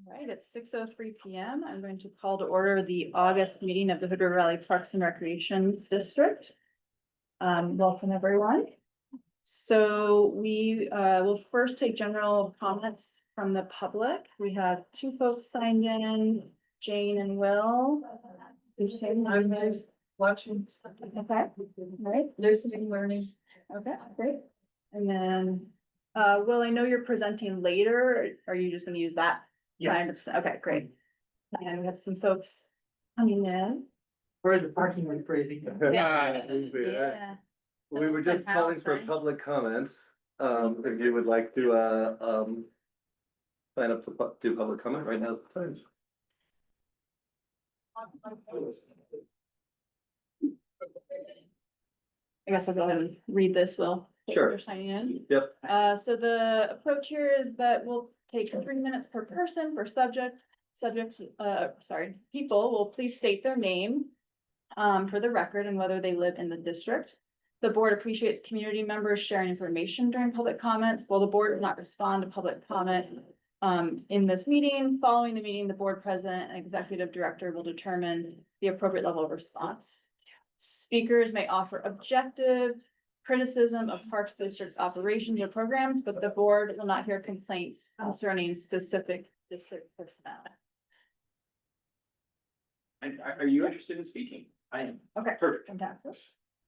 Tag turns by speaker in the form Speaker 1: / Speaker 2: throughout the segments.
Speaker 1: All right, it's 6:03 p.m. I'm going to call to order the August meeting of the Hood River Valley Parks and Recreation District. Welcome, everyone. So we will first take general comments from the public. We have two folks signed in, Jane and Will.
Speaker 2: I'm just watching.
Speaker 1: Okay, all right,
Speaker 2: Listening, learning.
Speaker 1: okay, great. And then, Will, I know you're presenting later. Are you just gonna use that?
Speaker 2: Yes.
Speaker 1: Time? Okay, great. And we have some folks coming in.
Speaker 2: Where the parking was crazy.
Speaker 1: Yeah.
Speaker 3: We were just calling for public comments. If you would like to, sign up to do public comment, right now's the time.
Speaker 1: I guess I'll go ahead and read this, Will.
Speaker 3: Sure.
Speaker 1: You're signing in.
Speaker 3: Yep.
Speaker 1: So the approach here is that we'll take 3 minutes per person for people will please state their name for the record and whether they live in the district. The board appreciates community members sharing information during public comments. While the board will not respond to public comment in this meeting, following the meeting, the board president and executive director will determine the appropriate level of response. Speakers may offer objective criticism of Parks District's operations or programs, but the board will not hear complaints concerning specific district personnel.
Speaker 4: And are you interested in speaking? I am.
Speaker 1: Okay,
Speaker 4: Perfect.
Speaker 1: fantastic.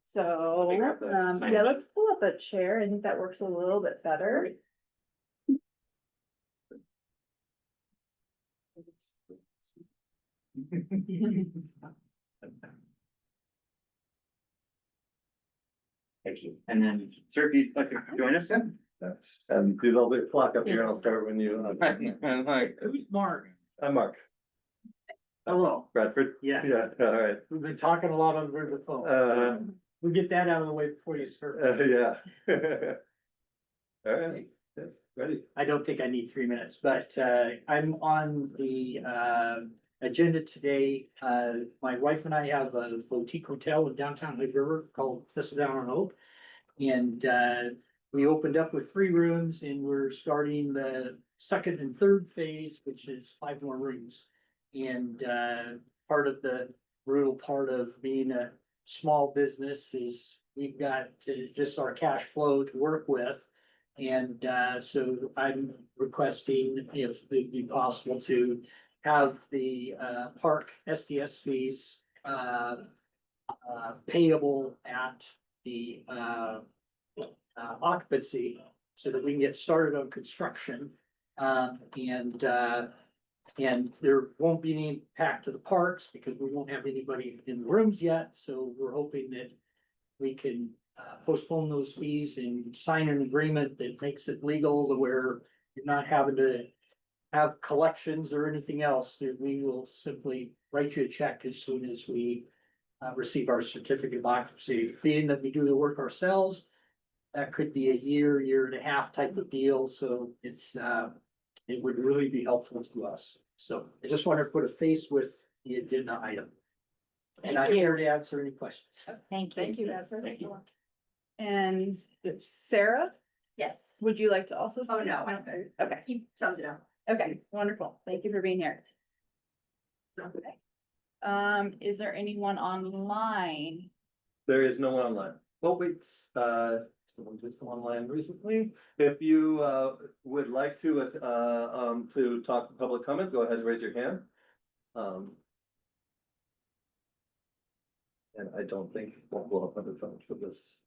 Speaker 1: So,
Speaker 4: Figure out the sign
Speaker 1: yeah,
Speaker 4: in.
Speaker 1: let's pull up a chair. I think that works a little bit better.
Speaker 4: Thank you. And then, sir, if you'd like to join us then?
Speaker 3: And do a little bit clock up here, and I'll start when you.
Speaker 4: Hi, who's Mark?
Speaker 3: I'm Mark
Speaker 2: Hello.
Speaker 3: Bradford.
Speaker 2: Yes.
Speaker 3: Yeah, all right.
Speaker 2: We've been talking a lot over the phone. We'll get that out of the way before you start.
Speaker 3: Yeah. All right, yeah, ready.
Speaker 2: I don't think I need 3 minutes, but I'm on the agenda today. My wife and I have a boutique hotel in downtown Hood River called Thistledown on Oak. And we opened up with 3 rooms and we're starting the second and third phase, which is 5 more rooms. And part of the brutal part of being a small business is we've got just our cash flow to work with. And so I'm requesting if it'd be possible to have the park SDS fees payable at the occupancy so that we can get started on construction. And there won't be any impact to the parks because we won't have anybody in the rooms yet. So we're hoping that we can postpone those fees and sign an agreement that makes it legal to where you're not having to have collections or anything else. That we will simply write you a check as soon as we receive our certificate of occupancy. Being that we do the work ourselves, that could be a year, year and a half type of deal. So it's it would really be helpful to us. So I just wanted to put a face with the agenda item. And I'm here to answer any questions.
Speaker 1: Thank you.
Speaker 4: Thank you.
Speaker 1: And Sarah,
Speaker 5: Yes.
Speaker 1: would you like to also?
Speaker 5: Oh, no.
Speaker 1: Okay,
Speaker 5: He summed it up.
Speaker 1: okay, wonderful. Thank you for being here. Okay. Is there anyone online?
Speaker 3: There is no one online. Well, wait, someone just come online recently. If you would like to talk public comment, go ahead and raise your hand. And I don't think we'll have other phones for this.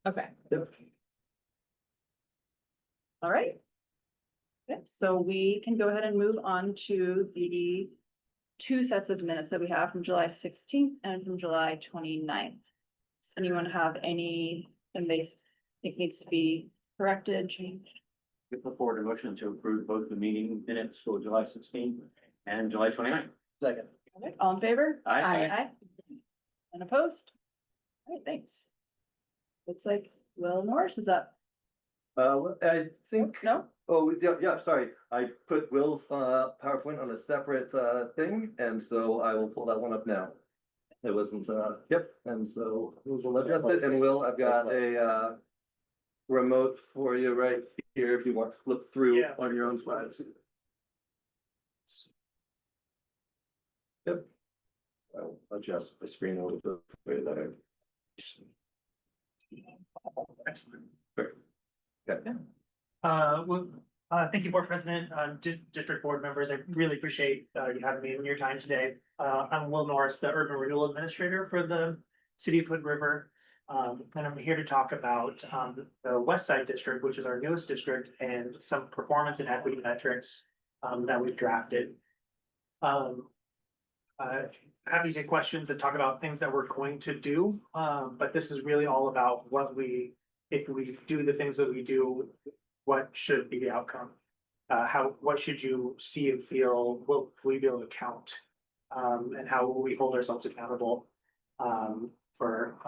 Speaker 1: Okay,
Speaker 3: Yep.
Speaker 1: all right. Okay, so we can go ahead and move on to the 2 sets of minutes that we have from July 16th and from July 29th. Does anyone have anything they think needs to be corrected, changed?
Speaker 4: We put forward a motion to approve both the meeting minutes for July 16th and July 29th.
Speaker 2: Second.
Speaker 1: Okay, all in favor?
Speaker 4: Aye.
Speaker 1: And opposed? All right, thanks. Looks like Will Norris is up.
Speaker 3: I think,
Speaker 1: No?
Speaker 3: oh, yeah, sorry. I put Will's PowerPoint on a separate thing, and so I will pull that one up now. It wasn't, yep, and so we'll adjust it, and Will, I've got a remote for you right here if you want to flip through
Speaker 2: Yeah.
Speaker 3: on your own slides. Yep. I'll adjust the screen a little bit for you there.
Speaker 5: Excellent.
Speaker 3: Great. Okay.
Speaker 5: Thank you, Board President, District Board members. I really appreciate you having me in your time today. I'm Will Norris, the Urban Renewal Administrator for the City of Hood River. And I'm here to talk about the Westside District, which is our newest district, and some performance and equity metrics that we've drafted. Happy to take questions and talk about things that we're going to do, but this is really all about if we do the things that we do, what should be the outcome? What should you see and feel? Will we be able to count? And how will we hold ourselves accountable for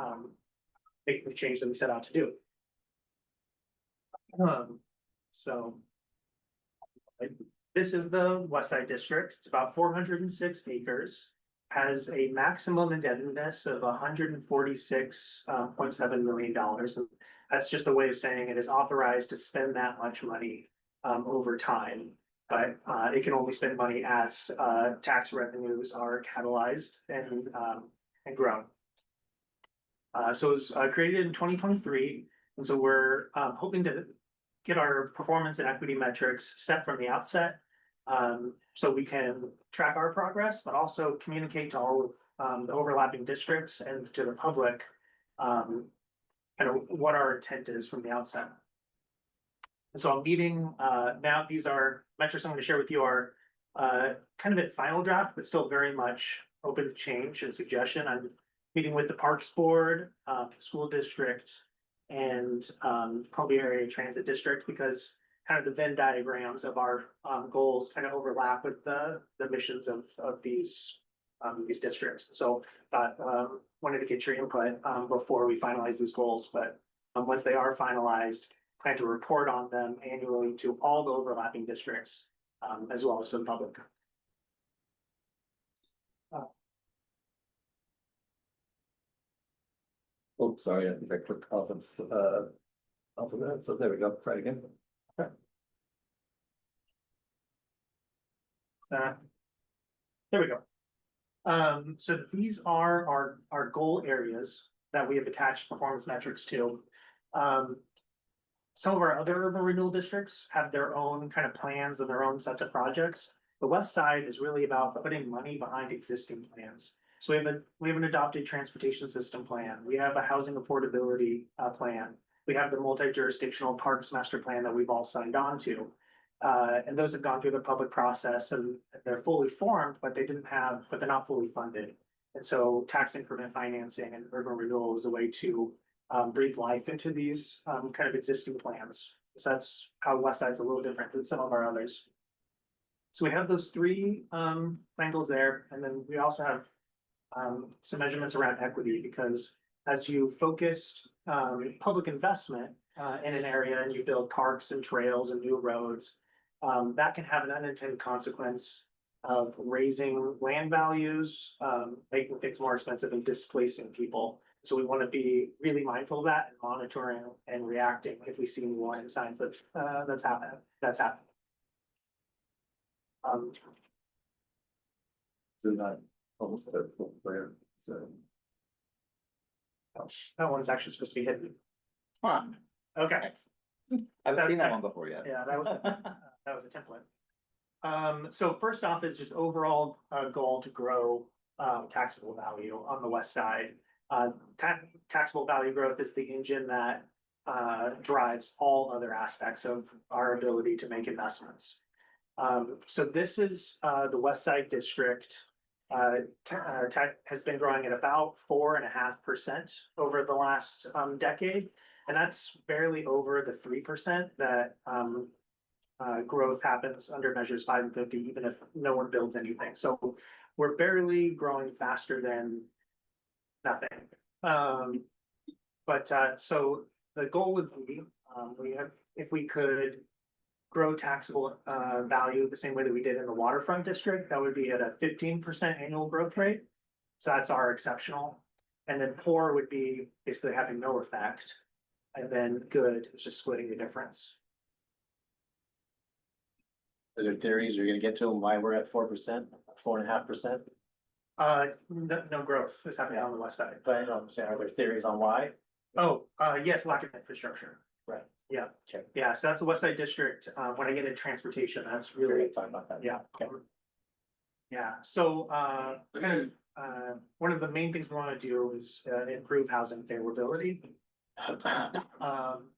Speaker 5: making the change that we set out to do? So this is the Westside District. It's about 406 acres, has a maximum indebtedness of $146.7 million. And that's just a way of saying it is authorized to spend that much money over time. But it can only spend money as tax revenues are catalyzed and grown. So it was created in 2023. And so we're hoping to get our performance and equity metrics set from the outset, so we can track our progress, but also communicate to all of the overlapping districts and to the public kind of what our intent is from the outset. And so I'm meeting now. These are metrics I'm going to share with you are kind of at final draft, but still very much open to change and suggestion. I'm meeting with the Parks Board, the school district, and Columbia Area Transit District, because kind of the Venn diagrams of our goals kind of overlap with the missions of these districts. So wanted to get your input before we finalize these goals, but once they are finalized, plan to report on them annually to all the overlapping districts, as well as to the public.
Speaker 3: Oh, sorry, I think I clicked off of that, so there we go, try again.
Speaker 5: So there we go. So these are our goal areas that we have attached performance metrics to. Some of our other urban renewal districts have their own kind of plans and their own sets of projects. The West Side is really about putting money behind existing plans. So we have an adopted transportation system plan. We have a housing affordability plan. We have the multi-jurisdictional parks master plan that we've all signed on to. And those have gone through the public process and they're fully formed, but they're not fully funded. And so tax increment financing and urban renewal is a way to breathe life into these kind of existing plans. So that's how Westside's a little different than some of our others. So we have those three plan goals there. And then we also have some measurements around equity, because as you focused public investment in an area and you build parks and trails and new roads, that can have an unintended consequence of raising land values, making things more expensive and displacing people. So we want to be really mindful of that and monitoring and reacting if we see any warning signs that that's happening.
Speaker 3: So not almost a full player, so.
Speaker 5: That one's actually supposed to be hidden.
Speaker 6: Huh.
Speaker 5: Okay.
Speaker 6: I haven't seen that one before yet.
Speaker 5: Yeah, that was a template. So first off is just overall goal to grow taxable value on the West Side. Taxable value growth is the engine that drives all other aspects of our ability to make investments. So this is the West Side District. Has been growing at about 4.5% over the last decade, and that's barely over the 3% that growth happens under measures 5 and 50, even if no one builds anything. So we're barely growing faster than nothing. So the goal would be if we could grow taxable value the same way that we did in the waterfront district, that would be at a 15% annual growth rate. So that's our exceptional. And then poor would be basically having no effect. And then good is just splitting the difference.
Speaker 4: Are there theories you're gonna get to them why we're at 4%, 4.5%?
Speaker 5: No growth is happening on the west side.
Speaker 4: But I'm saying, are there theories on why?
Speaker 5: Oh, yes, lack of infrastructure.
Speaker 4: Right.
Speaker 5: Yeah,
Speaker 4: Okay.
Speaker 5: yeah, so that's the West Side District. When I get into transportation, that's really,
Speaker 4: Talk about that.
Speaker 5: yeah.
Speaker 4: Okay.
Speaker 5: Yeah, so, one of the main things we wanna do is, improve housing favorability.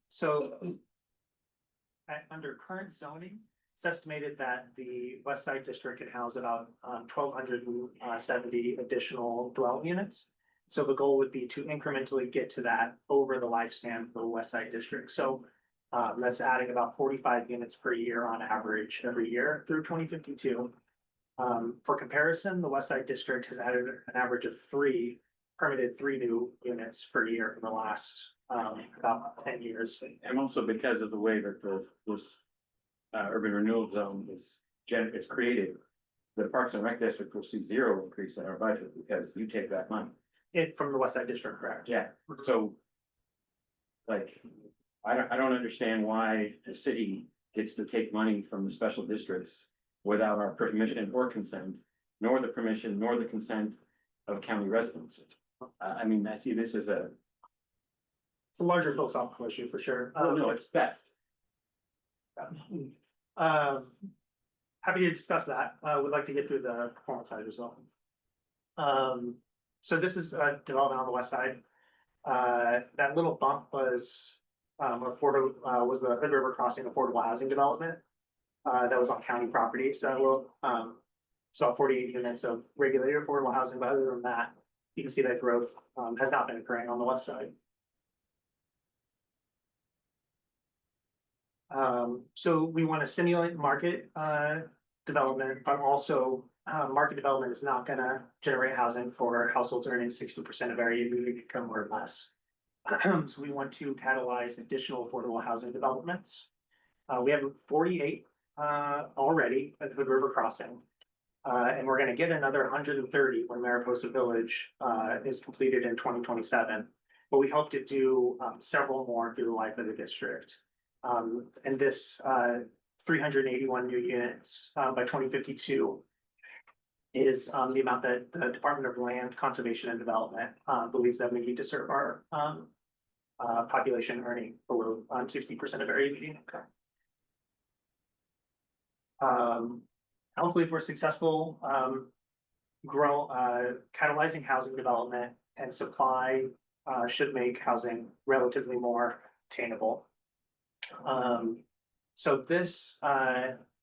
Speaker 5: So. Under current zoning, it's estimated that the West Side District can house about, 1,270 additional dwelling units. So the goal would be to incrementally get to that over the lifespan of the West Side District, so. That's adding about 45 units per year on average every year through 2052. For comparison, the West Side District has added an average of permitted three new units per year for the last, about 10 years.
Speaker 4: And also because of the way that this urban renewal zone is created, the Parks and Rec District will see zero increase in our budget because you take that money.
Speaker 5: From the West Side District, correct?
Speaker 4: Yeah, so. Like, I don't understand why the city gets to take money from the special districts without our permission or consent, nor the permission nor the consent of county residents. I mean, I see this as
Speaker 5: It's a larger philosophical issue for sure.
Speaker 4: no, it's theft.
Speaker 5: Happy to discuss that. Would like to get through the performance side as well. So this is a development on the west side. That little bump was was the Hood River Crossing affordable housing development. That was on county property, so so 48 units of regulated affordable housing, but other than that, you can see that growth has not been occurring on the west side. So we want to stimulate market development, but also market development is not gonna generate housing for households earning 60% of area median income or less. So we want to catalyze additional affordable housing developments. We have 48 already at Hood River Crossing. And we're gonna get another 130 when Mariposa Village is completed in 2027. But we hope to do several more through the life of the district. And this 381 new units by 2052 is the amount that the Department of Land Conservation and Development believes that we need to serve our population earning below 60% of area median income. Hopefully, if we're successful, catalyzing housing development and supply should make housing relatively more attainable. So this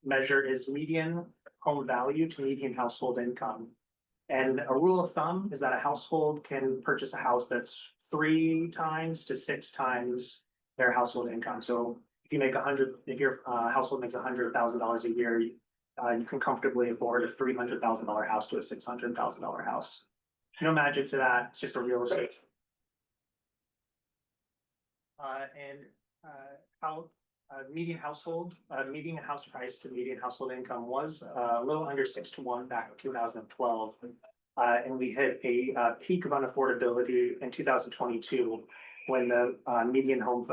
Speaker 5: measure is median home value to median household income. And a rule of thumb is that a household can purchase a house that's 3 times to 6 times their household income. So if you make if your household makes $100,000 a year, you can comfortably afford a $300,000 house to a $600,000 house. No magic to that, it's just a real estate. How median house price to median household income was a little under 6 to 1 back in 2012. And we hit a peak of unaffordability in 2022 when the median home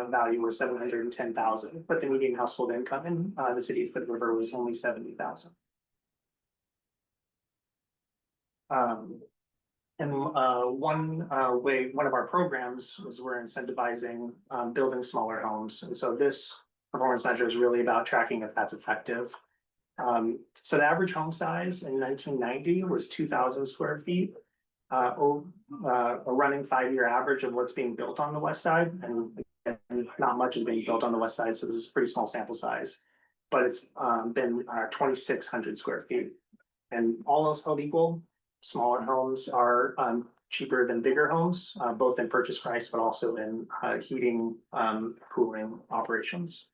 Speaker 5: value was $710,000, but the median household income in the city of Hood River was only $70,000. And one of our programs was we're incentivizing building smaller homes. And so this performance measure is really about tracking if that's effective. So the average home size in 1990 was 2,000 square feet. A running 5-year average of what's being built on the west side, and not much is being built on the west side, so this is a pretty small sample size. But it's been 2,600 square feet. And all else held equal, smaller homes are cheaper than bigger homes, both in purchase price, but also in heating, cooling operations.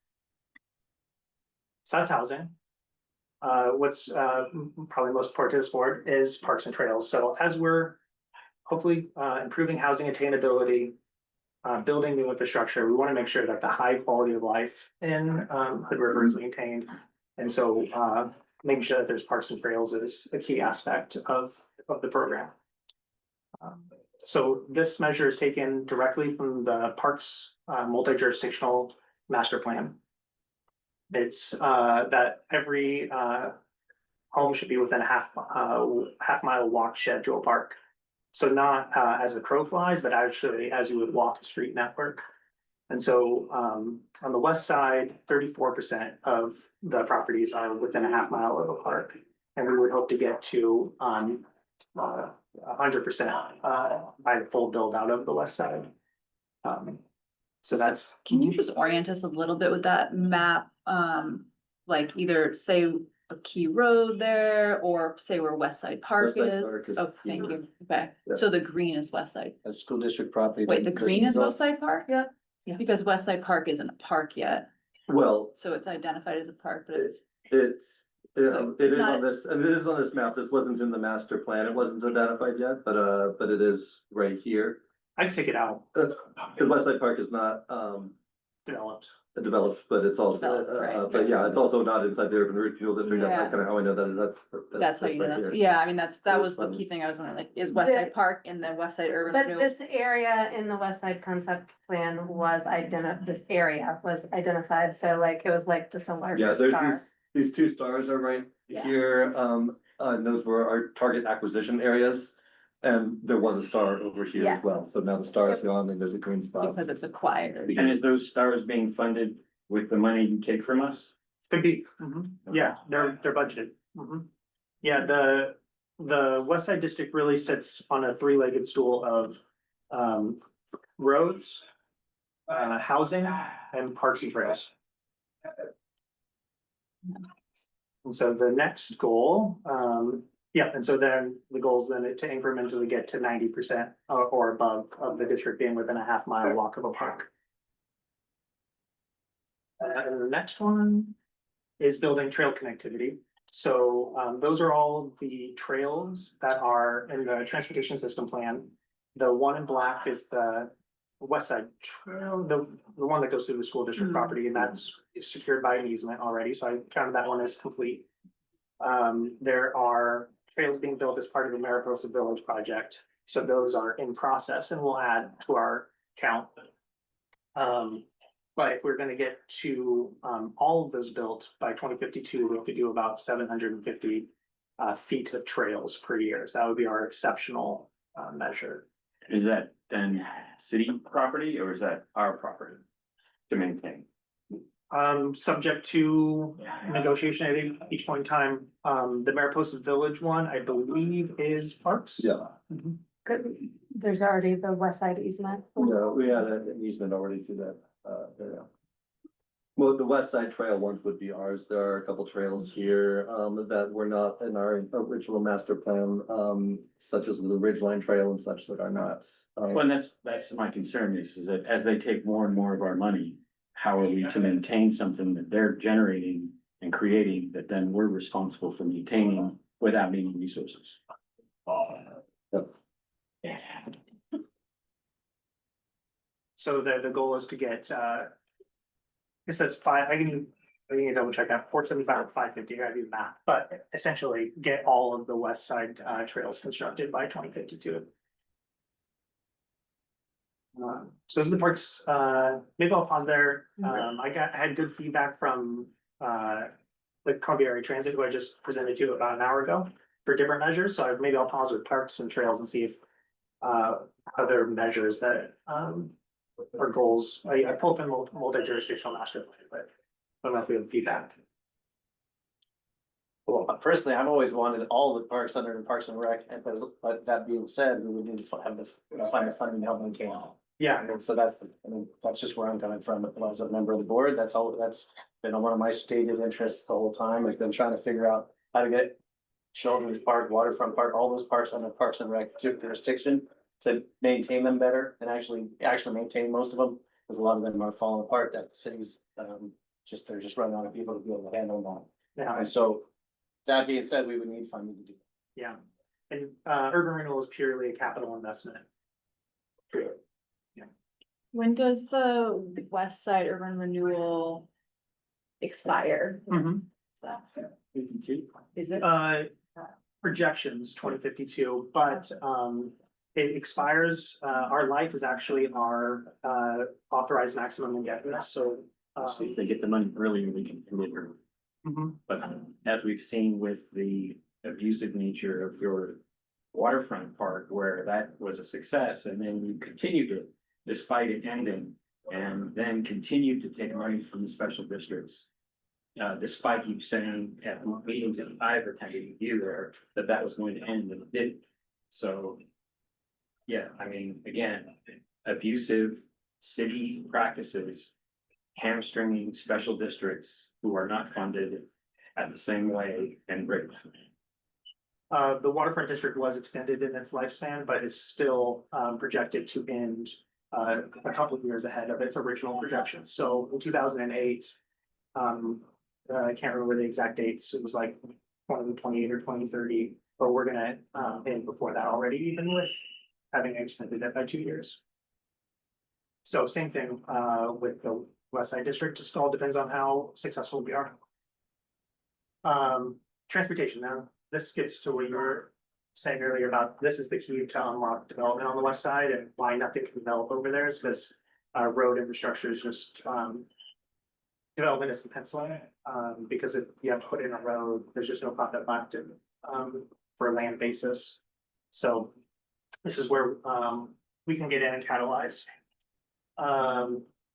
Speaker 5: So that's housing. What's probably most important to this board is parks and trails. So as we're hopefully improving housing attainability, building new infrastructure, we want to make sure that the high quality of life in Hood River is maintained. And so making sure that there's parks and trails is a key aspect of the program. So this measure is taken directly from the Parks multi-jurisdictional master plan. It's that every home should be within a half mile walk shed to a park. So not as the crow flies, but actually as you would walk a street network. And so on the west side, 34% of the properties are within a half mile of a park. And we would hope to get to 100% by the full build out of the west side. So that's.
Speaker 1: Can you just orient us a little bit with that map? Like either say a key road there or say where Westside Park
Speaker 3: Westside
Speaker 1: is?
Speaker 3: Park is
Speaker 1: Oh, thank
Speaker 3: here.
Speaker 1: you. Okay,
Speaker 3: Yeah.
Speaker 1: so the green is Westside.
Speaker 6: A school district property.
Speaker 1: Wait, the green is Westside Park?
Speaker 7: Yeah.
Speaker 1: Yeah. Because Westside Park isn't a park yet,
Speaker 3: Well,
Speaker 1: so it's identified as a park, but it's.
Speaker 3: it is
Speaker 1: not-
Speaker 3: on this, and it is on this map. This wasn't in the master plan. It wasn't identified yet, but it is right here.
Speaker 5: I can take it out,
Speaker 3: Cause Westside Park is not,
Speaker 5: developed.
Speaker 3: developed, but it's also,
Speaker 1: Developed, right.
Speaker 3: but yeah, it's also not inside the urban renewal district. That's
Speaker 1: Yeah.
Speaker 3: kind of how I know that
Speaker 1: That's how you know
Speaker 3: right
Speaker 1: that's,
Speaker 3: here.
Speaker 1: yeah, I mean, that
Speaker 3: It
Speaker 1: was the
Speaker 3: was
Speaker 1: key thing I was wondering, like, is Westside Park in the Westside Urban
Speaker 7: But
Speaker 1: Renewal?
Speaker 7: this area in the West Side concept plan was this area was identified, so like, it was like just a
Speaker 3: Yeah,
Speaker 7: larger
Speaker 3: there's
Speaker 7: star.
Speaker 3: these two stars are right
Speaker 1: Yeah.
Speaker 3: here, and those were our target acquisition areas. And there was a star over here
Speaker 7: Yeah.
Speaker 3: as well, so now the star is gone and there's a green spot.
Speaker 1: Because it's acquired.
Speaker 4: And is those stars being funded with the money you take from us?
Speaker 5: Could be, yeah, they're budgeted. Yeah, the West Side District really sits on a three-legged stool of roads, housing, and parks and trails. And so the next goal, yeah, and so then the goal is then to incrementally get to 90% or above of the district being within a half mile walk of a park. And the next one is building trail connectivity. So those are all the trails that are in the transportation system plan. The one in black is the West Side Trail, the one that goes through the school district property, and that's secured by an easement already, so I counted that one as complete. There are trails being built as part of the Mariposa Village project, so those are in process and we'll add to our count. But if we're gonna get to all of those built by 2052, we have to do about 750 feet of trails per year, so that would be our exceptional measure.
Speaker 4: Is that then city property or is that our property to maintain?
Speaker 5: Subject to negotiation at each point in time. The Mariposa Village one, I believe, is parks.
Speaker 3: Yeah,
Speaker 7: Good. There's already the West Side easement.
Speaker 3: yeah, we had an easement already to that, area. Well, the West Side Trail ones would be ours. There are a couple trails here, that were not in our original master plan, such as the Ridgeline Trail and such that are not.
Speaker 4: Well, and that's my concern is that as they take more and more of our money, how are we to maintain something that they're generating and creating that then we're responsible for maintaining without needing resources?
Speaker 3: Yep.
Speaker 5: So the goal is to get, it says I can double check that, 475 or 550, I gotta do the math, but essentially get all of the West Side trails constructed by 2052. So those are the parks, maybe I'll pause there. I had good feedback from the Columbia Area Transit, who I just presented to about an hour ago for different measures, so maybe I'll pause with parks and trails and see if other measures that or goals, I pulled in multi-jurisdictional master plan, but I don't know if we have feedback.
Speaker 6: Well, personally, I've always wanted all the parks under Parks and Rec, but that being said, we would need to find the funding to help maintain it.
Speaker 5: Yeah,
Speaker 6: And so that's just where I'm coming from as a member of the board. That's been one of my stated interests the whole time, has been trying to figure out how to get Children's Park, Waterfront Park, all those parks under Parks and Rec jurisdiction to maintain them better and actually maintain most of them, because a lot of them are falling apart at the cities. They're just running out of people to be able to handle that.
Speaker 5: yeah,
Speaker 6: And so that being said, we would need funding to do.
Speaker 5: yeah. And urban renewal is purely a capital investment.
Speaker 1: When does the West Side Urban Renewal expire? Is it?
Speaker 5: Projections 2052, but it expires, our life is actually our authorized maximum indebtedness, so.
Speaker 4: So if they get the money earlier, we can deliver. But as we've seen with the abusive nature of your waterfront park, where that was a success, and then you continued it despite it ending, and then continued to take money from the special districts. Despite you saying at meetings that I've attended with you there, that that was going to end, and it didn't. So, yeah, I mean, again, abusive city practices hamstringing special districts who are not funded at the same way and rate.
Speaker 5: The waterfront district was extended in its lifespan, but is still projected to end a couple of years ahead of its original projections. So in 2008, I can't remember the exact dates. It was like 2028 or 2030, but we're gonna end before that already, even with having extended it by 2 years. So same thing with the Westside district. Just all depends on how successful we are. Transportation. Now, this gets to what you were saying earlier about this is the key to unlock development on the west side, and why nothing can develop over there is because road infrastructure is just development isn't penciling. Because if you have to put in a road, there's just no profit left in for a land basis. So this is where we can get in and catalyze.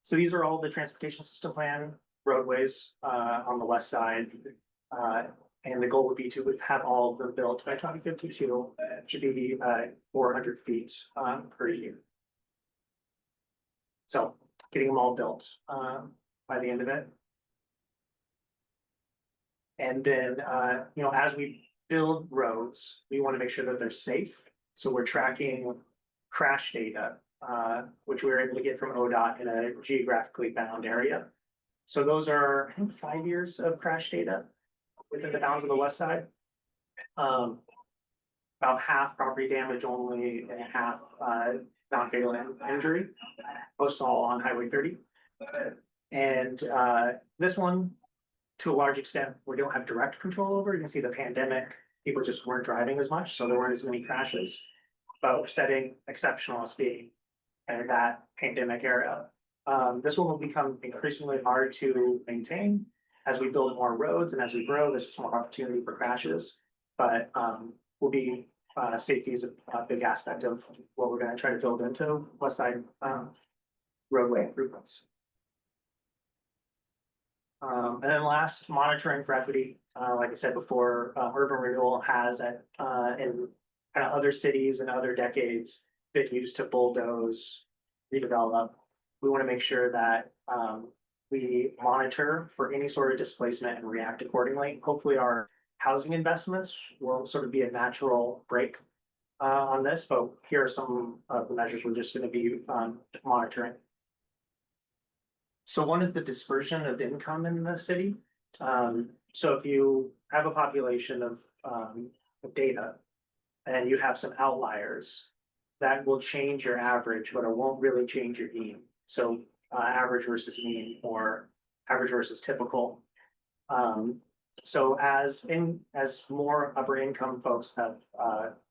Speaker 5: So these are all the transportation system plan roadways on the west side. And the goal would be to have all of them built by 2052, should be 400 feet per year. So getting them all built by the end of it. And then, you know, as we build roads, we want to make sure that they're safe. So we're tracking crash data, which we were able to get from ODOT in a geographically bound area. So those are, I think, 5 years of crash data within the bounds of the west side. About half property damage only, and half non-fatal injury, most all on Highway 30. And this one, to a large extent, we don't have direct control over. You can see the pandemic, people just weren't driving as much, so there weren't as many crashes. But we're setting exceptional speed in that pandemic era. This one will become increasingly hard to maintain as we build more roads, and as we grow, there's just more opportunity for crashes. But will be safety is a big aspect of what we're going to try to build into Westside roadway improvements. And then last, monitoring for equity. Like I said before, urban renewal has in kind of other cities and other decades been used to bulldoze, redevelop. We want to make sure that we monitor for any sort of displacement and react accordingly. Hopefully our housing investments will sort of be a natural break on this, but here are some of the measures we're just going to be monitoring. So one is the dispersion of income in the city. So if you have a population of data and you have some outliers, that will change your average, but it won't really change your mean. So average versus mean, or average versus typical. So as more upper income folks have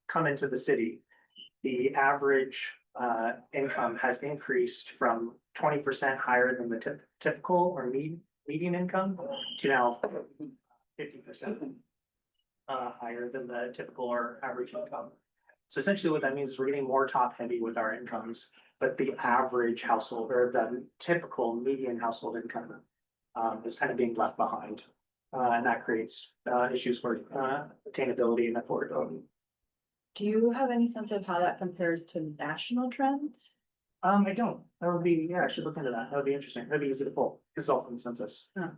Speaker 5: come into the city, the average income has increased from 20% higher than the typical or median income to now 50% higher than the typical or average income. So essentially what that means is we're getting more top heavy with our incomes, but the average household or the typical median household income is kind of being left behind. And that creates issues for attainability and affordability.
Speaker 1: Do you have any sense of how that compares to national trends?
Speaker 5: I don't. That would be, yeah, I should look into that. That would be interesting. That'd be easy to pull. This is all from the census.
Speaker 1: Yeah.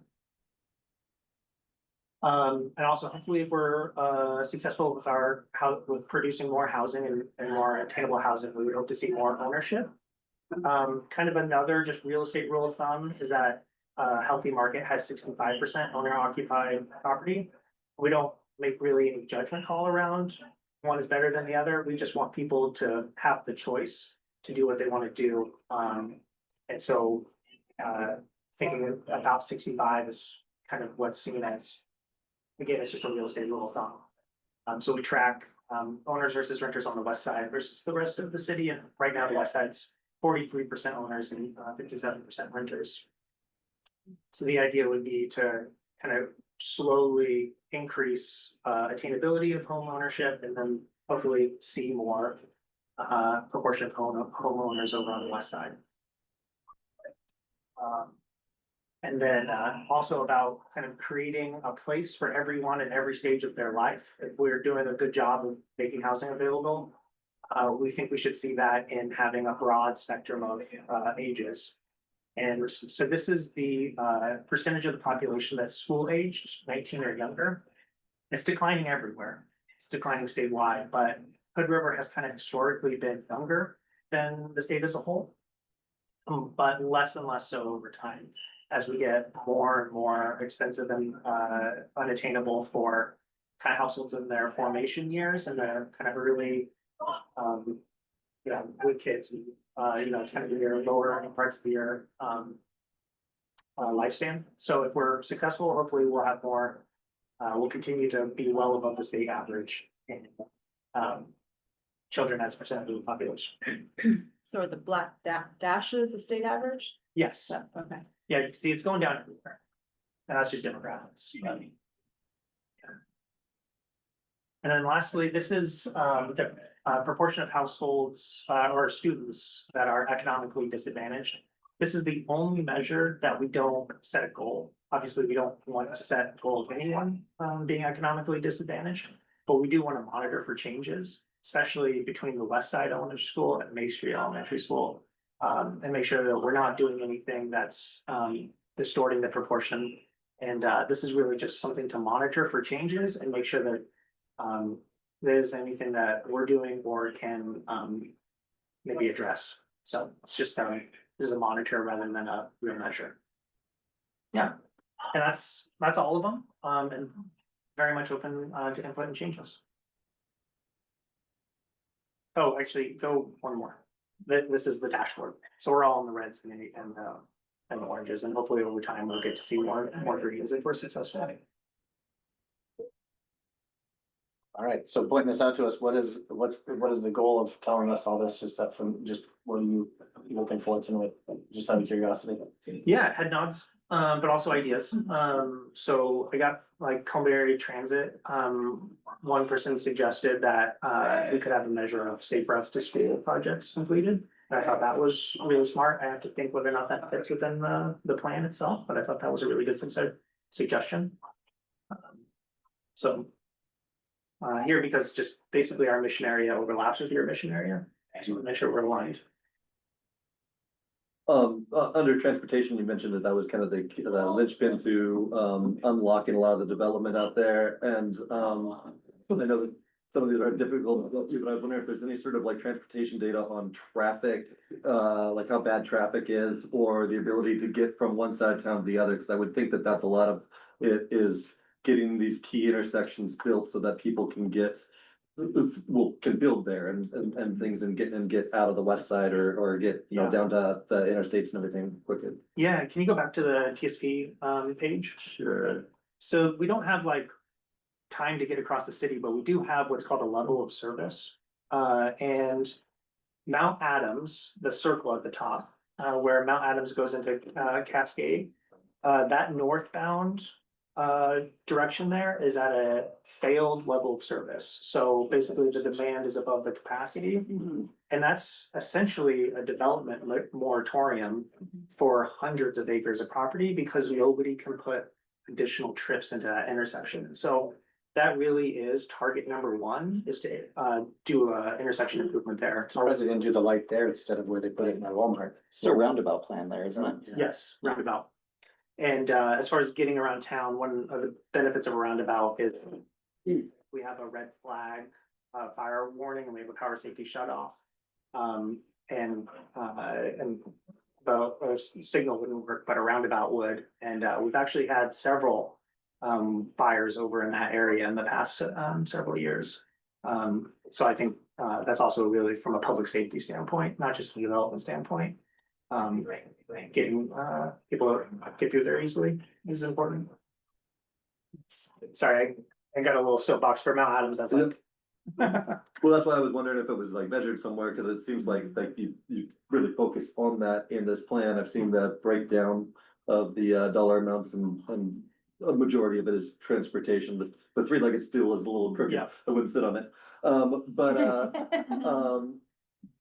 Speaker 5: And also hopefully if we're successful with with producing more housing and more attainable housing, we would hope to see more ownership. Kind of another just real estate rule of thumb is that a healthy market has 65% owner occupied property. We don't make really any judgment call around one is better than the other. We just want people to have the choice to do what they want to do. And so thinking about 65 is kind of what's seen as, again, it's just a real estate rule of thumb. So we track owners versus renters on the west side versus the rest of the city. And right now the west side's 43% owners and 57% renters. So the idea would be to kind of slowly increase attainability of home ownership and then hopefully see more proportion of homeowners over on the west side. And then also about kind of creating a place for everyone at every stage of their life. If we're doing a good job of making housing available, we think we should see that in having a broad spectrum of ages. And so this is the percentage of the population that's school aged, 19 or younger. It's declining everywhere. It's declining statewide, but Hood River has kind of historically been younger than the state as a whole. But less and less so over time, as we get more and more expensive and unattainable for kind of households in their formation years and their kind of early with kids, and it's kind of in your lower parts of your lifespan. So if we're successful, hopefully we'll have more, we'll continue to be well above the state average in children as a percentage of the population.
Speaker 1: So are the black dashes the state average?
Speaker 5: Yes,
Speaker 1: Okay.
Speaker 5: yeah, you can see it's going down everywhere. And that's just demographics. And then lastly, this is the proportion of households or students that are economically disadvantaged. This is the only measure that we don't set a goal. Obviously, we don't want to set a goal of anyone being economically disadvantaged, but we do want to monitor for changes, especially between the Westside Elementary School and Main Street Elementary School, and make sure that we're not doing anything that's distorting the proportion. And this is really just something to monitor for changes and make sure that there's anything that we're doing or can maybe address. So it's just this is a monitor rather than a real measure. Yeah, and that's all of them, and very much open to input and changes. Oh, actually, go one more. This is the dashboard. So we're all in the reds and the oranges, and hopefully over time we'll get to see more greens if we're successful.
Speaker 6: All right, so pointing this out to us, what is the goal of telling us all this? Just that from just what are you looking forward to it? Just out of curiosity.
Speaker 5: Yeah, head nods, but also ideas. So I got like culinary transit. One person suggested that we could have a measure of safe routes to school projects completed. And I thought that was really smart. I have to think whether or not that fits within the plan itself, but I thought that was a really good suggestion. So here, because just basically our mission area overlaps with your mission area, so make sure we're aligned.
Speaker 3: Under transportation, you mentioned that was kind of the linchpin to unlocking a lot of the development out there, and I know that some of these are difficult, but I was wondering if there's any sort of like transportation data on traffic, like how bad traffic is, or the ability to get from one side of town to the other, because I would think that that's a lot of it is getting these key intersections built so that people can build there and things and get out of the west side or get down to the interstates and everything quicker.
Speaker 5: Yeah, can you go back to the TSP page?
Speaker 3: Sure.
Speaker 5: So we don't have like time to get across the city, but we do have what's called a level of service. And Mount Adams, the circle at the top, where Mount Adams goes into Cascade, that northbound direction there is at a failed level of service. So basically the demand is above the capacity. And that's essentially a development moratorium for hundreds of acres of property because nobody can put additional trips into that intersection. So that really is target number one, is to do a intersection improvement there.
Speaker 6: So they didn't do the light there instead of where they put it in my Walmart.
Speaker 8: It's a roundabout plan there, isn't it?
Speaker 5: Yes, roundabout. And as far as getting around town, one of the benefits of a roundabout is we have a red flag fire warning and we have a power safety shut off. And the signal wouldn't work, but a roundabout would. And we've actually had several fires over in that area in the past several years. So I think that's also really from a public safety standpoint, not just a development standpoint. Getting people to get through there easily is important. Sorry, I got a little soapbox for Mount Adams. That's like.
Speaker 3: Well, that's why I was wondering if it was like measured somewhere, because it seems like you really focus on that in this plan. I've seen the breakdown of the dollar amounts and a majority of it is transportation, the three-legged stool is a little crooked,
Speaker 5: Yeah.
Speaker 3: I wouldn't sit on it.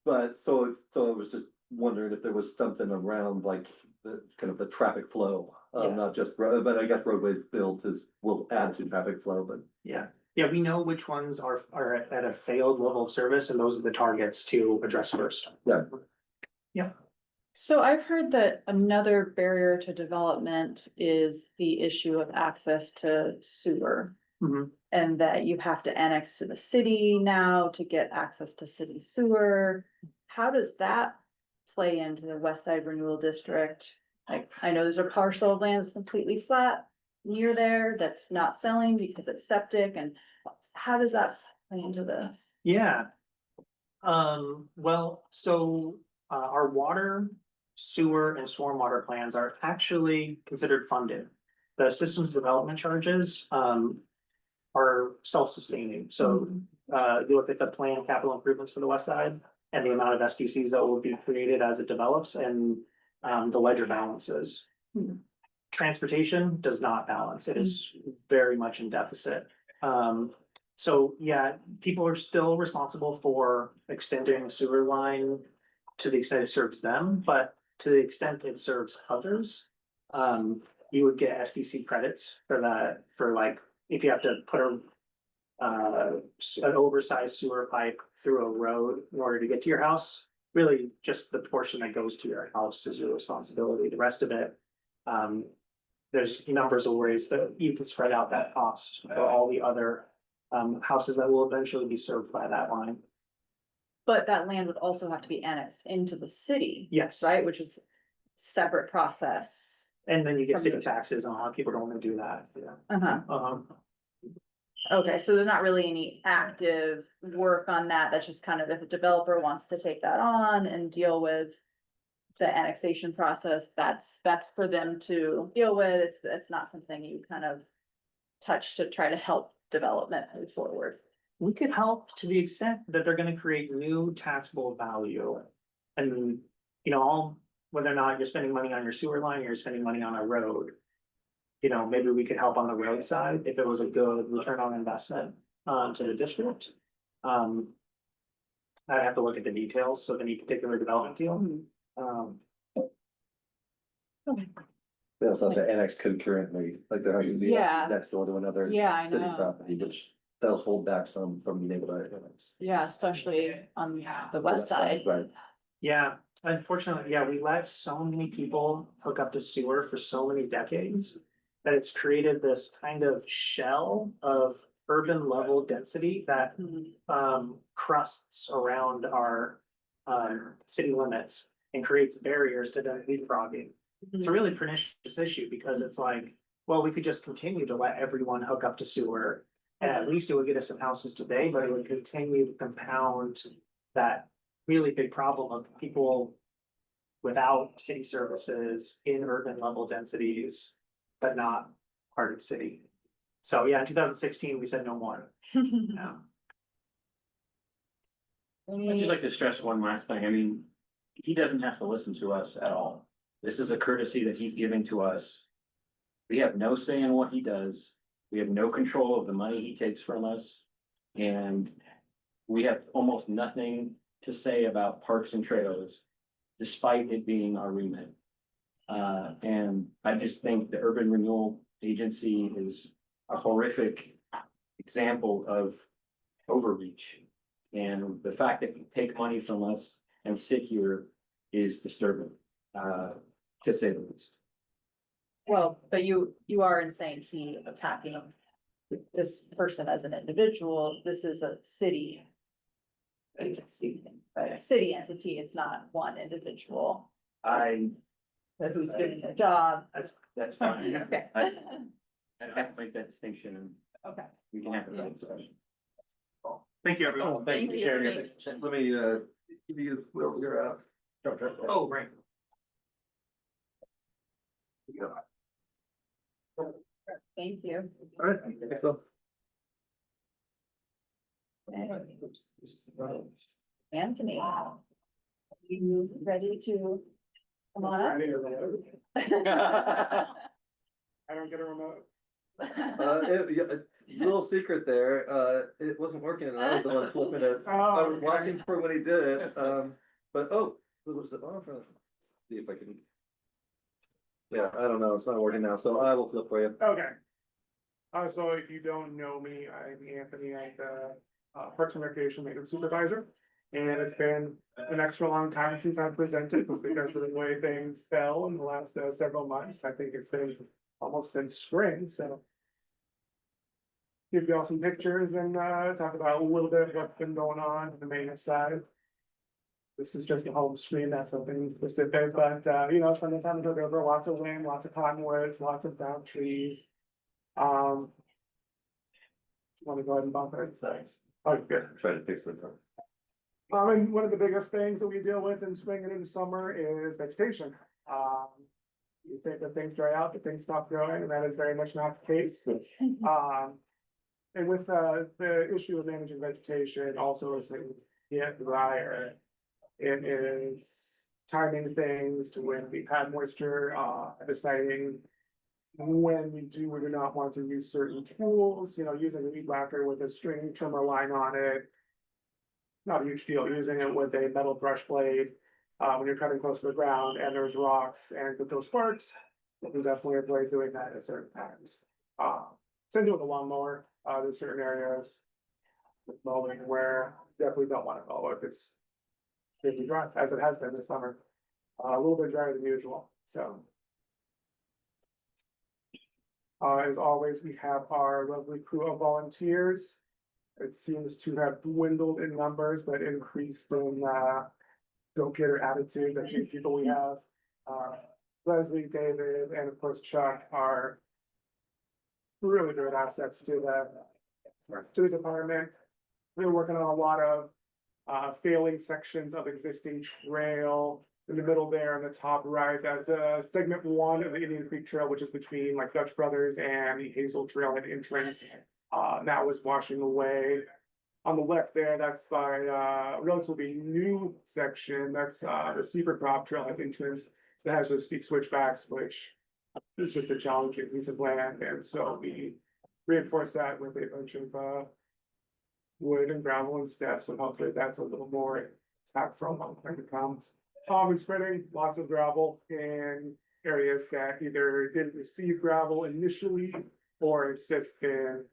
Speaker 3: But so I was just wondering if there was something around like the kind of the traffic flow,
Speaker 5: Yes.
Speaker 3: not just, but I guess roadways builds will add to traffic flow, but.
Speaker 5: Yeah, yeah, we know which ones are at a failed level of service, and those are the targets to address first.
Speaker 3: Yeah.
Speaker 1: So I've heard that another barrier to development is the issue of access to sewer.
Speaker 5: Mhm.
Speaker 1: And that you have to annex to the city now to get access to city sewer. How does that play into the Westside Renewal District? Like, I know there's a parcel of land that's completely flat near there that's not selling because it's septic, and how does that play into this?
Speaker 5: Yeah. Well, so, our water, sewer and stormwater plans are actually considered funded. The systems development charges, are self-sustaining, so, you look at the planned capital improvements for the west side. And the amount of SDCs that will be created as it develops and, the ledger balances. Transportation does not balance, it is very much in deficit. So, yeah, people are still responsible for extending a sewer line to the extent it serves them, but to the extent it serves others. You would get SDC credits for that, for like, if you have to put an oversized sewer pipe through a road in order to get to your house. Really, just the portion that goes to your house is your responsibility, the rest of it. There's numbers of ways that you can spread out that cost for all the other houses that will eventually be served by that line.
Speaker 1: But that land would also have to be annexed into the city.
Speaker 5: Yes.
Speaker 1: Right, which is separate process.
Speaker 5: And then you get
Speaker 1: From
Speaker 5: city
Speaker 1: the-
Speaker 5: taxes on how people don't want to do that. Yeah.
Speaker 1: Uh-huh. Okay, so there's not really any active work on that. That's just kind of if a developer wants to take that on and deal with the annexation process, that's for them to deal with. It's not something you kind of touch to try to help development move forward.
Speaker 5: We could help to the extent that they're gonna create new taxable value. And, whether or not you're spending money on your sewer line, or you're spending money on a road. Maybe we could help on the road side if it was a good return on investment, to the district. I'd have to look at the details of any particular development deal.
Speaker 3: They also have to annex concurrently, like there has to be
Speaker 1: Yeah.
Speaker 3: next door to another
Speaker 1: Yeah, I
Speaker 3: city
Speaker 1: know.
Speaker 3: property, which does hold back some from being able to annex.
Speaker 1: Yeah, especially on the west side.
Speaker 3: Right.
Speaker 5: Yeah, unfortunately, yeah, we let so many people hook up to sewer for so many decades. That it's created this kind of shell of urban level density that crusts around our city limits and creates barriers to them leapfrogging. It's a really pernicious issue because it's like, well, we could just continue to let everyone hook up to sewer. And at least it would get us some houses today, but it would continue to compound that really big problem of people without city services in urban level densities, but not part of the city. So yeah, in 2016, we said no more. Yeah.
Speaker 4: I'd just like to stress one last thing. I mean, he doesn't have to listen to us at all. This is a courtesy that he's giving to us. We have no say in what he does. We have no control of the money he takes from us. And we have almost nothing to say about parks and trails, despite it being our remit. And I just think the Urban Renewal Agency is a horrific example of overreach. And the fact that you take money from us and sit here is disturbing, to say the least.
Speaker 1: Well, but you are insane, he attacking this person as an individual. This is a city agency, right? A city entity, it's not one individual who's doing their job.
Speaker 4: That's fine.
Speaker 1: Okay.
Speaker 4: I have to make that distinction and
Speaker 1: Okay.
Speaker 4: we can have a discussion.
Speaker 5: Thank you, everyone.
Speaker 1: Thank you.
Speaker 3: Sharon, let me, give you, Will, you're
Speaker 5: Oh, right.
Speaker 1: Thank you.
Speaker 3: All right, thanks, Will.
Speaker 1: Anthony, are you ready to come on up?
Speaker 6: I don't get a remote.
Speaker 3: Yeah, little secret there, it wasn't working and I was the one flipping it. I
Speaker 5: Oh,
Speaker 3: was
Speaker 5: okay.
Speaker 3: watching for when he did it, but oh, what was it on? See if I can. Yeah, I don't know, it's not working now, so I will flip for you.
Speaker 5: Okay. So if you don't know me, I'm Anthony, I'm the Parks and Recreation Maintenance Supervisor. And it's been an extra long time since I've presented just because of the way things fell in the last several months. I think it's been almost since spring, so. Give you all some pictures and talk about a little bit of what's been going on the maintenance side. This is just a home screen, that's something specific, but you know, summertime took over, lots of wind, lots of cottonwoods, lots of down trees. Want to go ahead and bump it? Oh, good.
Speaker 3: Try to fix it.
Speaker 5: And one of the biggest things that we deal with in spring and in summer is vegetation. You think that things dry out, that things stop growing, and that is very much not the case. And with the issue of managing vegetation, also as things get drier, it is timing things to when we've had moisture, deciding when we do or do not want to use certain tools, you know, using a weed whacker with a string trimmer line on it. Not a huge deal, using it with a metal brush blade, when you're cutting close to the ground and there's rocks and with those sparks, we definitely avoid doing that at certain times. Same thing with a lawnmower, there's certain areas with mowing where you definitely don't want to mow if it's really dry, as it has been this summer. A little bit drier than usual, so. As always, we have our lovely crew of volunteers. It seems to have dwindled in numbers, but increased in go-getter attitude. The few people we have, Leslie, David, and of course Chuck are really great assets to the department. We're working on a lot of failing sections of existing trail. In the middle there in the top right, that's segment 1 of the Indian Creek Trail, which is between like Dutch Brothers and the Hazel Trail at entrance. That was washing away. On the left there, that's by a relatively new section. That's the Seaford Crop Trail at entrance that has those steep switchbacks, which is just a challenging piece of land. And so we reinforce that with a bunch of wood and gravel and steps, so hopefully that's a little more tactful when it comes. And spreading lots of gravel in areas that either didn't receive gravel initially, or it's just been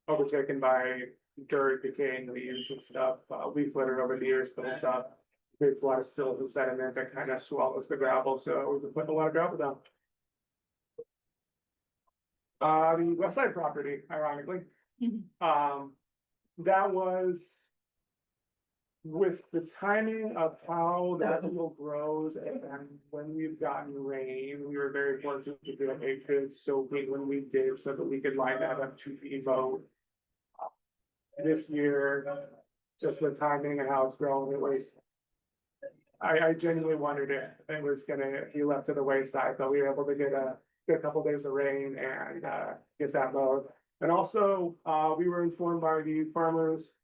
Speaker 5: overtaken by dirt, decaying leaves and stuff. Leaf litter over the years builds up, creates a lot of silt and sediment that kind of swallows the gravel, so we've been putting a lot of gravel down. The Westside property, ironically, that was with the timing of how that field grows and when we've gotten rain, we were very fortunate to do a good soaking when we did so that we could line that up to the vote. This year, just with timing and how it's growing, it was, I genuinely wondered if it was gonna be left to the wayside, but we were able to get a couple days of rain and get that mowed. And also, we were informed by the farmers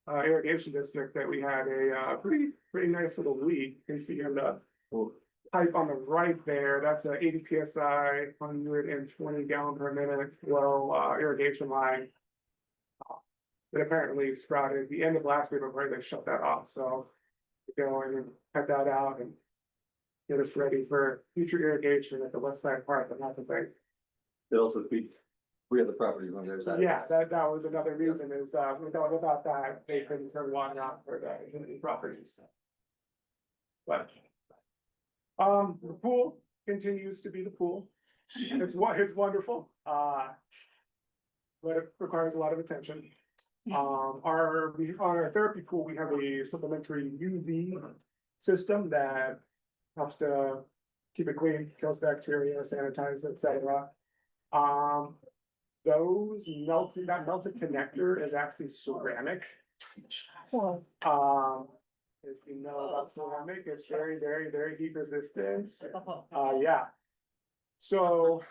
Speaker 5: irrigation district that we had a pretty nice little leak. You can see in the pipe on the right there, that's a 80 PSI, 120 gallon per minute flow irrigation line. That apparently sprouted the end of last week before they shut that off, so we go in and cut that out and get us ready for future irrigation at the Westside Park, and that's the thing.
Speaker 3: It also feeds 3 other properties on their side.
Speaker 5: Yeah, that was another reason is, without that, they couldn't turn water on for the community properties. But. The pool continues to be the pool. It's wonderful, but it requires a lot of attention. On our therapy pool, we have a supplementary UV system that helps to keep it clean, kills bacteria, sanitize, etc. That melted connector is actually ceramic. As you know about ceramic, it's very, very, very heat resistant. Yeah. So,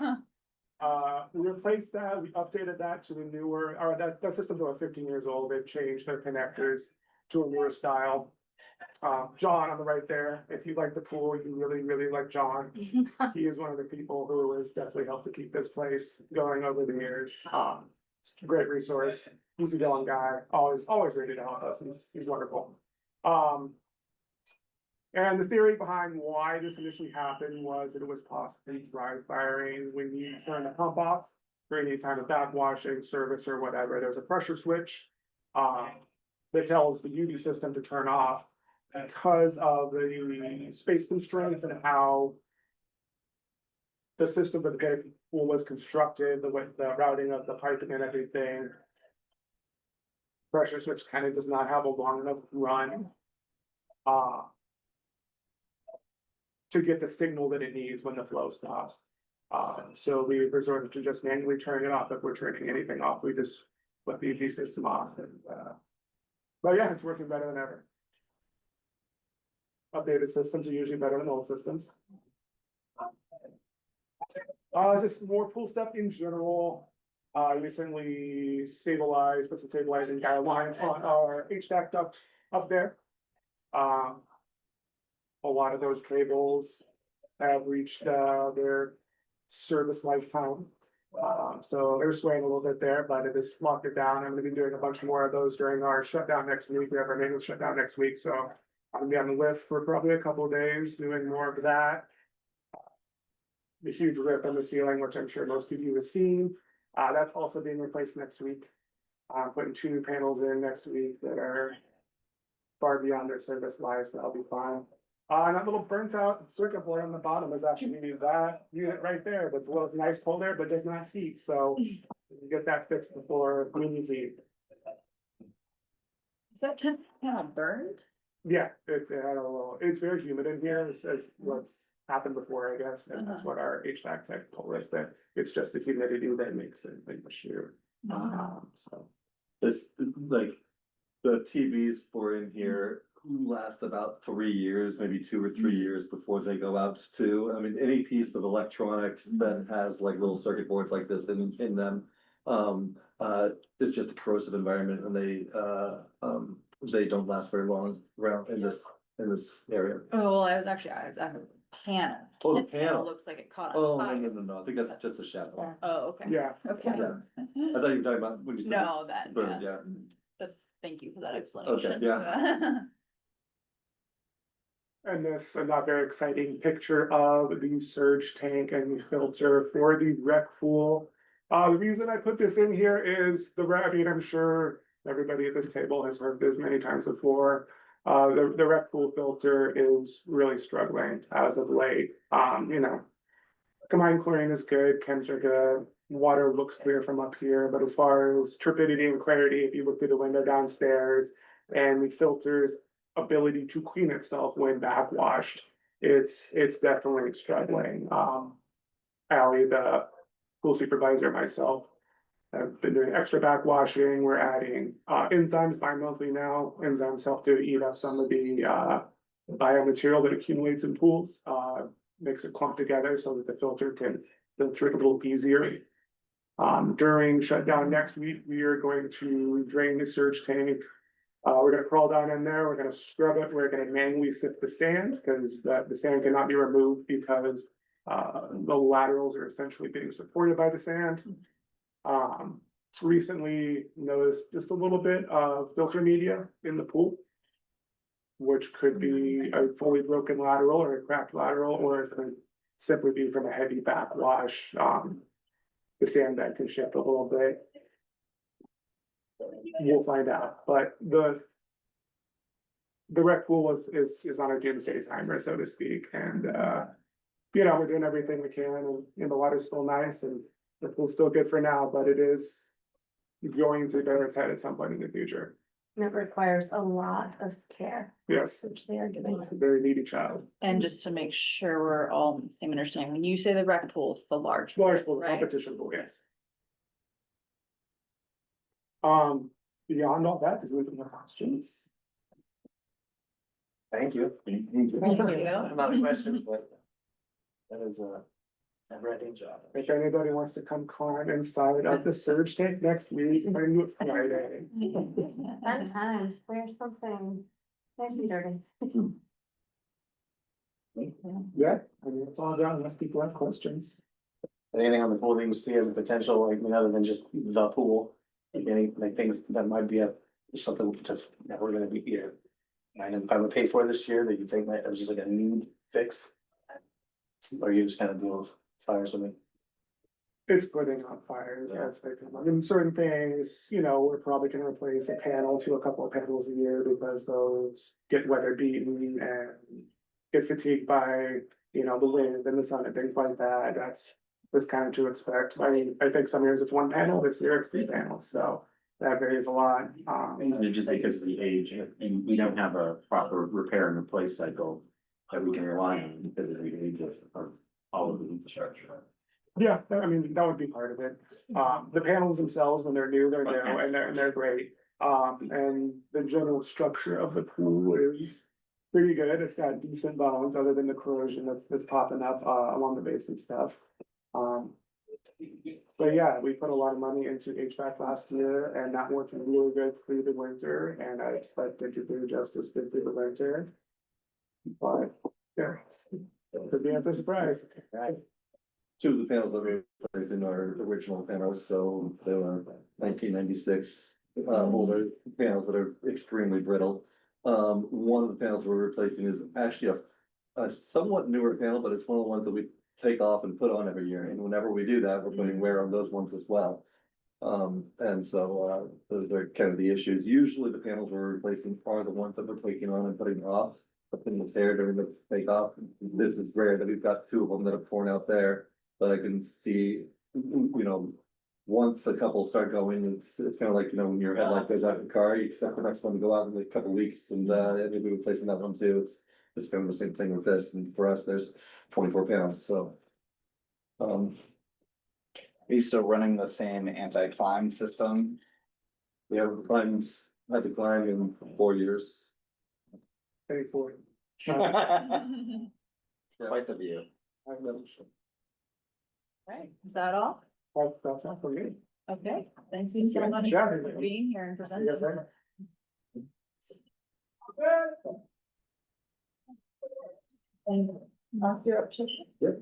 Speaker 5: we replaced that, we updated that to the newer, that system's about 15 years old, they've changed their connectors to a newer style. John on the right there, if you like the pool, you really, really like John. He is one of the people who has definitely helped to keep this place going over the years. It's a great resource. He's a young guy, always ready to help us. He's wonderful. And the theory behind why this initially happened was that it was possibly dry firing when you turn the pump off for any kind of backwashing service or whatever. There's a pressure switch that tells the UV system to turn off because of the space constraints and how the system of the pool was constructed, the routing of the piping and everything. Pressure switch kind of does not have a long enough run to get the signal that it needs when the flow stops. So we resorted to just manually turning it off. If we're turning anything off, we just put the UV system off. And, but yeah, it's working better than ever. Updated systems are usually better than old systems. Just more pool stuff in general. Recently stabilized, put some stabilizing guidelines on our HVAC duct up there. A lot of those cables have reached their service lifetime. So they're swaying a little bit there, but it has locked it down. I'm gonna be doing a bunch more of those during our shutdown next week. We have our maintenance shutdown next week, so I'm gonna be on the lift for probably a couple of days doing more of that. The huge rip in the ceiling, which I'm sure most of you have seen, that's also being replaced next week. I'm putting 2 new panels in next week that are far beyond their service life, so that'll be fine. And that little burnt out circuit board on the bottom is actually that unit right there, that blows nice cold air, but does not heat, so you get that fixed before we leave.
Speaker 1: Is that panel burned?
Speaker 5: Yeah, it had a little, it's very humid in here, as what's happened before, I guess, and that's what our HVAC tech told us, that it's just the humidity that makes it like a shear. So.
Speaker 3: It's like, the TVs for in here last about 3 years, maybe 2 or 3 years before they go out too. I mean, any piece of electronics that has like little circuit boards like this in them. It's just a corrosive environment and they don't last very long around in this area.
Speaker 1: Oh, well, I was at a panel.
Speaker 3: Oh, the
Speaker 1: It
Speaker 3: panel.
Speaker 1: Looks like it caught
Speaker 3: Oh,
Speaker 1: on fire.
Speaker 3: no, I think that's just a shadow.
Speaker 1: Oh, okay.
Speaker 5: Yeah.
Speaker 1: Okay.
Speaker 3: Yeah. I thought you were talking about when you said.
Speaker 1: No, that,
Speaker 3: Burned,
Speaker 1: yeah.
Speaker 3: yeah.
Speaker 1: But thank you for that explanation.
Speaker 3: yeah.
Speaker 5: And this, a not very exciting picture of the surge tank and the filter for the rec pool. The reason I put this in here is I mean, I'm sure everybody at this table has heard this many times before. The rec pool filter is really struggling as of late. You know, combined chlorine is good, chems are good, water looks clear from up here, but as far as turbidity and clarity, if you look through the window downstairs and the filter's ability to clean itself when backwashed, it's definitely struggling. Allie, the pool supervisor, myself, have been doing extra backwashing. We're adding enzymes bi-monthly now. Enzymes help to eat up some of the biomaterial that accumulates in pools, makes it clump together so that the filter can filter it a little easier. During shutdown next week, we are going to drain the surge tank. We're gonna crawl down in there, we're gonna scrub it, we're gonna manually sift the sand, because the sand cannot be removed because the laterals are essentially being supported by the sand. Recently noticed just a little bit of filter media in the pool, which could be a fully broken lateral or a cracked lateral, or it could simply be from a heavy backwash. The sand bed can shift a little bit. We'll find out, but the rec pool is on a doomsday timer, so to speak, and you know, we're doing everything we can, and the water's still nice, and the pool's still good for now, but it is going to bear its head at some point in the future.
Speaker 7: It requires a lot of care,
Speaker 5: Yes,
Speaker 7: which they are giving.
Speaker 5: it's a very needy child.
Speaker 1: And just to make sure we're all in the same understanding, when you say the rec pool, it's the large.
Speaker 5: Large pool,
Speaker 1: right?
Speaker 5: competition pool, yes. Beyond all that, is there any questions?
Speaker 6: Thank you.
Speaker 1: Thank you.
Speaker 6: Not a question, but that is a never-ending job.
Speaker 5: If anybody wants to come climb inside of the surge tank next week, I do it Friday.
Speaker 7: Fun times, wear something Nice and dirty.
Speaker 5: Yeah, I mean, it's all done unless people have questions.
Speaker 6: Anything on the pool that you see as a potential, like, other than just the pool? Like any, like things that might be something that we're gonna be, and if I would pay for this year, that you think that it was just like a need fix? Or you just kind of deal with fires with me?
Speaker 5: It's putting out fires as they come up. And certain things, we're probably gonna replace a panel to a couple of panels a year because those get weather beaten and get fatigued by, the wind and the sun and things like that. That's kind of to expect. I mean, I think some years it's one panel, this year it's 3 panels, so that varies a lot.
Speaker 4: Just because of the age, and we don't have a proper repair and replace cycle that we can rely on because of the age of all of the infrastructure.
Speaker 5: Yeah, I mean, that would be part of it. The panels themselves, when they're new, they're new and they're great. And the general structure of the pool is pretty good. It's got decent bones other than the corrosion that's popping up along the base and stuff. But yeah, we put a lot of money into HVAC last year and that worked really good through the winter and I expect it to do just as good through the winter. But yeah, could be a surprise.
Speaker 6: Right.
Speaker 3: 2 of the panels that we replaced in our original panels, so they were 1996 older panels that are extremely brittle. One of the panels we're replacing is actually a somewhat newer panel, but it's one of the ones that we take off and put on every year, and whenever we do that, we're putting wear on those ones as well. And so those are kind of the issues. Usually the panels we're replacing are the ones that we're taking on and putting off, putting the tear during the take off. This is rare that we've got 2 of them that have torn out there, but I can see, once a couple start going, it's kind of like, when your headlight goes out in the car, you expect the next one to go out in a couple weeks, and we'll be replacing that one too. It's kind of the same thing with this, and for us, there's 24 panels, so.
Speaker 8: Are you still running the same anti-climb system?
Speaker 3: We have had to climb in 4 years.
Speaker 5: 34.
Speaker 8: Quite the view.
Speaker 1: Right, is that all?
Speaker 5: That's all for me.
Speaker 1: Okay, thank you so much
Speaker 5: Yeah.
Speaker 1: for being here and
Speaker 5: See you guys
Speaker 1: presenting.
Speaker 5: later.
Speaker 1: And Mark, you're up to.
Speaker 3: Yep.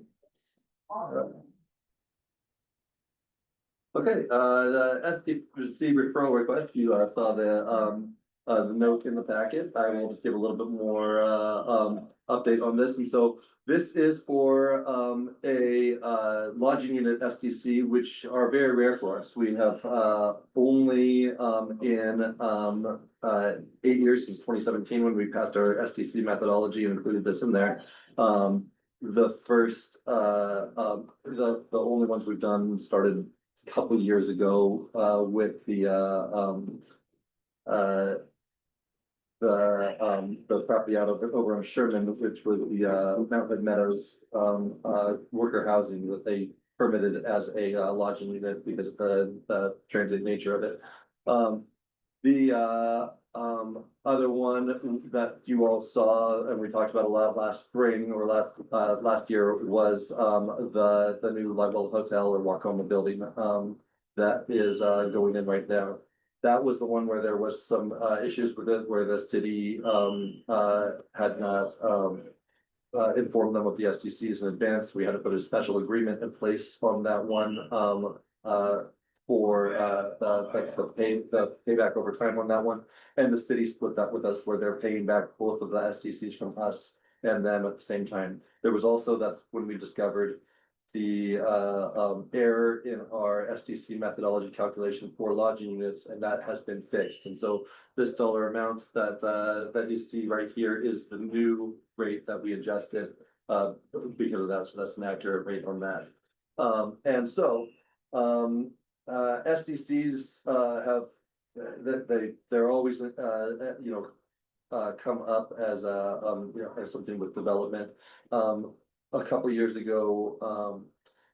Speaker 3: Okay, the SDC referral request, you saw the note in the packet. I will just give a little bit more update on this. And so this is for a lodging unit SDC, which are very rare for us. We have only in 8 years since 2017, when we passed our SDC methodology and included this in there. The first the only ones we've done started a couple years ago with the property out over on Sherman, which was the Mount Hood Meadows worker housing that they permitted as a lodging unit because of the transit nature of it. The other one that you all saw and we talked about a lot last spring or last year was the new Livewell Hotel or Wacoma building that is going in right now. That was the one where there was some issues with it, where the city had not informed them of the SDCs in advance. We had to put a special agreement in place on that one for the payback over time on that one. And the city split that with us, where they're paying back both of the SDCs from us and them at the same time. There was also, that's when we discovered the error in our SDC methodology calculation for lodging units, and that has been fixed. And so this dollar amount that you see right here is the new rate that we adjusted because of that. So that's an accurate rate on that. And so SDCs have they're always come up as as something with development. A couple years ago,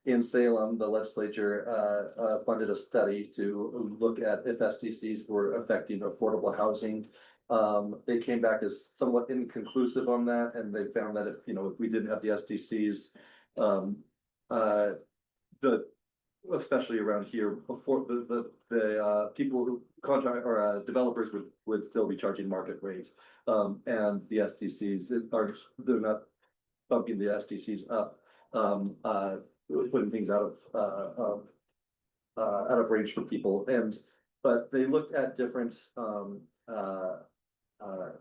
Speaker 3: in Salem, the legislature funded a study to look at if SDCs were affecting affordable housing. They came back as somewhat inconclusive on that, and they found that if we didn't have the SDCs, especially around here, before the people who contract or developers would still be charging market rate. And the SDCs they're not bumping the SDCs up, putting things out of range for people. But they looked at different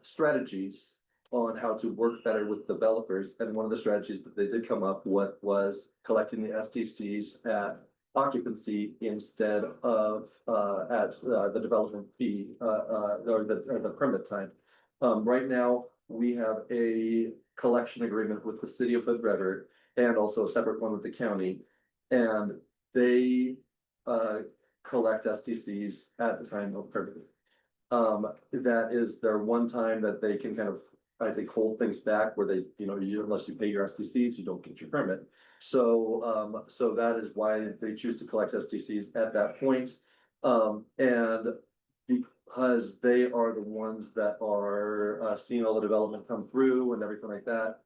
Speaker 3: strategies on how to work better with developers. And one of the strategies that they did come up with was collecting the SDCs at occupancy instead of at the development fee or the permit time. Right now, we have a collection agreement with the city of Hood River and also a separate one with the county. And they collect SDCs at the time of permit. That is their one time that they can kind of, I think, hold things back where they, unless you pay your SDCs, you don't get your permit. So, so that is why they choose to collect SDCs at that point. And because they are the ones that are seeing all the development come through and everything like that,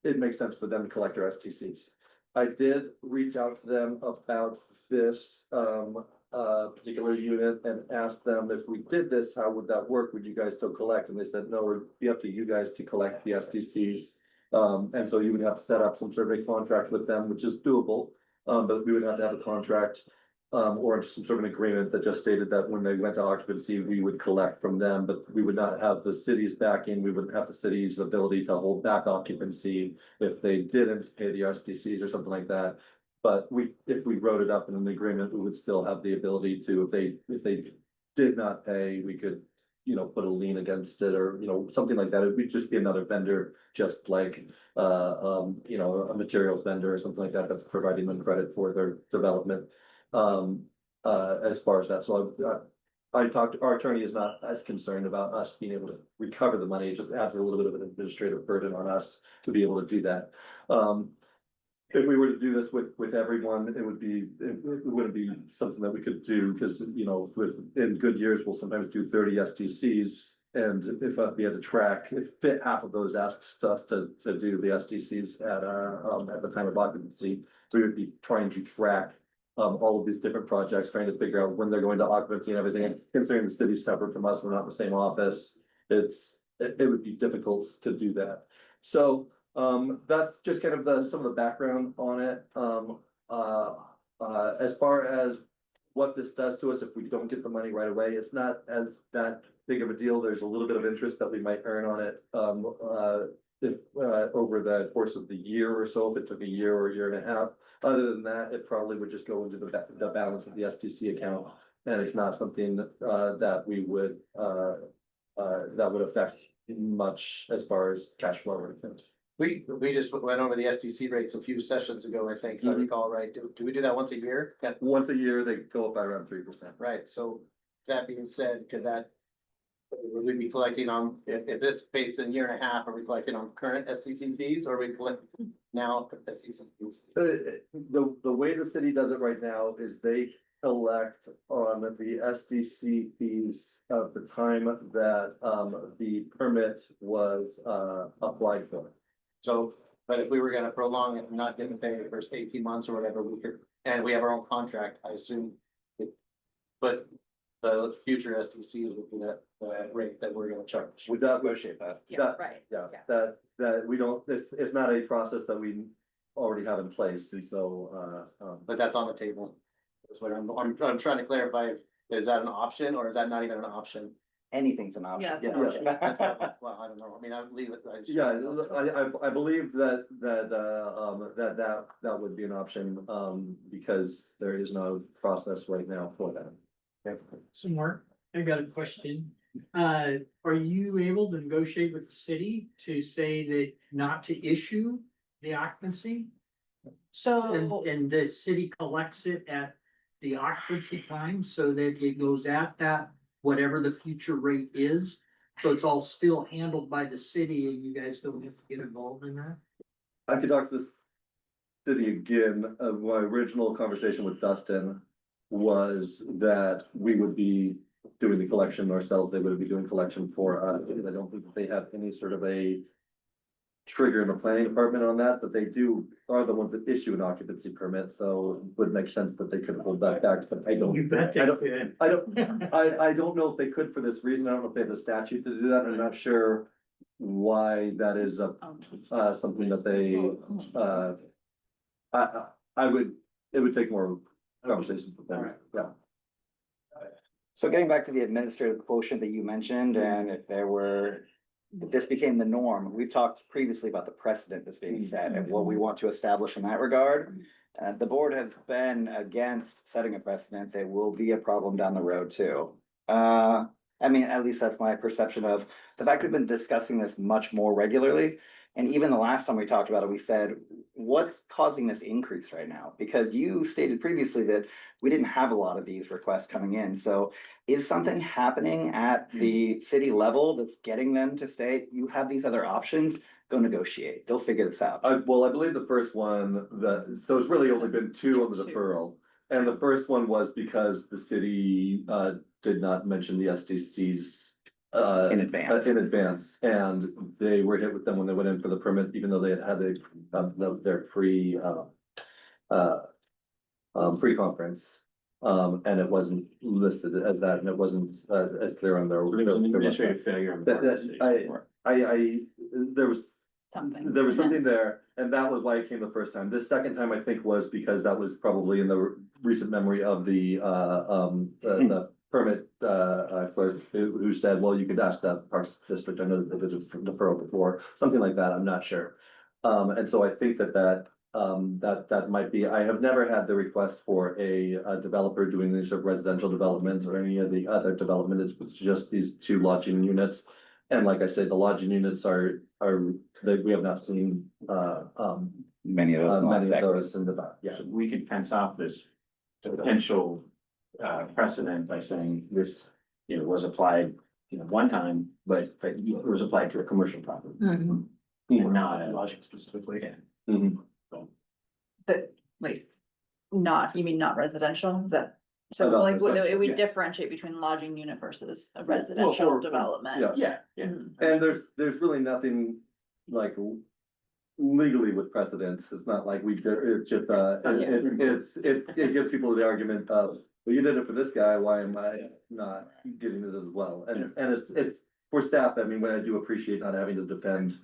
Speaker 3: it makes sense for them to collect their SDCs. I did reach out to them about this particular unit and asked them if we did this, how would that work? Would you guys still collect? And they said, no, it would be up to you guys to collect the SDCs. And so you would have to set up some sort of a contract with them, which is doable. But we would have to have a contract or some sort of an agreement that just stated that when they went to occupancy, we would collect from them, but we would not have the city's backing. We wouldn't have the city's ability to hold back occupancy if they didn't pay the SDCs or something like that. But if we wrote it up in an agreement, we would still have the ability to, if they did not pay, we could, put a lien against it or, something like that. It would just be another vendor, just like, a materials vendor or something like that, that's providing them credit for their development. As far as that, so I talked, our attorney is not as concerned about us being able to recover the money. It just adds a little bit of an administrative burden on us to be able to do that. If we were to do this with everyone, it wouldn't be something that we could do because, in good years, we'll sometimes do 30 SDCs. And if we had to track, if half of those asks us to do the SDCs at the time of occupancy, we would be trying to track all of these different projects, trying to figure out when they're going to occupancy and everything. And considering the city's separate from us, we're not in the same office, it would be difficult to do that. So that's just kind of some of the background on it. As far as what this does to us if we don't get the money right away, it's not as that big of a deal. There's a little bit of interest that we might earn on it over the course of the year or so, if it took a year or a year and a half. Other than that, it probably would just go into the balance of the SDC account, and it's not something that we would that would affect much as far as cash flow or anything.
Speaker 6: We just went over the SDC rates a few sessions ago, I think, if I recall, right? Do we do that once a year? Yeah.
Speaker 3: Once a year, they go up by around 3%.
Speaker 6: Right, so that being said, would we be collecting on, if this pays in a year and a half, are we collecting on current SDC fees or are we collecting now SDC fees?
Speaker 3: The way the city does it right now is they collect on the SDC fees of the time that the permit was applied for.
Speaker 6: So, but if we were gonna prolong it and not get paid the first 18 months or whatever, we could, and we have our own contract, I assume. But the future SDCs would be that rate that we're gonna charge.
Speaker 3: Would that
Speaker 8: Negotiate that.
Speaker 1: Right.
Speaker 3: Yeah, that we don't, it's not a process that we already have in place, and so,
Speaker 6: But that's on the table. That's what I'm trying to clarify, is that an option or is that not even an option?
Speaker 8: Anything's an option.
Speaker 1: Yeah, it's an
Speaker 3: Yeah.
Speaker 1: option.
Speaker 6: Well, I don't know, I mean, I'll leave it.
Speaker 3: yeah, I believe that would be an option, because there is no process right now for that.
Speaker 2: So Mark, I got a question. Are you able to negotiate with the city to say that not to issue the occupancy?
Speaker 1: So,
Speaker 2: And the city collects it at the occupancy time so that it goes at that, whatever the future rate is. So it's all still handled by the city and you guys don't have to get involved in that?
Speaker 3: I could talk to the city again. My original conversation with Dustin was that we would be doing the collection ourselves. They would be doing collection for us, because I don't think that they have any sort of a trigger the planning department on that, but they are the ones that issue an occupancy permit, so it would make sense that they could hold that back, but I don't.
Speaker 2: You bet they
Speaker 3: I don't,
Speaker 2: could.
Speaker 3: I don't know if they could for this reason. I don't know if they have the statute to do that. I'm not sure why that is something that they, it would take more conversations with them, yeah.
Speaker 8: So getting back to the administrative quotient that you mentioned, and if this became the norm, we've talked previously about the precedent that's being set and what we want to establish in that regard. The board has been against setting a precedent that will be a problem down the road too. I mean, at least that's my perception of the fact we've been discussing this much more regularly. And even the last time we talked about it, we said, what's causing this increase right now? Because you stated previously that we didn't have a lot of these requests coming in. So is something happening at the city level that's getting them to say, you have these other options, go negotiate, they'll figure this out?
Speaker 3: Well, I believe the first one, so it's really only been two on the deferral. And the first one was because the city did not mention the SDCs
Speaker 8: In advance.
Speaker 3: and they were hit with them when they went in for the permit, even though they had their pre-conference. And it wasn't listed as that, and it wasn't as clear on their.
Speaker 4: Administrative failure. on the part of the city.
Speaker 3: There was
Speaker 1: Something.
Speaker 3: something there, and that was why it came the first time. This second time, I think, was because that was probably in the recent memory of the permit clerk who said, well, you could ask that Parks District, I know that they did a deferral before, something like that, I'm not sure. And so I think that might be, I have never had the request for a developer doing these sort of residential developments or any of the other development, it's just these two lodging units. And like I said, the lodging units we have not seen
Speaker 8: Many of
Speaker 3: those in the back, yeah.
Speaker 4: So we could fence off this potential precedent by saying this, was applied, one time, but it was applied to a commercial property. And not a
Speaker 5: Logic specifically.
Speaker 3: Mhm.
Speaker 1: You mean not residential, is that? So
Speaker 3: Not
Speaker 1: like,
Speaker 3: residential,
Speaker 1: we
Speaker 3: yeah.
Speaker 1: differentiate between lodging unit versus a residential
Speaker 3: or-
Speaker 1: development.
Speaker 3: yeah.
Speaker 4: Yeah.
Speaker 1: Mhm.
Speaker 3: And there's really nothing like legally with precedents, it's not like it's just, it gives people the argument of, well, you did it for this guy, why am I not getting it as well? And it's for staff, I mean, when I do appreciate not having to defend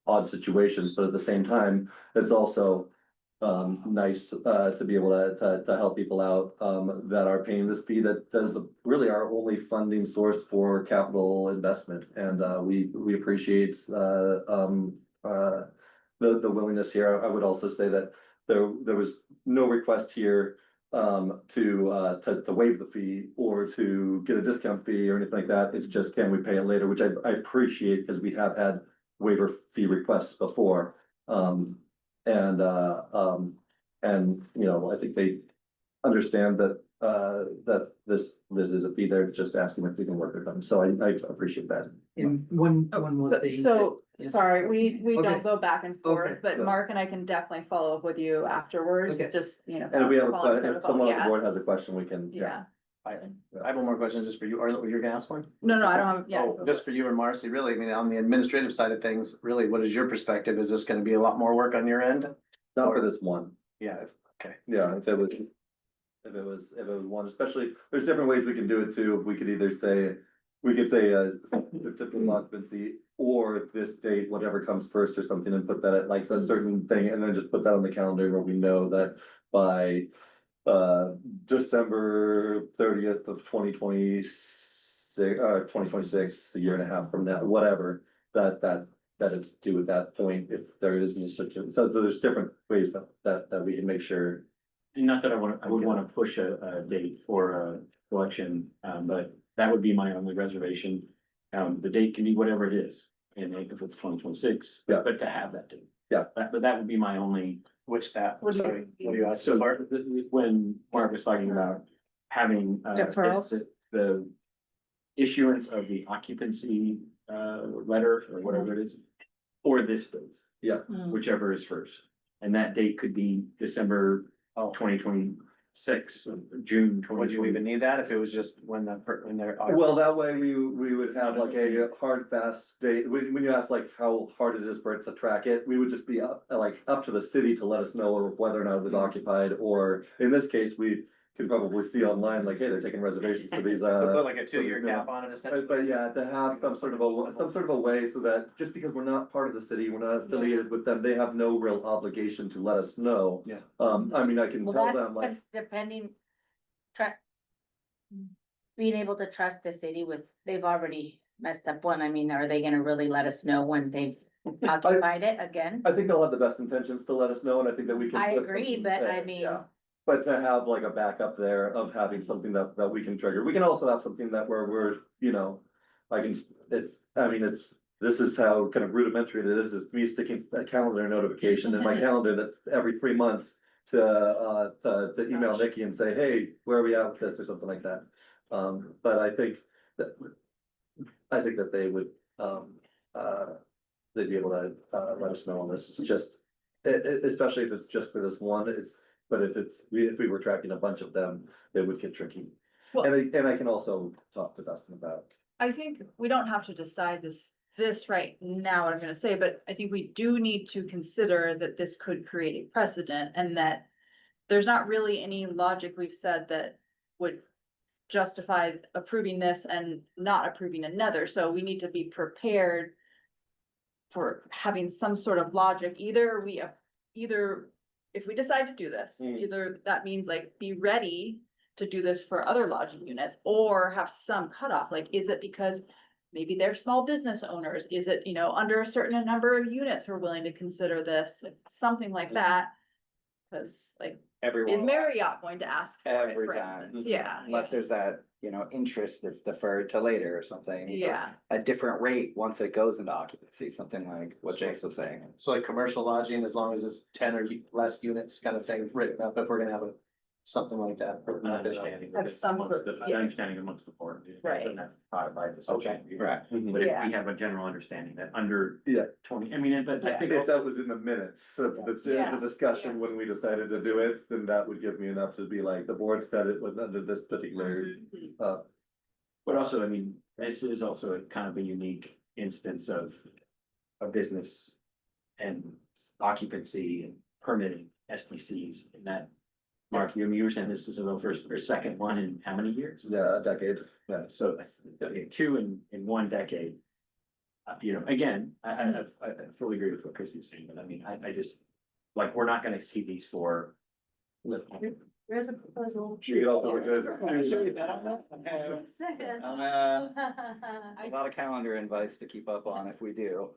Speaker 3: odd situations, but at the same time, it's also nice to be able to help people out that are paying this fee that is really our only funding source for capital investment. And we appreciate the willingness here. I would also say that there was no request here to waive the fee or to get a discount fee or anything like that. It's just, can we pay it later, which I appreciate because we have had waiver fee requests before. And I think they understand that this is a fee. They're just asking if we can work with them. So I appreciate that.
Speaker 2: And one more thing.
Speaker 1: So,
Speaker 2: that-
Speaker 1: sorry, we
Speaker 2: Okay.
Speaker 1: don't go back and forth,
Speaker 2: Okay,
Speaker 1: but
Speaker 3: good.
Speaker 1: Mark and I can definitely follow up with you afterwards,
Speaker 2: Okay.
Speaker 1: just,
Speaker 3: And if we have
Speaker 1: follow
Speaker 3: if someone on the
Speaker 1: yeah,
Speaker 3: board has a question, we can.
Speaker 1: yeah.
Speaker 6: I have one more question just for you, or you're gonna ask one?
Speaker 1: No, I don't have, yeah.
Speaker 6: Oh, just for you and Marcy, really, I mean, on the administrative side of things, really, what is your perspective? Is this gonna be a lot more work on your end?
Speaker 3: Not for this one.
Speaker 6: Yeah, okay.
Speaker 3: Yeah, if it was one, especially, there's different ways we can do it too. We could either say, certificate of occupancy or this date, whatever comes first or something, and put that at like a certain thing, and then just put that on the calendar where we know that by December 30th of 2026, 2026, a year and a half from now, whatever, that it's due at that point, if there is such a, so there's different ways that we can make sure.
Speaker 4: And not that I would wanna push a date for a election, but that would be my only reservation. The date can be whatever it is, and if it's 2026,
Speaker 3: Yeah.
Speaker 4: but to have that date.
Speaker 3: Yeah.
Speaker 4: But that would be my only.
Speaker 6: Which that,
Speaker 1: What do you-
Speaker 6: sorry, what do you ask
Speaker 4: So
Speaker 6: so far?
Speaker 4: when Mark was talking about having.
Speaker 7: Deferrals?
Speaker 4: The issuance of the occupancy letter or whatever it is, or this date,
Speaker 1: Mm.
Speaker 4: whichever is first. And that date could be December 2020, 6, June
Speaker 6: Would you even
Speaker 4: 2020.
Speaker 6: need that if it was just when when they're?
Speaker 3: Well, that way we would have like a hard, fast date. When you ask like how hard it is for it to track it, we would just be up to the city to let us know whether or not it was occupied, or in this case, we can probably see online, like, hey, they're taking reservations for these,
Speaker 6: Put like a 2-year cap on it essentially.
Speaker 3: But yeah, to have some sort of a way so that just because we're not part of the city, we're not affiliated with them, they have no real obligation to let us know.
Speaker 6: Yeah.
Speaker 3: I mean, I can
Speaker 9: Well,
Speaker 3: tell
Speaker 9: that's
Speaker 3: them like,
Speaker 9: depending. Being able to trust the city with, they've already messed up one, I mean, are they gonna really let us know when they've occupied it again?
Speaker 3: I think they'll have the best intentions to let us know, and I think that we can.
Speaker 9: I
Speaker 3: put
Speaker 9: agree,
Speaker 3: something
Speaker 9: but
Speaker 3: there,
Speaker 9: I mean.
Speaker 3: yeah. But to have like a backup there of having something that we can trigger, we can also have something that where we're, this is how kind of rudimentary it is me sticking a calendar notification in my calendar that every 3 months to email Nikki and say, hey, where are we at with this or something like that. But I think that they would, they'd be able to, let us know on this. It's just, especially if it's just for this one, but if we were tracking a bunch of them, it would get tricky.
Speaker 1: Well-
Speaker 3: And I can also talk to Dustin about.
Speaker 1: I think we don't have to decide this right now, what I'm gonna say, but I think we do need to consider that this could create a precedent and that there's not really any logic we've said that would justify approving this and not approving another, so we need to be prepared for having some sort of logic. Either if we decide to do this, either that means like be ready to do this for other lodging units, or have some cutoff, like, is it because maybe they're small business owners, is it, under a certain number of units we're willing to consider this, something like that. Cause like,
Speaker 8: Everyone.
Speaker 1: is
Speaker 8: will ask
Speaker 1: Marriott going to ask for it,
Speaker 8: every
Speaker 1: for
Speaker 8: time.
Speaker 1: instance? Yeah.
Speaker 8: Unless there's that, interest that's deferred to later or something. or
Speaker 1: Yeah.
Speaker 8: A different rate once it goes into occupancy, something like what Jace was saying.
Speaker 6: So like commercial lodging, as long as it's 10 or less units kind of thing written up, if we're gonna have something like that.
Speaker 4: An understanding
Speaker 1: Have some
Speaker 4: amongst
Speaker 1: sort-
Speaker 4: the,
Speaker 1: yeah.
Speaker 4: an understanding amongst the board. It
Speaker 1: Right.
Speaker 4: doesn't have to be codified as such.
Speaker 6: Okay.
Speaker 8: Right.
Speaker 4: But if
Speaker 1: Yeah.
Speaker 4: we have a general understanding that under
Speaker 3: Yeah.
Speaker 4: 20, I mean, but I
Speaker 1: Yeah.
Speaker 4: think
Speaker 3: If
Speaker 4: also,
Speaker 3: that was in the minutes of
Speaker 1: Yeah.
Speaker 3: the discussion when we decided to do it, then that would give me enough to be like, the board said it was under this particular,
Speaker 4: but also, I mean, this is also a kind of a unique instance of a business and occupancy and permitting SDCs in that. Mark, you were saying this is the first or second one in how many years?
Speaker 3: yeah, a decade.
Speaker 4: Yeah, so that's, okay, 2 in 1 decade. Again, I fully agree with what Chrissy's saying, but I mean, I just, like, we're not gonna see these for.
Speaker 9: There's a proposal.
Speaker 3: It also looked good.
Speaker 8: Should we bet on that? A lot of calendar invites to keep up on if we do.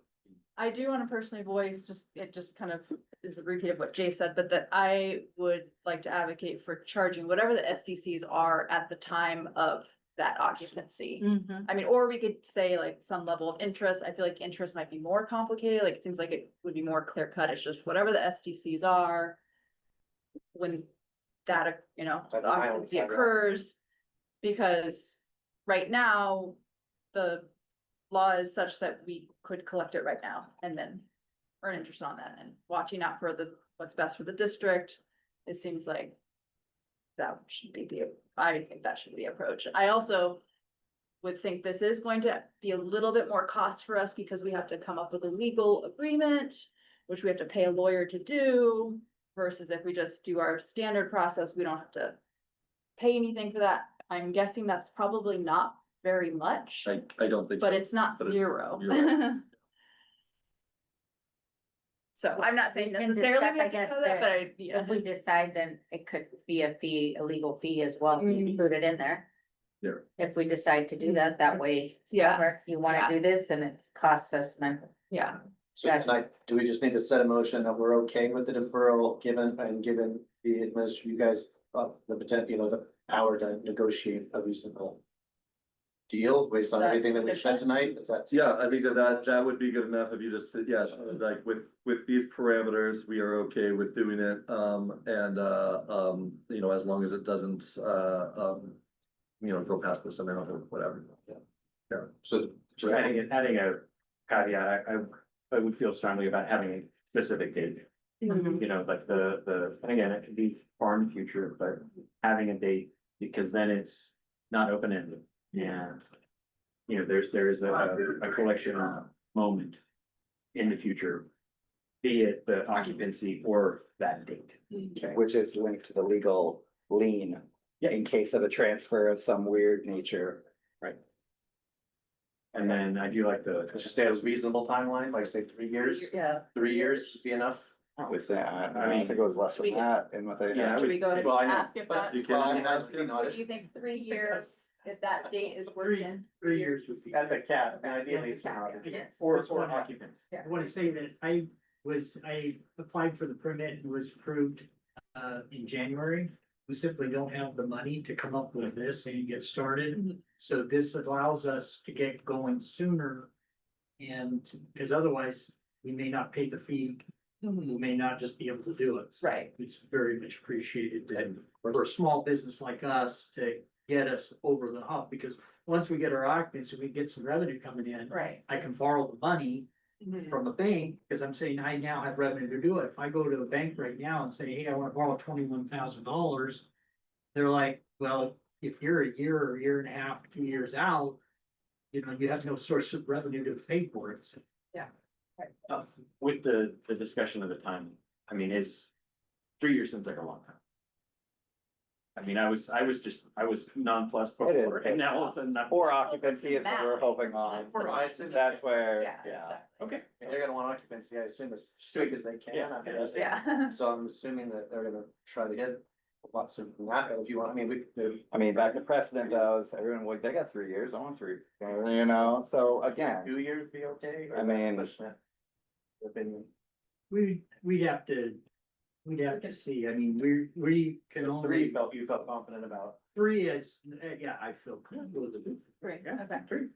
Speaker 1: I do want to personally voice, it just kind of is a repeat of what Jay said, but that I would like to advocate for charging whatever the SDCs are at the time of that occupancy. I mean, or we could say like some level of interest. I feel like interest might be more complicated, like it seems like it would be more clear cut. It's just whatever the SDCs are. When that, the occupancy occurs, because right now, the law is such that we could collect it right now and then earn interest on that, and watching out for what's best for the district. It seems like that should be I think that should be the approach. I also would think this is going to be a little bit more cost for us because we have to come up with a legal agreement, which we have to pay a lawyer to do, versus if we just do our standard process, we don't have to pay anything for that. I'm guessing that's probably not very much,
Speaker 3: I don't think so.
Speaker 1: but it's not
Speaker 3: but it-
Speaker 1: zero.
Speaker 3: you're
Speaker 1: So I'm not saying
Speaker 9: We can
Speaker 1: necessarily
Speaker 9: discuss,
Speaker 1: we
Speaker 9: I
Speaker 1: have to
Speaker 9: guess,
Speaker 1: know that, but I,
Speaker 9: If we decide, then it could be a fee, a legal fee as well,
Speaker 1: Mhm.
Speaker 9: included in there.
Speaker 3: Yeah.
Speaker 9: If we decide to do that, that way, it's
Speaker 1: Yeah.
Speaker 9: covered. You wanna
Speaker 1: Yeah.
Speaker 9: do this and it's cost assessment.
Speaker 1: yeah,
Speaker 6: So tonight, do we just need to set a motion that we're okay with the deferral given the administrator, you guys, the potential, the power to negotiate a reasonable deal based on
Speaker 1: Is that
Speaker 6: everything that we said
Speaker 1: sufficient?
Speaker 6: tonight? Is that?
Speaker 3: Yeah, I think that would be good enough if you just said, yes, like with these parameters, we are okay with doing it. As long as it doesn't, go past this amount or whatever.
Speaker 6: So.
Speaker 4: So adding a caveat, I would feel strongly about having a specific date. You know, like and again, it could be far in the future, but having a date, because then it's not open-ended. And, you know, there's a collection moment in the future, be it the occupancy or that date.
Speaker 8: Which is linked to the legal lien.
Speaker 4: Yeah.
Speaker 8: In case of a transfer of some weird nature.
Speaker 4: And then I do like the.
Speaker 6: Let's just say a reasonable timeline, like say 3 years,
Speaker 1: Yeah.
Speaker 6: 3 years should be enough.
Speaker 8: With that,
Speaker 4: I
Speaker 8: I
Speaker 4: mean,
Speaker 8: think it was less
Speaker 1: we
Speaker 8: than that in what they
Speaker 4: Yeah,
Speaker 8: had.
Speaker 1: Should we go ahead
Speaker 6: Well, I
Speaker 1: and
Speaker 6: know,
Speaker 1: ask if
Speaker 3: but
Speaker 1: that,
Speaker 3: you
Speaker 6: Well,
Speaker 3: can.
Speaker 6: I was thinking on
Speaker 1: what
Speaker 6: it.
Speaker 1: do you think 3 years, if that date is
Speaker 2: Three-
Speaker 1: working?
Speaker 2: 3 years would be.
Speaker 6: At the cap, and ideally it's
Speaker 1: Yeah.
Speaker 6: not.
Speaker 1: Yes.
Speaker 4: Or
Speaker 2: That's what I-
Speaker 4: occupants.
Speaker 2: I want to say that I applied for the permit and was approved in January. We simply don't have the money to come up with this and get started.
Speaker 1: Mhm.
Speaker 2: So this allows us to get going sooner. And because otherwise we may not pay the fee, we may not just be able to do it. So
Speaker 1: Right.
Speaker 2: It's very much appreciated and for a small business like us to get us over the hump, because once we get our occupancy, we get some revenue coming in.
Speaker 1: Right.
Speaker 2: I can borrow the money from a bank, because I'm saying I now have revenue to do it. If I go to a bank right now and say, hey, I wanna borrow $21,000. They're like, well, if you're a year or a year and a half, 2 years out, you know, you have no source of revenue to pay for it. So
Speaker 4: With the discussion of the time, I mean, 3 years seems like a long time. I mean, I was nonplussed
Speaker 8: It is.
Speaker 4: before, and now all of a sudden I'm.
Speaker 8: Or occupancy is what we're hoping on.
Speaker 1: For
Speaker 6: occupancy.
Speaker 8: That's where,
Speaker 1: Yeah.
Speaker 8: yeah.
Speaker 4: Okay.
Speaker 6: And they're gonna want occupancy, I assume as quick as they can. I guess.
Speaker 1: Yeah.
Speaker 6: So I'm assuming that they're gonna try to get a lot sooner than that, if you want, I mean,
Speaker 8: I mean, back to precedent does, everyone, well, they got 3 years, I want 3, you know, so again,
Speaker 6: 2 years be okay? or
Speaker 8: I
Speaker 6: is that
Speaker 8: mean-
Speaker 6: pushing it? Opinion.
Speaker 2: we'd have to see. I mean, we can only,
Speaker 6: You felt confident about.
Speaker 2: 3 is, yeah, I feel comfortable with it.
Speaker 1: Great,
Speaker 2: Yeah,
Speaker 1: okay.
Speaker 2: 3.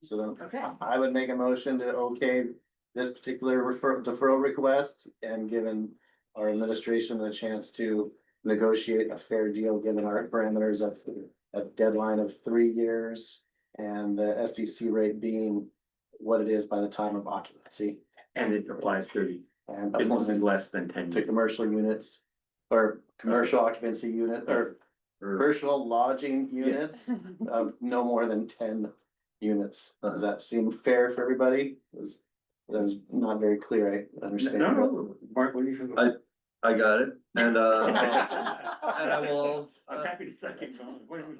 Speaker 6: So then
Speaker 1: Okay.
Speaker 6: I would make a motion to okay this particular deferral request and given our administration the chance to negotiate a fair deal, given our parameters of a deadline of 3 years and the SDC rate being what it is by the time of occupancy.
Speaker 4: And it applies to
Speaker 6: And
Speaker 4: businesses less than 10
Speaker 6: to
Speaker 4: years.
Speaker 6: commercial units or commercial occupancy unit or commercial lodging units of no more than 10 units. Does that seem fair for everybody? That was not very clear, I understand.
Speaker 4: No, Mark, what do you think?
Speaker 3: I got it, and I will,
Speaker 4: I'm happy to second. What do you-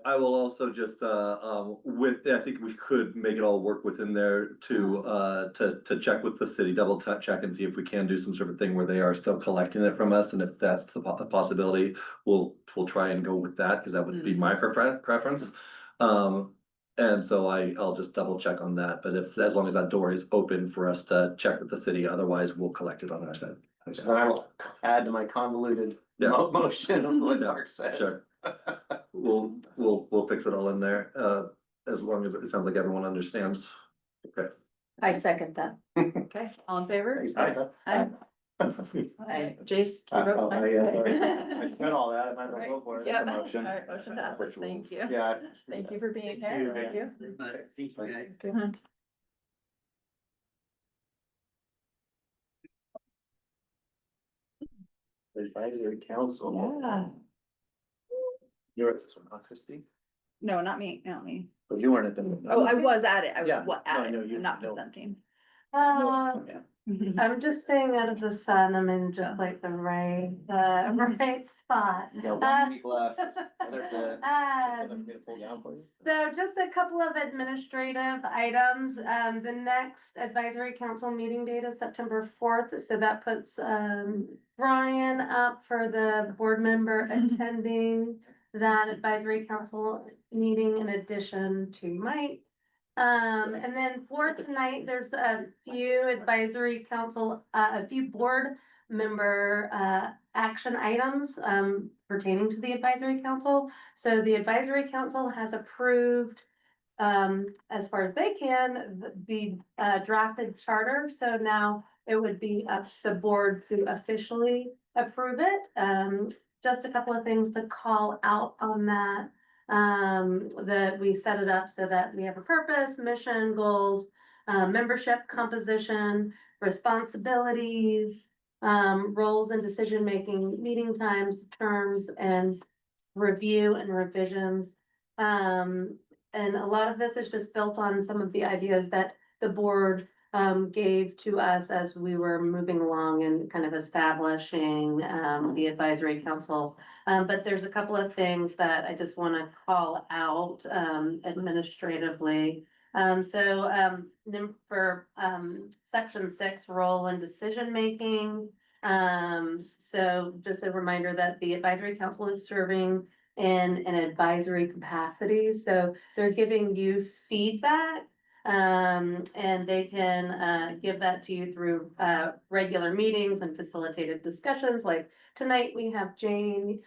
Speaker 3: I will also just, I think we could make it all work within there to check with the city, double check and see if we can do some sort of thing where they are still collecting it from us, and if that's the possibility, we'll try and go with that, because that would be my preference. And so I'll just double check on that, but as long as that door is open for us to check with the city, otherwise we'll collect it on our side.
Speaker 6: So then I will add to my convoluted
Speaker 3: Yeah.
Speaker 6: motion of what Mark said.
Speaker 3: Sure. We'll fix it all in there, as long as it sounds like everyone understands. Okay.
Speaker 9: I second that.
Speaker 1: Okay, all in favor?
Speaker 6: Thanks,
Speaker 1: Aye.
Speaker 6: Becca.
Speaker 1: Aye. Aye. Jace, do you vote?
Speaker 6: I said all that, I might as well go for it.
Speaker 1: Yep.
Speaker 8: Motion.
Speaker 1: All right, motion passes, thank you.
Speaker 6: Yeah.
Speaker 1: Thank you for being
Speaker 6: Thank you.
Speaker 1: here, thank you.
Speaker 2: Okay.
Speaker 1: Good.
Speaker 6: Advisory council.
Speaker 1: Yeah,
Speaker 6: You're at this one, huh, Christie?
Speaker 1: no, not me, not me.
Speaker 6: But you weren't at the.
Speaker 1: Oh, I was at it, I
Speaker 6: Yeah,
Speaker 1: was what,
Speaker 6: no,
Speaker 1: at
Speaker 6: I know
Speaker 1: it,
Speaker 6: you-
Speaker 1: not
Speaker 6: no.
Speaker 1: presenting.
Speaker 6: Yeah.
Speaker 7: I'm just staying out of the sun. I'm in just like the right spot.
Speaker 8: You got 1 week left.
Speaker 7: So just a couple of administrative items. The next advisory council meeting date is September 4th. So that puts Brian up for the board member attending that advisory council meeting in addition to Mike. And then for tonight, there's a few advisory council, a few board member action items pertaining to the advisory council. So the advisory council has approved, as far as they can, the drafted charter. So now it would be up to the board to officially approve it. Just a couple of things to call out on that. That we set it up so that we have a purpose, mission, goals, membership composition, responsibilities, roles and decision-making, meeting times, terms, and review and revisions. And a lot of this is just built on some of the ideas that the board gave to us as we were moving along and kind of establishing the advisory council. But there's a couple of things that I just want to call out administratively. For section 6, role and decision making. So just a reminder that the advisory council is serving in an advisory capacity, so they're giving you feedback. And they can give that to you through regular meetings and facilitated discussions. Like tonight, we have Jane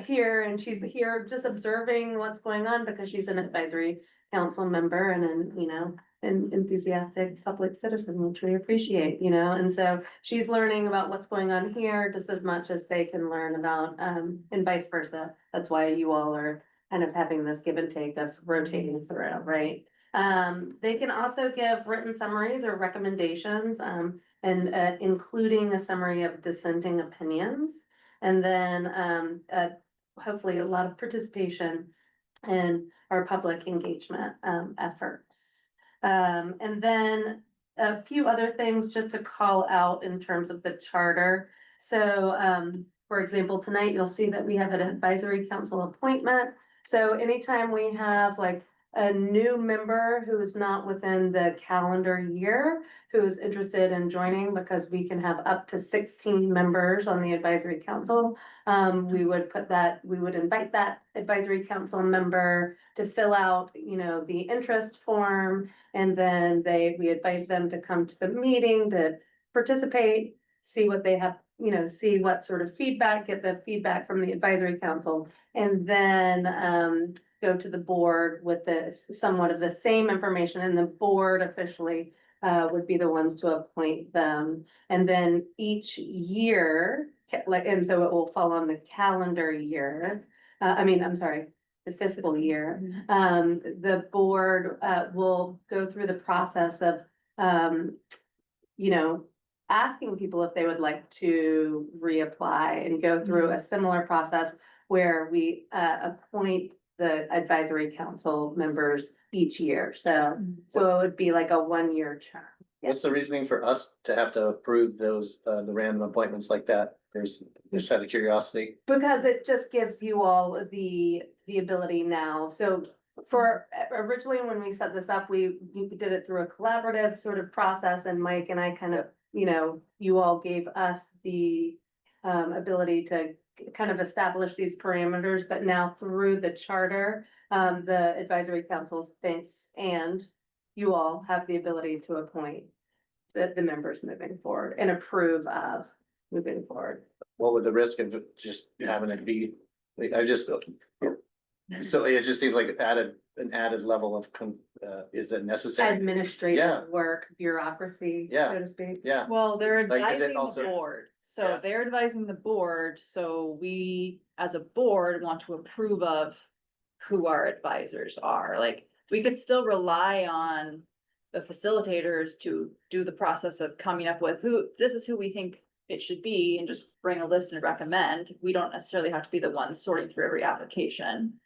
Speaker 7: here, and she's here just observing what's going on because she's an advisory council member and an enthusiastic public citizen, which we appreciate, and so she's learning about what's going on here just as much as they can learn about, and vice versa. That's why you all are kind of having this give and take of rotating through, right? They can also give written summaries or recommendations, and including a summary of dissenting opinions. And then hopefully a lot of participation in our public engagement efforts. And then a few other things just to call out in terms of the charter. So for example, tonight you'll see that we have an advisory council appointment. So anytime we have like a new member who is not within the calendar year, who is interested in joining, because we can have up to 16 members on the advisory council. We would invite that advisory council member to fill out, the interest form, and then we invite them to come to the meeting to participate, see what they have, see what sort of feedback, get the feedback from the advisory council, and then go to the board with somewhat of the same information, and the board officially would be the ones to appoint them. And then each year, and so it will fall on the calendar year. I'm sorry, the fiscal year. The board will go through the process of, asking people if they would like to reapply, and go through a similar process where we appoint the advisory council members each year. So it would be like a 1-year term.
Speaker 6: What's the reasoning for us to have to approve those, the random appointments like that? There's just out of curiosity.
Speaker 7: Because it just gives you all the ability now. So for originally, when we set this up, we did it through a collaborative sort of process, and Mike and I kind of, you all gave us the ability to kind of establish these parameters, but now through the charter, the advisory council thinks, and you all have the ability to appoint the members moving forward and approve of moving forward.
Speaker 6: What would the risk of just having it be? So it just seems like an added level of, is it necessary?
Speaker 7: Administrative work, bureaucracy,
Speaker 6: Yeah.
Speaker 7: so to speak.
Speaker 6: Yeah,
Speaker 1: Well, they're
Speaker 6: Like, is it
Speaker 1: advising the
Speaker 6: also-
Speaker 1: board, so
Speaker 6: Yeah.
Speaker 1: they're advising the board, so we, as a board, want to approve of who our advisors are. Like, we could still rely on the facilitators to do the process of coming up with this is who we think it should be, and just bring a list and recommend. We don't necessarily have to be the ones sorting through every application.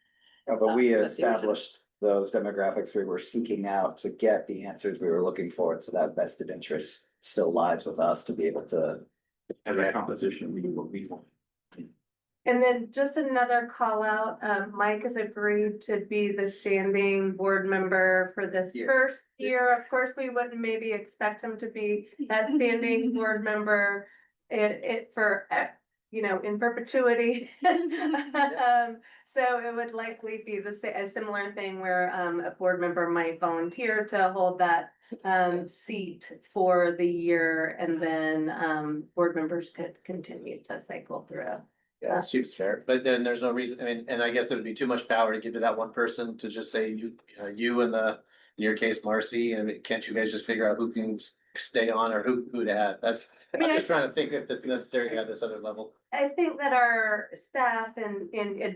Speaker 8: But we
Speaker 1: That's the original.
Speaker 8: established those demographics we were seeking out to get the answers we were looking for, so that vested interest still lies with us to be able to.
Speaker 4: As a composition, we want.
Speaker 7: And then just another call out, Mike has agreed to be the standing board member for this first year. Of course, we wouldn't maybe expect him to be that standing board member in perpetuity. So it would likely be a similar thing where a board member might volunteer to hold that seat for the year, and then board members could continue to cycle through.
Speaker 6: yeah, it seems fair, but then there's no reason, and I guess it would be too much power to give to that one person to just say you and in your case, Marcy, and can't you guys just figure out who can stay on or who to add? I'm just trying to think if it's necessary at this other level.
Speaker 7: I think that our staff and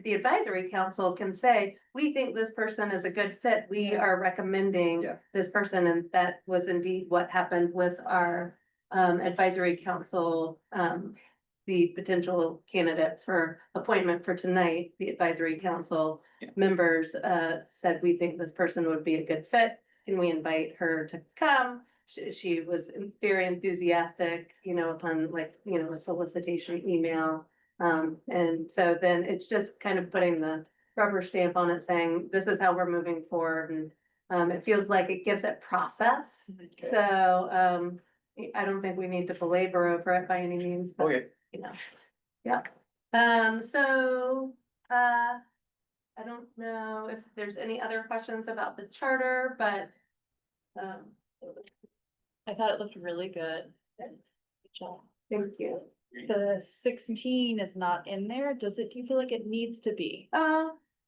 Speaker 7: the advisory council can say, we think this person is a good fit. We are recommending
Speaker 6: Yeah.
Speaker 7: this person, and that was indeed what happened with our advisory council, the potential candidate for appointment for tonight, the advisory council
Speaker 8: Yeah.
Speaker 7: members, said, we think this person would be a good fit. Can we invite her to come? She was very enthusiastic, upon a solicitation email. And so then it's just kind of putting the rubber stamp on it saying, this is how we're moving forward. And it feels like it gives it process. So, I don't think we need to belabor over it by any means, but,
Speaker 8: Okay.
Speaker 7: yeah. So, I don't know if there's any other questions about the charter, but,
Speaker 1: I thought it looked really good. Good job.
Speaker 7: thank you.
Speaker 1: The 16 is not in there. Do you feel like it needs to be?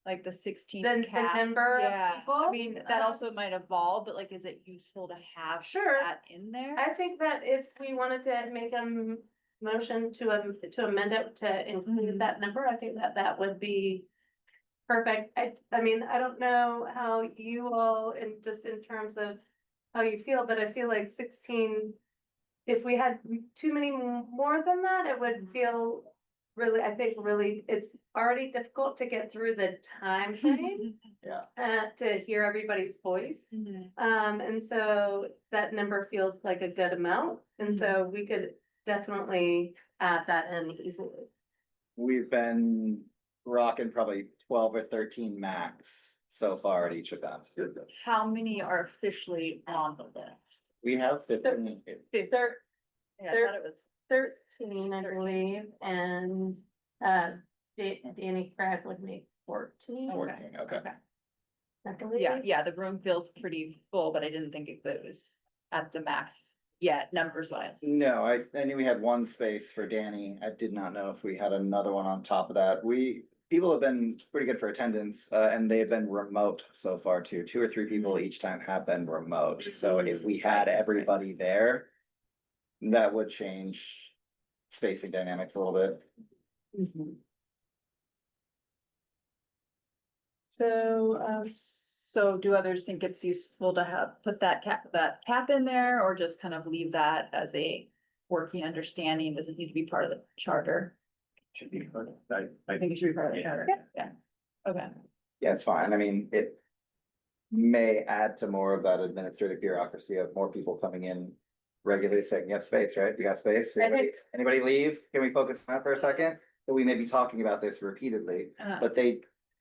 Speaker 1: Like the 16
Speaker 7: The
Speaker 1: cap?
Speaker 7: number of
Speaker 1: Yeah,
Speaker 7: people?
Speaker 1: I mean, that also might evolve, but like, is it useful to have
Speaker 7: Sure.
Speaker 1: that in there?
Speaker 7: I think that if we wanted to make a motion to amend it to include
Speaker 1: Mhm.
Speaker 7: that number, I think that would be perfect. I mean, I don't know how you all, in terms of how you feel, but I feel like 16, if we had too many more than that, it would feel really, I think really, it's already difficult to get through the time frame. To hear everybody's voice.
Speaker 1: Mhm.
Speaker 7: And so that number feels like a good amount, and so we could definitely add that in easily.
Speaker 8: We've been rocking probably 12 or 13 max so far at each event.
Speaker 1: How many are officially on the list?
Speaker 8: We have 15.
Speaker 1: Yeah, I thought it was.
Speaker 7: 13, I believe, and Danny Craig would make 14.
Speaker 8: 14, okay.
Speaker 7: I believe.
Speaker 1: Yeah, the room feels pretty full, but I didn't think it was at the max yet, numbers wise.
Speaker 8: No, I knew we had one space for Danny. I did not know if we had another one on top of that. People have been pretty good for attendance, and they have been remote so far too. 2 or 3 people each time have been remote. So if we had everybody there, that would change spacing dynamics a little bit.
Speaker 1: So do others think it's useful to put that cap in there, or just kind of leave that as a working understanding? Does it need to be part of the charter?
Speaker 4: Should be part of,
Speaker 1: I think it should be part of the charter. Yeah. Okay.
Speaker 8: Yeah, it's fine. I mean, it may add to more of that administrative bureaucracy of more people coming in regularly saying, you have space, right? You got space?
Speaker 7: I think-
Speaker 8: Anybody leave? Can we focus on that for a second? So we may be talking about this repeatedly, but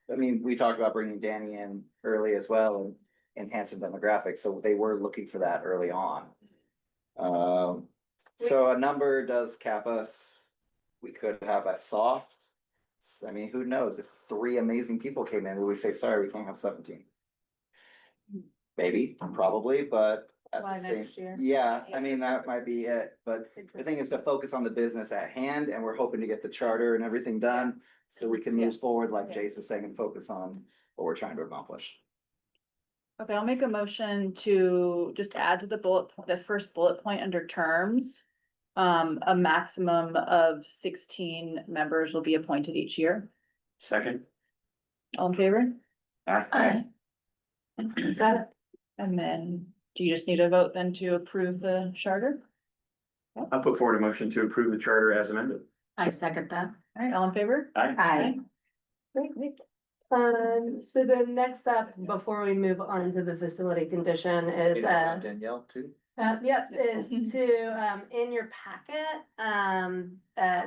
Speaker 8: we talked about bringing Danny in early as well and enhancing demographics, so they were looking for that early on. So a number does cap us. We could have a soft. I mean, who knows? If 3 amazing people came in, would we say, sorry, we can't have 17? Maybe, probably, but at
Speaker 7: Why
Speaker 8: the same,
Speaker 7: next year?
Speaker 8: yeah, I mean, that might be it, but the thing is to focus on the business at hand, and we're hoping to get the charter and everything done. So we can move forward, like Jace was saying, and focus on what we're trying to accomplish.
Speaker 1: Okay, I'll make a motion to just add to the first bullet point under terms. A maximum of 16 members will be appointed each year.
Speaker 4: second.
Speaker 1: All in favor?
Speaker 4: Aye.
Speaker 7: Got it.
Speaker 1: And then, do you just need a vote then to approve the charter?
Speaker 4: I'll put forward a motion to approve the charter as amended.
Speaker 9: I second that.
Speaker 1: All right, all in favor?
Speaker 9: Aye.
Speaker 7: Great. So the next up, before we move on to the facility condition is,
Speaker 8: Danielle too.
Speaker 7: yep, is to, in your packet,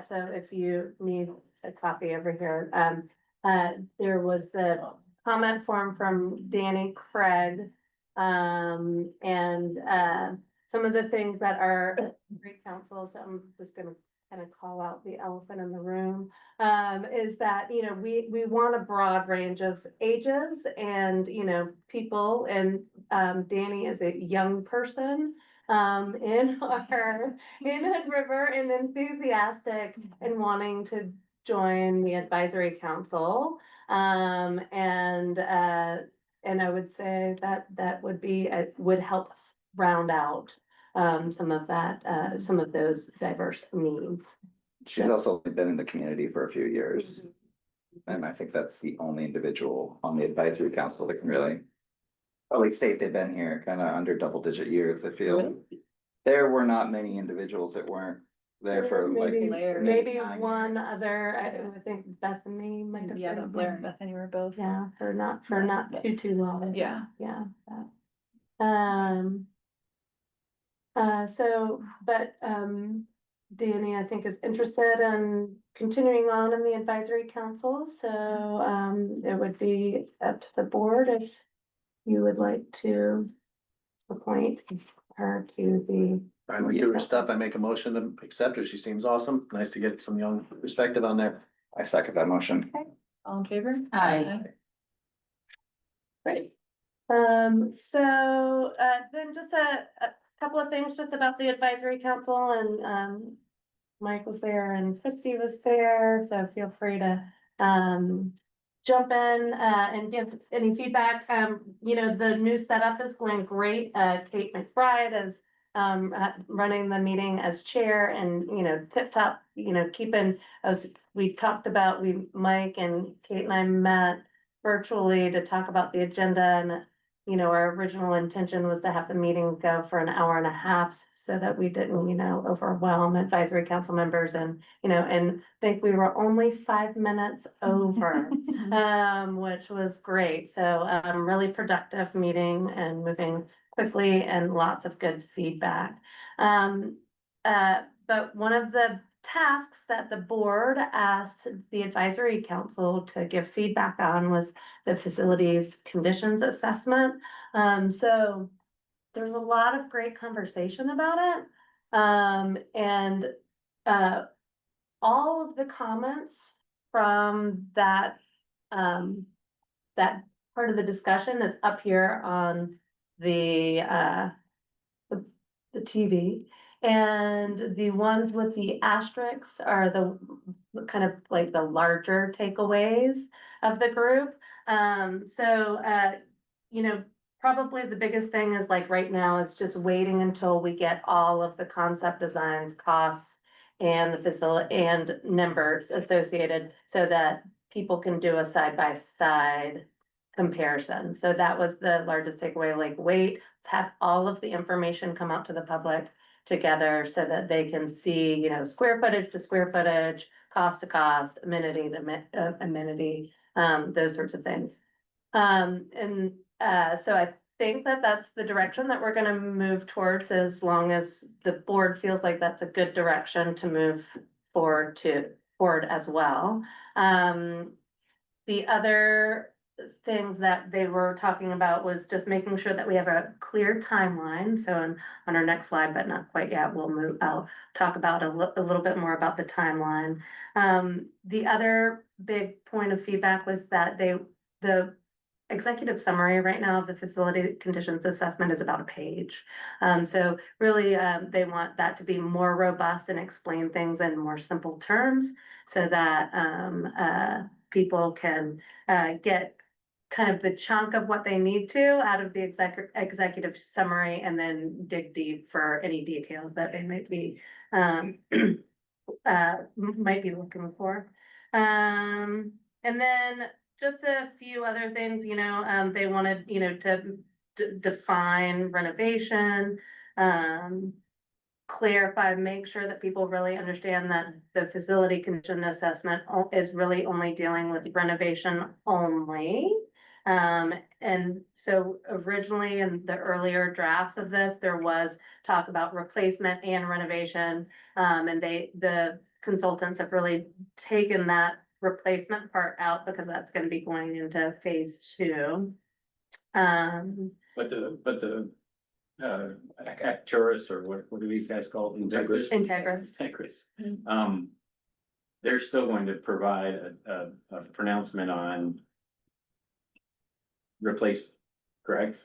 Speaker 7: so if you need a copy over here, there was the comment form from Danny Craig. And some of the things that are great council, so I'm just gonna kind of call out the elephant in the room. Is that, we want a broad range of ages and, people, and Danny is a young person. In Hood River, and enthusiastic and wanting to join the advisory council. And I would say that would help round out some of those diverse needs.
Speaker 8: She's also been in the community for a few years. And I think that's the only individual on the advisory council that can really. Probably state they've been here kind of under double-digit years, I feel. There were not many individuals that weren't there for like.
Speaker 7: Maybe,
Speaker 1: Blair.
Speaker 7: maybe
Speaker 8: 9
Speaker 7: one
Speaker 8: years.
Speaker 7: other, I think Bethany might have.
Speaker 1: Yeah,
Speaker 7: been
Speaker 1: but Blair
Speaker 7: there.
Speaker 1: and Bethany were both.
Speaker 7: Yeah, for not too long.
Speaker 1: Yeah.
Speaker 7: Yeah. So, but, Danny, I think is interested in continuing on in the advisory council, so, it would be up to the board if you would like to appoint her to the.
Speaker 6: I like doing her stuff. I make a motion to accept her. She seems awesome. Nice to get some young perspective on there.
Speaker 8: I second that motion.
Speaker 1: All in favor?
Speaker 9: Aye.
Speaker 7: Right. So, then just a couple of things just about the advisory council and, Mike was there and Christy was there, so feel free to, jump in, and give any feedback. The new setup is going great. Kate McBride is, running the meeting as chair and, tip top, keeping, as we talked about, Mike and Kate and I met virtually to talk about the agenda and, our original intention was to have the meeting go for an hour and a half so that we didn't, overwhelm advisory council members and, and think we were only 5 minutes over, which was great. So, really productive meeting and moving quickly and lots of good feedback. But one of the tasks that the board asked the advisory council to give feedback on was the facilities conditions assessment. So there's a lot of great conversation about it. And all of the comments from that part of the discussion is up here on the TV. And the ones with the asterisks are the kind of like the larger takeaways of the group. Probably the biggest thing is like right now is just waiting until we get all of the concept designs, costs, and the facility and numbers associated so that people can do a side-by-side comparison. So that was the largest takeaway, like wait, let's have all of the information come out to the public together so that they can see, square footage to square footage, cost to cost, amenity to amenity, those sorts of things. So I think that that's the direction that we're gonna move towards as long as the board feels like that's a good direction to move forward as well. The other things that they were talking about was just making sure that we have a clear timeline. So on our next slide, but not quite yet, I'll talk about a little bit more about the timeline. The other big point of feedback was that the executive summary right now of the facility conditions assessment is about a page. So really, they want that to be more robust and explain things in more simple terms so that people can get kind of the chunk of what they need to out of the executive summary and then dig deep for any details that they might be looking for. And then just a few other things, they wanted, to define renovation, clarify, make sure that people really understand that the facility condition assessment is really only dealing with renovation only. And so originally in the earlier drafts of this, there was talk about replacement and renovation. And the consultants have really taken that replacement part out because that's gonna be going into phase 2.
Speaker 4: But the Acturus, or what do these guys call it?
Speaker 7: Integris.
Speaker 4: Integris. They're still going to provide a pronouncement on replace, correct?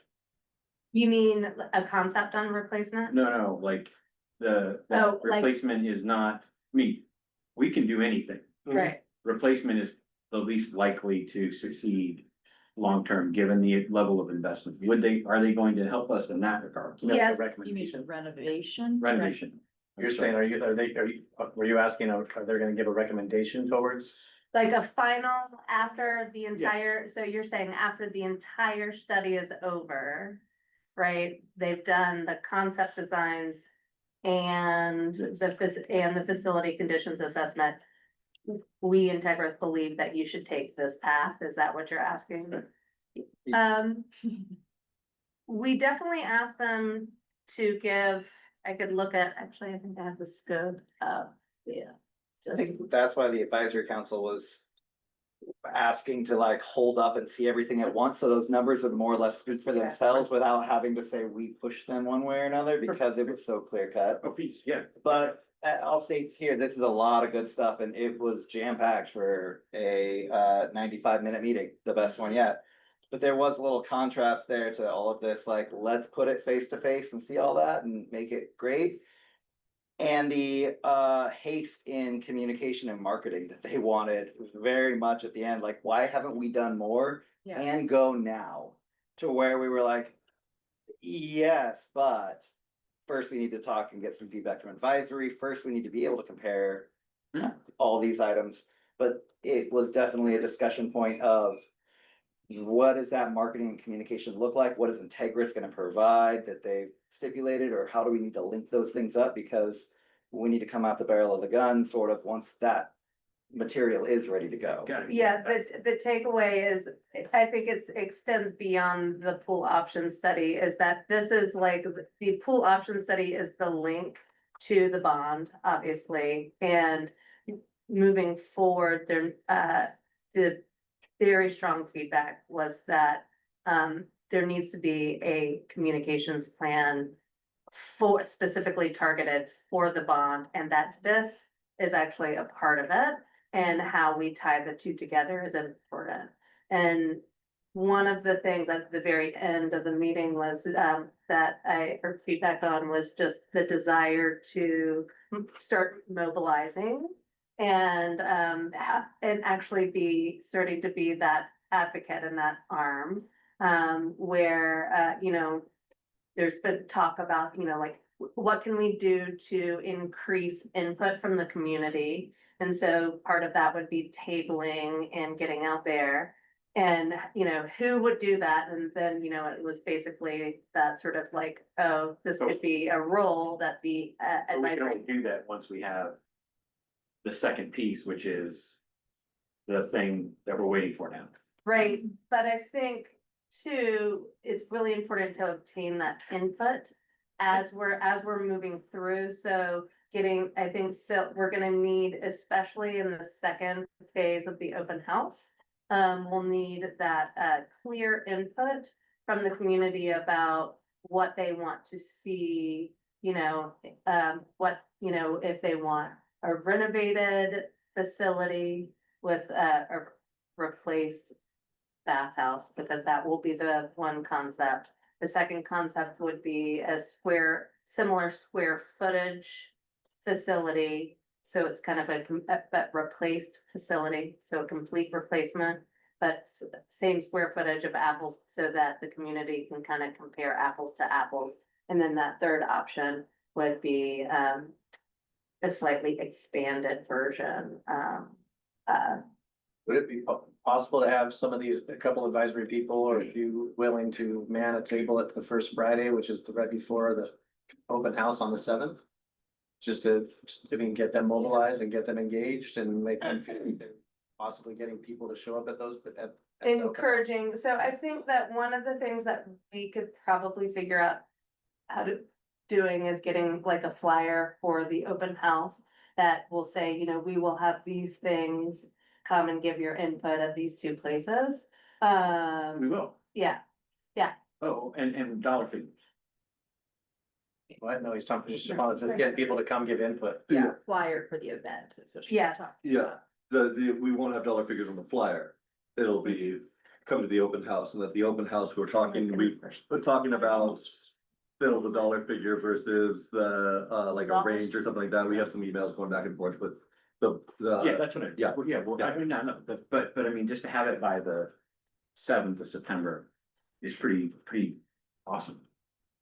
Speaker 7: You mean a concept on replacement?
Speaker 4: No, like the
Speaker 7: Oh, like-
Speaker 4: replacement is not, we can do anything.
Speaker 7: Right.
Speaker 4: Replacement is the least likely to succeed long-term, given the level of investment. Are they going to help us in that regard?
Speaker 6: You know, a
Speaker 7: Yes.
Speaker 1: You mean
Speaker 6: recommendation.
Speaker 1: renovation?
Speaker 4: Renovation.
Speaker 6: You're saying, were you asking, are they gonna give a recommendation towards?
Speaker 7: Like a final after the entire, so you're saying after the entire study is over, right? They've done the concept designs and the facility conditions assessment. We Integris believe that you should take this path. Is that what you're asking? Um, we definitely asked them to give, I could look at, actually, I think I have the scope of, yeah.
Speaker 8: I think that's why the advisory council was asking to like hold up and see everything at once, so those numbers would more or less speak for themselves without having to say we push them one way or another, because it was so clear cut.
Speaker 4: Oh, please, yeah.
Speaker 8: But I'll state here, this is a lot of good stuff, and it was jam-packed for a 95-minute meeting, the best one yet. But there was a little contrast there to all of this, like, let's put it face to face and see all that and make it great. And the haste in communication and marketing that they wanted was very much at the end, like, why haven't we done more?
Speaker 1: Yeah.
Speaker 8: And go now, to where we were like, yes, but first we need to talk and get some feedback from advisory. First, we need to be able to compare all these items. But it was definitely a discussion point of what does that marketing and communication look like? What is Integris gonna provide that they've stipulated, or how do we need to link those things up? Because we need to come out the barrel of the gun sort of once that material is ready to go.
Speaker 4: Got it.
Speaker 7: Yeah, the takeaway is, I think it extends beyond the pool option study, is that this is like, the pool option study is the link to the bond, obviously, and moving forward, there, the very strong feedback was that, there needs to be a communications plan for, specifically targeted for the bond, and that this is actually a part of it. And how we tie the two together is important. And one of the things at the very end of the meeting was, that I heard feedback on was just the desire to start mobilizing and, and actually be, starting to be that advocate and that arm, where, you know, there's been talk about, you know, like, what can we do to increase input from the community? And so part of that would be tabling and getting out there. And, you know, who would do that? And then, you know, it was basically that sort of like, oh, this could be a role that the
Speaker 4: But we can only
Speaker 7: advisory.
Speaker 4: do that once we have the second piece, which is the thing that we're waiting for now.
Speaker 7: Right, but I think too, it's really important to obtain that input as we're moving through, so getting, I think, so we're gonna need, especially in the second phase of the open house. We'll need that clear input from the community about what they want to see, you know, what, you know, if they want a renovated facility with a replaced bathhouse, because that will be the one concept. The second concept would be a similar square footage facility. So it's kind of a replaced facility, so a complete replacement, but same square footage of apples, so that the community can kind of compare apples to apples. And then that third option would be a slightly expanded version.
Speaker 6: Would it be possible to have some of these, a couple advisory people, or if you willing to man a table at the first Friday, which is the right before the open house on the 7th? Just to, I mean, get them mobilized and get them engaged and make them feel like they're possibly getting people to show up at those, at the open house.
Speaker 7: Encouraging, so I think that one of the things that we could probably figure out how to doing is getting like a flyer for the open house that will say, you know, we will have these things, come and give your input at these two places.
Speaker 4: We will.
Speaker 7: Yeah,
Speaker 4: Oh, and dollar figures.
Speaker 6: Well, I know he's talking, just getting people to come give input.
Speaker 3: Yeah.
Speaker 1: Flyer for the event, is what she's
Speaker 7: Yes.
Speaker 1: talking
Speaker 3: Yeah,
Speaker 1: about.
Speaker 3: we won't have dollar figures on the flyer. It'll be, come to the open house, and at the open house, we're talking about still the dollar figure versus the, like a range or something like that. We have some emails going back and forth, but
Speaker 4: Yeah, that's what I,
Speaker 3: yeah.
Speaker 4: well, yeah, well, I mean, no, but I mean, just to have it by the 7th of September is pretty awesome.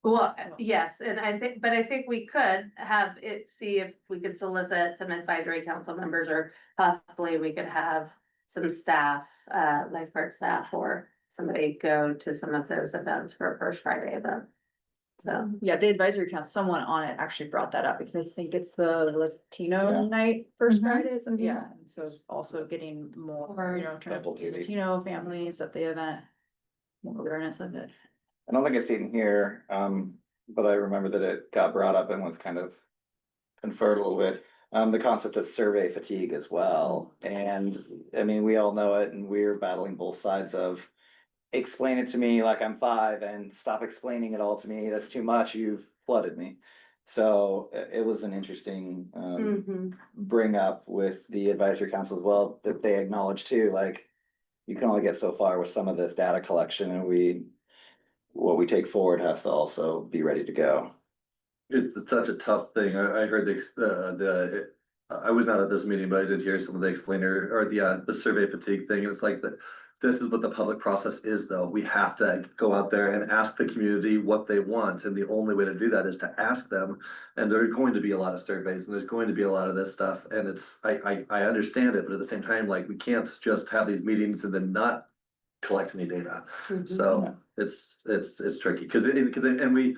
Speaker 7: well, yes, and I think we could have it, see if we could solicit some advisory council members, or possibly we could have some staff, lifeguard staff, or somebody go to some of those events for a First Friday event. So,
Speaker 1: Yeah, the advisory council, someone on it actually brought that up because I think it's the Latino
Speaker 8: Yeah.
Speaker 1: night first
Speaker 7: Mhm.
Speaker 1: Fridays, and
Speaker 7: Mhm.
Speaker 1: yeah, and so also getting more, trying to do
Speaker 8: Double
Speaker 1: Latino families at the event. More awareness of it.
Speaker 8: I don't think I see it in here, but I remember that it got brought up and was kind of conferred a little bit. The concept of survey fatigue as well, and I mean, we all know it, and we're battling both sides of. Explain it to me like I'm 5 and stop explaining it all to me, that's too much, you've flooded me. So it was an interesting
Speaker 7: mhm.
Speaker 8: bring up with the advisory council as well, that they acknowledge too, like. You can only get so far with some of this data collection, and what we take forward has to also be ready to go.
Speaker 3: It's such a tough thing. I heard I was not at this meeting, but I did hear some of the explainer or the survey fatigue thing. And it's like that, this is what the public process is, though. We have to go out there and ask the community what they want. And the only way to do that is to ask them. And there are going to be a lot of surveys and there's going to be a lot of this stuff. And I understand it, but at the same time, like, we can't just have these meetings and then not collect any data.
Speaker 7: Mhm.
Speaker 3: So it's tricky and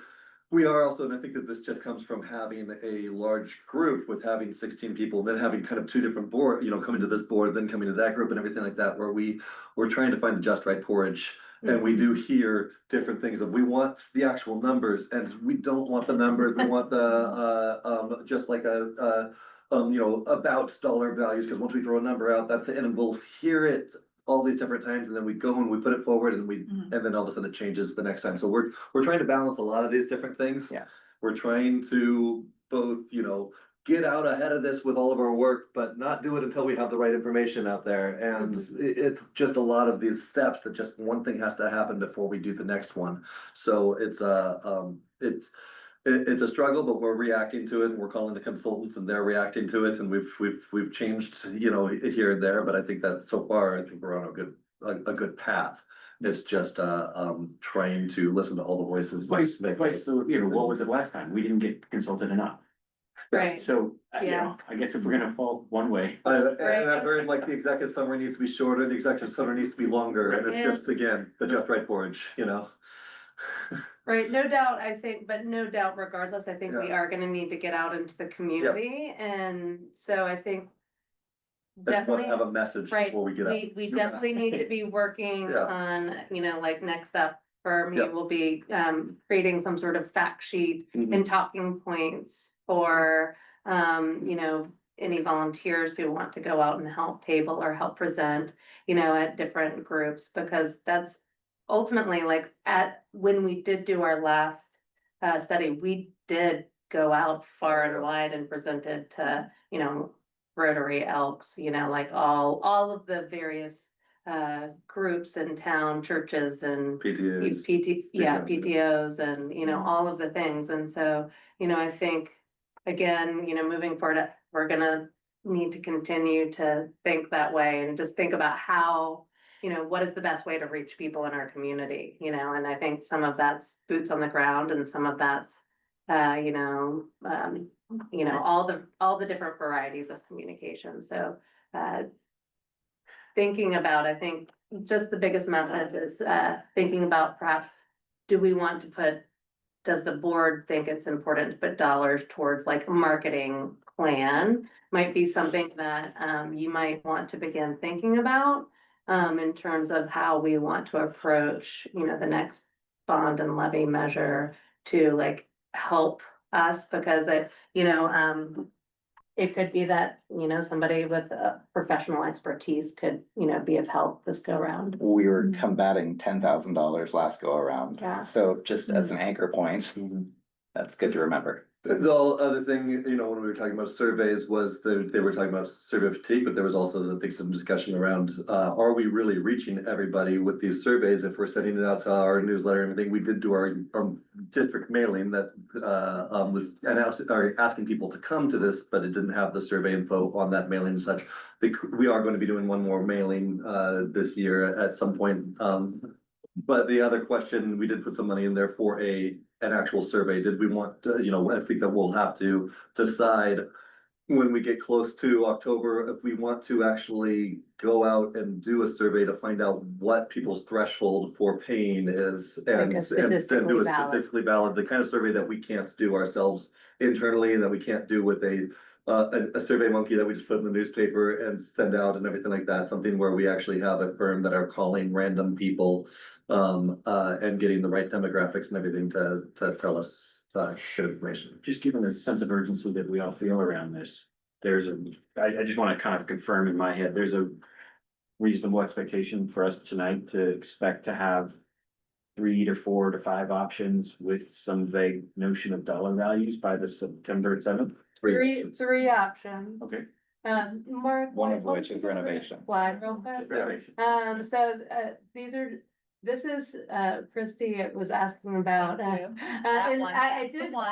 Speaker 3: we are also, and I think that this just comes from having a large group with having 16 people, and then having kind of 2 different board, coming to this board, then coming to that group and everything like that, where we're trying to find the just right porridge. And we do hear different things of, we want the actual numbers and we don't want the numbers, we want the, just like about dollar values, because once we throw a number out, that's it, and we'll hear it all these different times, and then we go and we put it forward and
Speaker 1: Mhm.
Speaker 3: and then all of a sudden it changes the next time. So we're trying to balance a lot of these different things.
Speaker 8: Yeah.
Speaker 3: We're trying to both, get out ahead of this with all of our work, but not do it until we have the right information out there. And it's just a lot of these steps that just one thing has to happen before we do the next one. So it's it's a struggle, but we're reacting to it, and we're calling the consultants and they're reacting to it, and we've changed, here and there, but I think that so far, I think we're on a good path. It's just trying to listen to all the voices.
Speaker 4: What was it last time? We didn't get consulted enough.
Speaker 7: Right.
Speaker 4: So,
Speaker 7: Yeah.
Speaker 4: I guess if we're gonna fall one way.
Speaker 3: And I've heard like the executive summary needs to be shorter, the executive summary needs to be longer, and it's
Speaker 7: Right.
Speaker 3: just, again, the just right porridge,
Speaker 7: Right, no doubt, I think, but no doubt regardless, I think we are gonna need to get out into the community, and so I think.
Speaker 3: I just want to
Speaker 7: Definitely,
Speaker 3: have a message
Speaker 7: right,
Speaker 3: before we get out.
Speaker 7: we definitely need to be working
Speaker 3: Yeah.
Speaker 7: on, like next up for me
Speaker 3: Yep.
Speaker 7: will be creating some sort of fact sheet
Speaker 3: Mhm.
Speaker 7: and talking points for any volunteers who want to go out and help table or help present, at different groups, because that's ultimately like when we did do our last study, we did go out far and wide and presented to, Rotary, Elks, like all of the various groups in town, churches and
Speaker 3: PTAs.
Speaker 7: PTOs and, all of the things. And so, I think, again, moving forward, we're gonna need to continue to think that way and just think about how, what is the best way to reach people in our community, and I think some of that's boots on the ground and some of that's, all the different varieties of communication. So, thinking about, I think, just the biggest message is, thinking about perhaps, does the board think it's important to put dollars towards like a marketing plan? Might be something that, you might want to begin thinking about, in terms of how we want to approach, the next bond and levy measure to like help us, because it could be that, somebody with professional expertise could, be of help this go around.
Speaker 8: We were combating $10,000 last go around.
Speaker 7: Yeah.
Speaker 8: So just as an anchor point,
Speaker 3: Mm-hmm.
Speaker 8: that's good to remember.
Speaker 3: The other thing, when we were talking about surveys was they were talking about survey fatigue, but there was also, I think, some discussion around, are we really reaching everybody with these surveys? If we're sending it out to our newsletter and everything, we did do our district mailing that, was announced, or asking people to come to this, but it didn't have the survey info on that mailing and such. We are going to be doing one more mailing, this year at some point. But the other question, we did put some money in there for an actual survey. Did we want, I think that we'll have to decide when we get close to October, if we want to actually go out and do a survey to find out what people's threshold for paying is. And do a
Speaker 7: statistically valid.
Speaker 3: statistically valid, the kind of survey that we can't do ourselves internally and that we can't do with a survey monkey that we just put in the newspaper and send out and everything like that. Something where we actually have a firm that are calling random people and getting the right demographics and everything to tell us good information.
Speaker 4: Just given the sense of urgency that we all feel around this, I just want to kind of confirm in my head, there's a reasonable expectation for us tonight to expect to have 3 to 4 to 5 options with some vague notion of dollar values by the September 7th.
Speaker 7: Three options.
Speaker 4: Okay.
Speaker 7: Mark.
Speaker 8: One of
Speaker 7: why
Speaker 8: which
Speaker 7: don't
Speaker 8: is
Speaker 7: you go to the
Speaker 8: renovation.
Speaker 7: Slide real quick.
Speaker 4: Renovation.
Speaker 7: This is, Christie was asking about,
Speaker 1: Thank you.
Speaker 7: and
Speaker 1: That one.
Speaker 7: I
Speaker 1: The
Speaker 7: did
Speaker 1: one.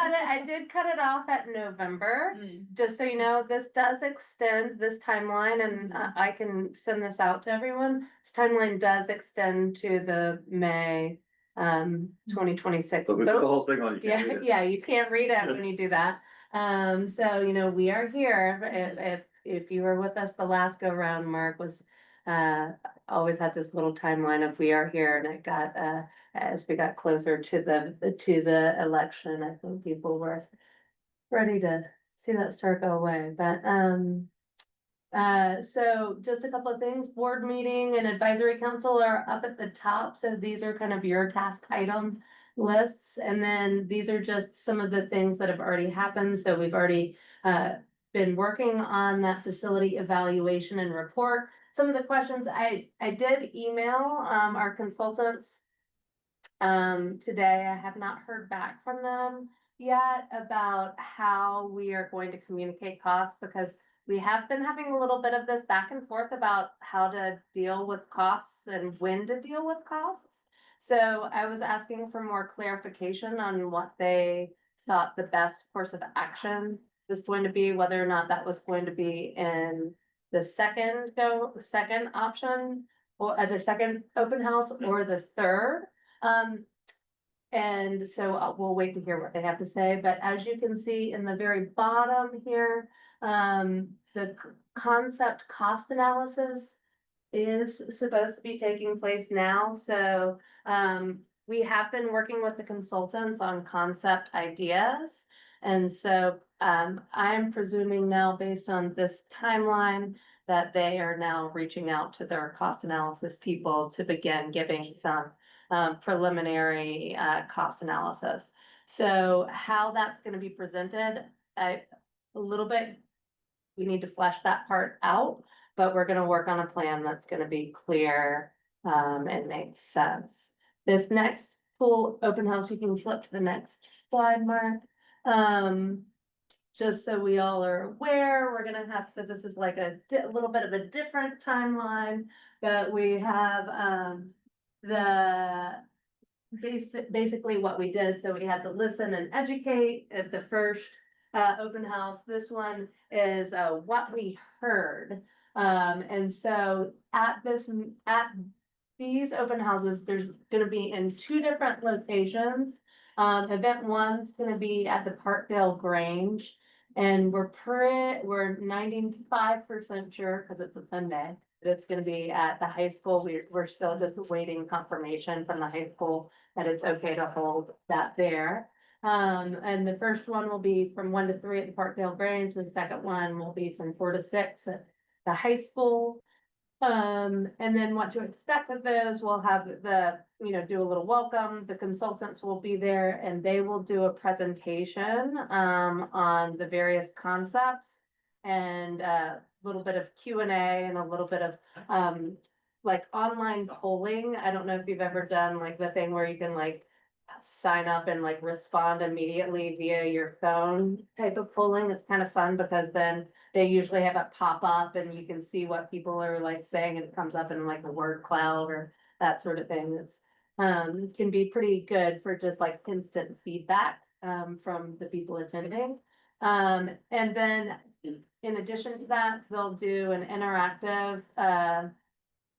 Speaker 7: cut it off at November. Just so you know, this does extend this timeline and I can send this out to everyone. This timeline does extend to the May, 2026.
Speaker 3: But we put the whole thing on, you can't
Speaker 7: Yeah,
Speaker 3: read it.
Speaker 7: yeah, you can't read it when you do that. So, you know, we are here. If you were with us the last go round, Mark was, always had this little timeline of we are here and it got, as we got closer to the election, I think people were ready to see that start go away, but, so just a couple of things, board meeting and advisory council are up at the top, so these are kind of your task item lists, and then these are just some of the things that have already happened, so we've already, been working on that facility evaluation and report. Some of the questions I did email, our consultants, today. I have not heard back from them yet about how we are going to communicate costs, because we have been having a little bit of this back and forth about how to deal with costs and when to deal with costs. So I was asking for more clarification on what they thought the best course of action was going to be, whether or not that was going to be in the second option, or the second open house, or the third. And so we'll wait to hear what they have to say, but as you can see in the very bottom here, the concept cost analysis is supposed to be taking place now, so, we have been working with the consultants on concept ideas. And so, I'm presuming now, based on this timeline, that they are now reaching out to their cost analysis people to begin giving some preliminary cost analysis. So how that's gonna be presented, a little bit, we need to flesh that part out, but we're gonna work on a plan that's gonna be clear and make sense. This next pool open house, you can flip to the next slide, Mark. Just so we all are aware, we're gonna have, so this is like a little bit of a different timeline, but we have, basically what we did, so we had to listen and educate at the first, open house. This one is, what we heard. And so at these open houses, there's gonna be in 2 different locations. Event 1's gonna be at the Parkdale Grange. And we're 95% sure, because it's a Sunday, that it's gonna be at the high school. We're still just waiting confirmation from the high school that it's okay to hold that there. And the first one will be from 1 to 3 at the Parkdale Grange. The second one will be from 4 to 6 at the high school. And then what to expect with those, we'll have do a little welcome, the consultants will be there and they will do a presentation, on the various concepts. And a little bit of Q&A and a little bit of, like online polling. I don't know if you've ever done like the thing where you can like sign up and like respond immediately via your phone type of polling. It's kind of fun because then they usually have it pop up and you can see what people are like saying, and it comes up in like a word cloud or that sort of thing. It's can be pretty good for just like instant feedback from the people attending. And then in addition to that, they'll do an interactive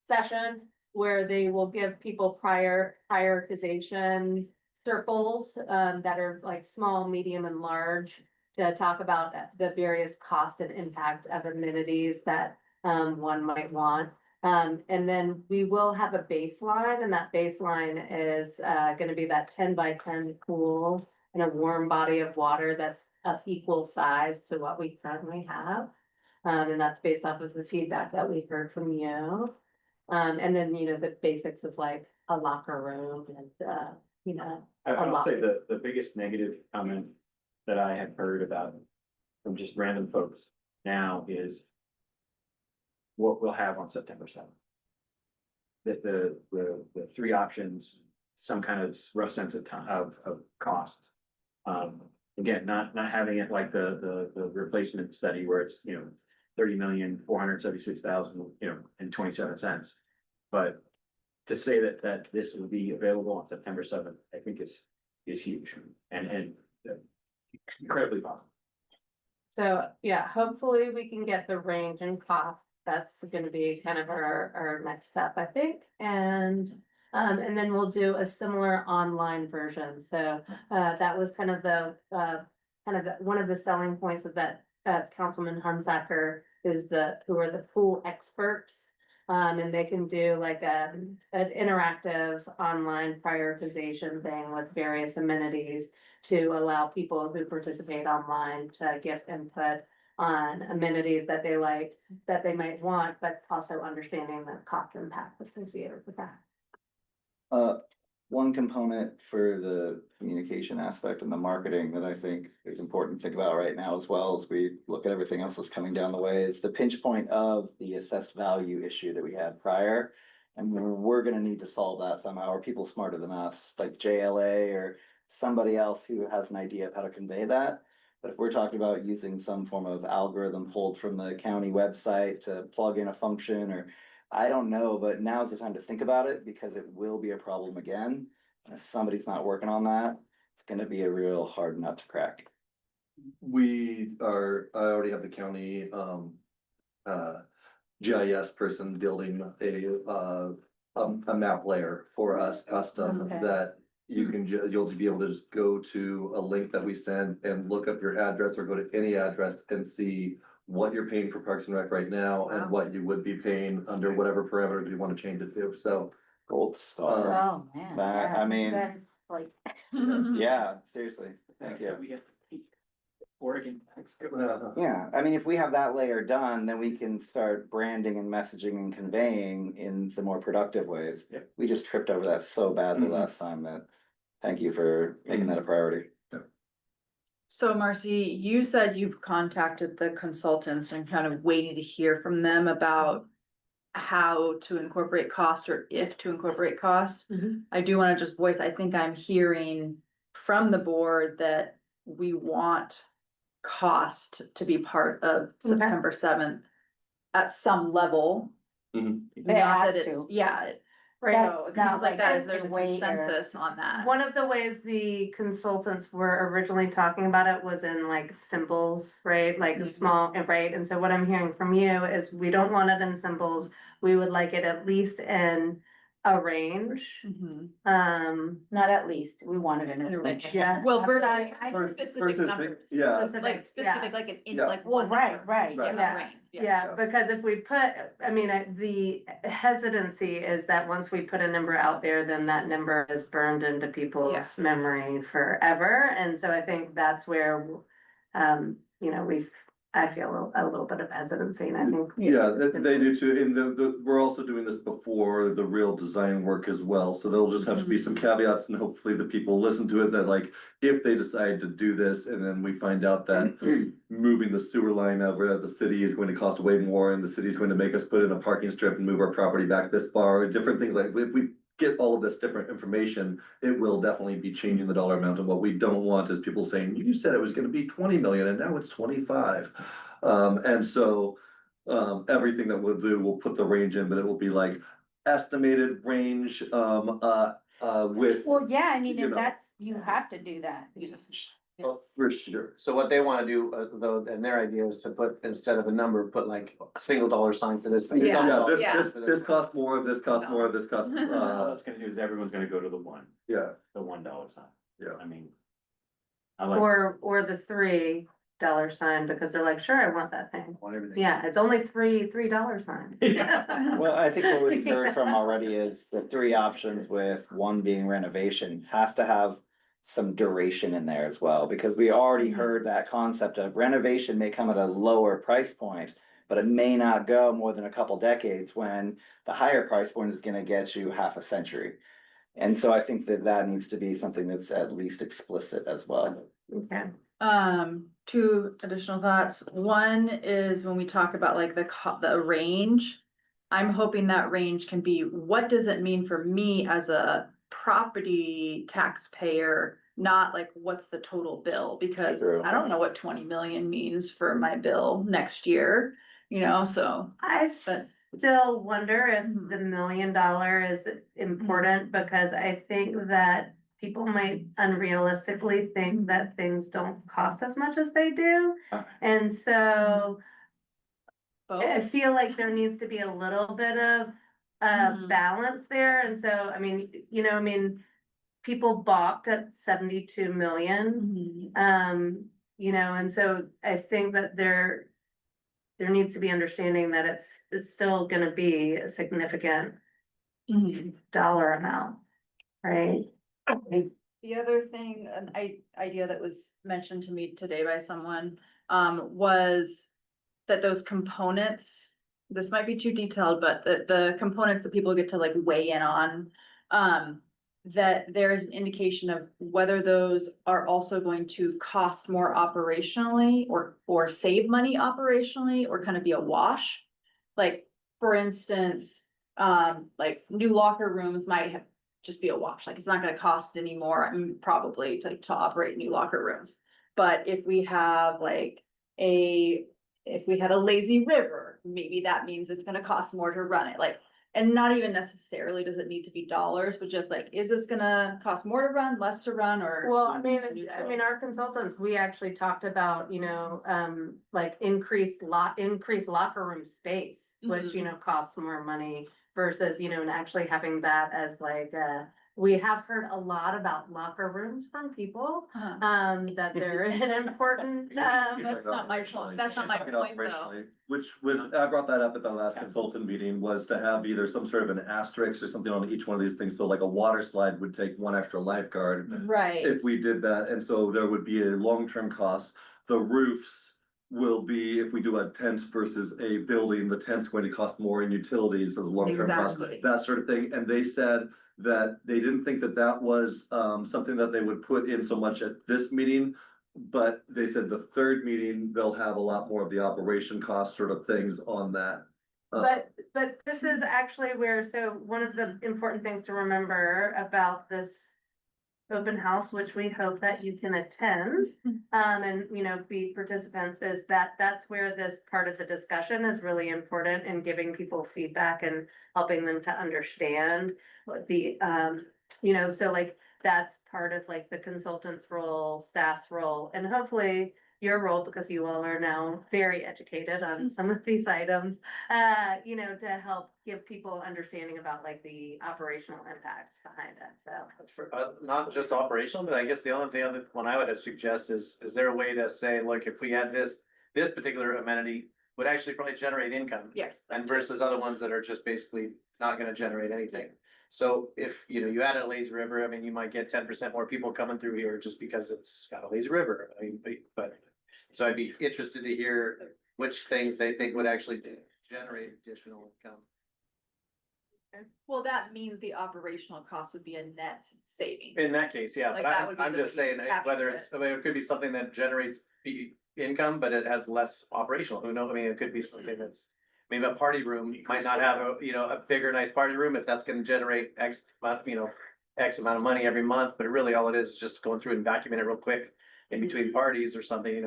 Speaker 7: session where they will give people prioritization circles that are like small, medium, and large to talk about the various cost and impact of amenities that one might want. And then we will have a baseline, and that baseline is gonna be that 10 by 10 pool and a warm body of water that's of equal size to what we currently have. And that's based off of the feedback that we heard from you. And then, the basics of like a locker room and,
Speaker 4: I'll say the biggest negative comment that I have heard about from just random folks now is what we'll have on September 7th. That the three options, some kind of rough sense of time of cost. Again, not having it like the replacement study where it's, 30,476,000, and 27 cents. But to say that this will be available on September 7th, I think is huge and incredibly possible.
Speaker 7: So, yeah, hopefully we can get the range and cost. That's gonna be kind of our next step, I think. And then we'll do a similar online version. So, that was kind of one of the selling points of that, Councilman Hunsaker is who are the pool experts. And they can do like an interactive online prioritization thing with various amenities to allow people who participate online to give input on amenities that they like, that they might want, but also understanding the cost impact associated with that.
Speaker 8: One component for the communication aspect and the marketing that I think is important to think about right now, as well as we look at everything else that's coming down the way, is the pinch point of the assessed value issue that we had prior. And we're gonna need to solve that somehow, or people smarter than us, like JLA or somebody else who has an idea of how to convey that. But if we're talking about using some form of algorithm pulled from the county website to plug in a function, or I don't know, but now's the time to think about it because it will be a problem again. And if somebody's not working on that, it's gonna be a real hard nut to crack.
Speaker 3: I already have the county, GIS person building a map layer for us custom
Speaker 7: Okay.
Speaker 3: that you can, you'll be able to just go to a link that we send and look up your address or go to any address and see what you're paying for Parks and Rec right now and what you would be paying under whatever parameters you want to change it to, so.
Speaker 8: Gold star.
Speaker 9: Oh, man.
Speaker 8: That-
Speaker 9: yeah,
Speaker 8: I mean-
Speaker 9: That is like.
Speaker 8: Yeah, seriously, thank you.
Speaker 4: We have to peak Oregon.
Speaker 8: Yeah, I mean, if we have that layer done, then we can start branding and messaging and conveying in the more productive ways.
Speaker 4: Yep.
Speaker 8: We just tripped over that so badly
Speaker 3: Mhm.
Speaker 8: last time that, thank you for making that a priority.
Speaker 10: So Marcy, you said you've contacted the consultants and kind of waiting to hear from them about how to incorporate cost or if to incorporate cost.
Speaker 7: Mhm.
Speaker 10: I do want to just voice, I think I'm hearing from the board that we want cost to be part of September 7th at some level.
Speaker 3: Mhm.
Speaker 10: Not
Speaker 9: has
Speaker 10: that it's,
Speaker 9: to.
Speaker 10: yeah,
Speaker 9: That's
Speaker 10: so it
Speaker 9: not
Speaker 10: seems like
Speaker 9: like
Speaker 10: that
Speaker 9: it
Speaker 10: is, there's a
Speaker 9: can wait or-
Speaker 10: consensus on that.
Speaker 7: One of the ways the consultants were originally talking about it was in like symbols, right? Like
Speaker 10: Mhm.
Speaker 7: small, right? And so what I'm hearing from you is we don't want it in symbols. We would like it at least in a range.
Speaker 10: Mhm.
Speaker 9: Not at least, we wanted an.
Speaker 10: In a range.
Speaker 7: Yeah.
Speaker 10: Well,
Speaker 7: I'm
Speaker 10: versus
Speaker 7: sorry,
Speaker 10: specific
Speaker 3: versus the-
Speaker 10: numbers.
Speaker 3: yeah.
Speaker 10: Like
Speaker 7: Specific,
Speaker 10: specific, like an, in
Speaker 3: Yeah.
Speaker 10: like
Speaker 9: Well,
Speaker 10: one
Speaker 9: right,
Speaker 10: number.
Speaker 9: right,
Speaker 3: Right.
Speaker 10: Yeah,
Speaker 7: Yeah.
Speaker 10: range,
Speaker 7: Yeah, because if we put, I mean, the hesitancy is that once we put a number out there, then that number is burned into people's memory forever. And so I think that's where, I feel a little bit of hesitancy, and I think.
Speaker 3: Yeah, they do too, and we're also doing this before the real design work as well, so there'll just have to be some caveats and hopefully the people listen to it, that like, if they decide to do this and then we find out that moving the sewer line over at the city is going to cost way more and the city's going to make us put in a parking strip and move our property back this far, different things like, if we get all of this different information, it will definitely be changing the dollar amount, and what we don't want is people saying, you said it was gonna be 20 million and now it's 25. And so, everything that we'll do, we'll put the range in, but it will be like estimated range, with.
Speaker 9: Well, yeah, I mean,
Speaker 3: You
Speaker 9: and
Speaker 3: know.
Speaker 9: that's, you have to do that.
Speaker 3: For sure.
Speaker 6: So what they wanna do, though, and their idea is to put, instead of a number, put like a single dollar sign for this thing.
Speaker 10: Yeah.
Speaker 3: Yeah,
Speaker 10: Yeah.
Speaker 3: this costs more, this costs more, this costs,
Speaker 4: All that's gonna do is everyone's gonna go to the
Speaker 3: yeah,
Speaker 4: $1 sign.
Speaker 3: Yeah.
Speaker 4: I mean. I like,
Speaker 7: Or the three, dollar sign because they're like, sure, I want that thing.
Speaker 6: Want everything.
Speaker 7: Yeah, it's only $3 sign.
Speaker 8: Well, I think what we've heard from already is the three options with one being renovation has to have some duration in there as well, because we already heard that concept of renovation may come at a lower price point, but it may not go more than a couple decades when the higher price point is gonna get you half a century. And so I think that that needs to be something that's at least explicit as well.
Speaker 7: Okay.
Speaker 10: Two additional thoughts. One is when we talk about like the range. I'm hoping that range can be, what does it mean for me as a property taxpayer? Not like, what's the total bill? Because
Speaker 8: True.
Speaker 10: I don't know what 20 million means for my bill next year, you know, so.
Speaker 7: I
Speaker 10: But-
Speaker 7: still wonder if
Speaker 10: Mhm.
Speaker 7: the $1 million is important, because I think that people might unrealistically think that things don't cost as much as they do. And so I
Speaker 10: Both.
Speaker 7: feel like there needs to be a little bit of
Speaker 10: Mhm.
Speaker 7: balance there. And so, I mean, I mean, people balked at 72 million.
Speaker 10: Mhm.
Speaker 7: And so I think that there needs to be understanding that it's still gonna be a significant
Speaker 10: Mhm.
Speaker 7: dollar amount, right?
Speaker 10: The other thing, an idea that was mentioned to me today by someone, was that those components, this might be too detailed, but the components that people get to like weigh in on, that there is an indication of whether those are also going to cost more operationally or save money operationally, or kind of be a wash. Like, for instance, like new locker rooms might have just be a wash, like it's not gonna cost any more, probably to operate new locker rooms. But if we have like if we had a lazy river, maybe that means it's gonna cost more to run it, like, and not even necessarily does it need to be dollars, but just like, is this gonna cost more to run, less to run, or?
Speaker 7: Well, I mean,
Speaker 10: neutral?
Speaker 7: our consultants, we actually talked about, like increased locker room space, which, costs more money versus, and actually having that as like, we have heard a lot about locker rooms from people, that they're an important,
Speaker 10: That's not my point, that's not my
Speaker 3: Talking
Speaker 10: point though.
Speaker 3: operationally, which was, I brought that up at the last consultant meeting, was to have either some sort of an asterisk or something on each one of these things. So like a water slide would take one extra lifeguard
Speaker 10: Right.
Speaker 3: if we did that, and so there would be a long-term cost. The roofs will be, if we do a tent versus a building, the tent's going to cost more in utilities for the long-term cost,
Speaker 10: Exactly.
Speaker 3: that sort of thing. And they said that they didn't think that that was something that they would put in so much at this meeting. But they said the third meeting, they'll have a lot more of the operation cost sort of things on that.
Speaker 7: But this is actually where, so one of the important things to remember about this open house, which we hope that you can attend, and, be participants, is that that's where this part of the discussion is really important in giving people feedback and helping them to understand what the, so like, that's part of like the consultant's role, staff's role, and hopefully your role, because you all are now very educated on some of these items, to help give people understanding about like the operational impacts behind it, so.
Speaker 6: For, not just operational, but I guess the other one I would suggest is there a way to say, look, if we had this particular amenity would actually probably generate income,
Speaker 10: Yes.
Speaker 6: and versus other ones that are just basically not gonna generate anything. So if, you add a lazy river, I mean, you might get 10% more people coming through here just because it's got a lazy river. I mean, but, so I'd be interested to hear which things they think would actually generate additional income.
Speaker 10: Well, that means the operational cost would be a net savings.
Speaker 6: In that case, yeah,
Speaker 10: Like,
Speaker 6: but
Speaker 10: that would be
Speaker 6: I'm
Speaker 10: the
Speaker 6: just
Speaker 10: way you
Speaker 6: saying,
Speaker 10: capture
Speaker 6: whether it's, I mean, it could be something that generates income, but it has less operational, who knows, I mean, it could be something that's. Maybe a party room might not have a bigger, nice party room, if that's gonna generate X amount of money every month, but really all it is just going through and vacuuming it real quick. In between parties or something,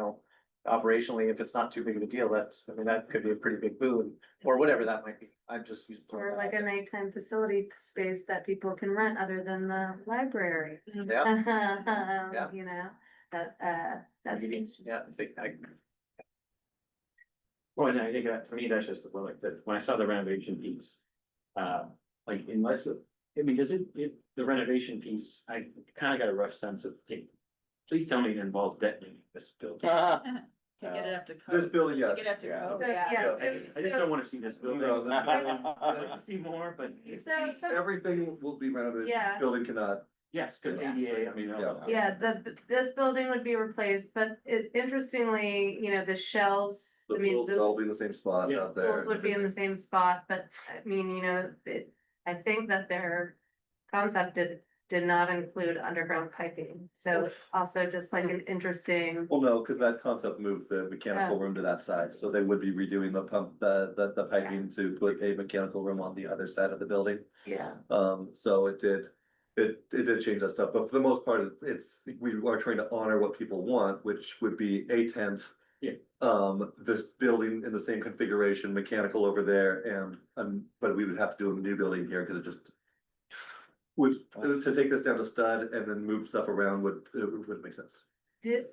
Speaker 6: operationally, if it's not too big of a deal, that could be a pretty big boon, or whatever that might be, I'm just.
Speaker 7: Or like a nighttime facility space that people can rent other than the library.
Speaker 6: Yeah.
Speaker 7: That's.
Speaker 6: Yeah,
Speaker 4: Well, and I think that, to me, that's just, well, like, when I saw the renovation piece, like, unless, I mean, the renovation piece, I kind of got a rough sense of, hey, please tell me it involves debt this building.
Speaker 10: To get it up to
Speaker 3: This
Speaker 10: code.
Speaker 3: building, yes.
Speaker 10: To get it up to
Speaker 8: Yeah.
Speaker 10: code,
Speaker 7: So,
Speaker 10: yeah.
Speaker 7: yeah,
Speaker 4: I just don't wanna see this building.
Speaker 3: No, this building-
Speaker 4: I'd like to see more, but
Speaker 7: so,
Speaker 3: Everything will be renovated.
Speaker 7: Yeah.
Speaker 3: This building cannot.
Speaker 4: yes, good ADA, I mean.
Speaker 7: yeah, this building would be replaced, but interestingly, you know, the shells,
Speaker 3: The
Speaker 7: I mean,
Speaker 3: pools
Speaker 7: the
Speaker 3: all be in the same spot
Speaker 4: Yeah.
Speaker 3: out there.
Speaker 7: pools would be in the same spot, but I mean, you know, I think that their concept did not include underground piping, so also just like an interesting.
Speaker 3: Well, no, cause that concept moved the mechanical room to that side, so they would be redoing the pump, the piping to put a mechanical room on the other side of the building.
Speaker 7: Yeah.
Speaker 3: So it did change that stuff, but for the most part, we are trying to honor what people want, which would be a tent.
Speaker 4: Yeah.
Speaker 3: This building in the same configuration, mechanical over there, but we would have to do a new building here, cause it just. To take this down to stud and then move stuff around would make sense.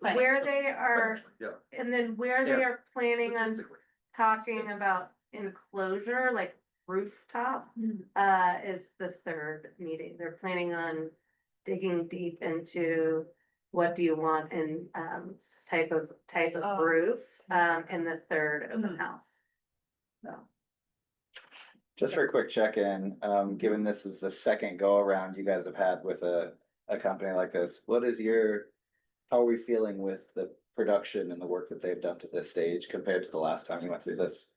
Speaker 7: Where they are,
Speaker 3: Yeah.
Speaker 7: and then where they
Speaker 3: Yeah.
Speaker 7: are planning on
Speaker 3: Logistically.
Speaker 7: talking about enclosure, like rooftop, is the third meeting. They're planning on digging deep into what do you want in, type of
Speaker 10: Oh.
Speaker 7: roof, in the third open house. So.
Speaker 8: Just for a quick check-in, given this is the second go-around you guys have had with a company like this, how are we feeling with the production and the work that they've done to this stage compared to the last time you went through this?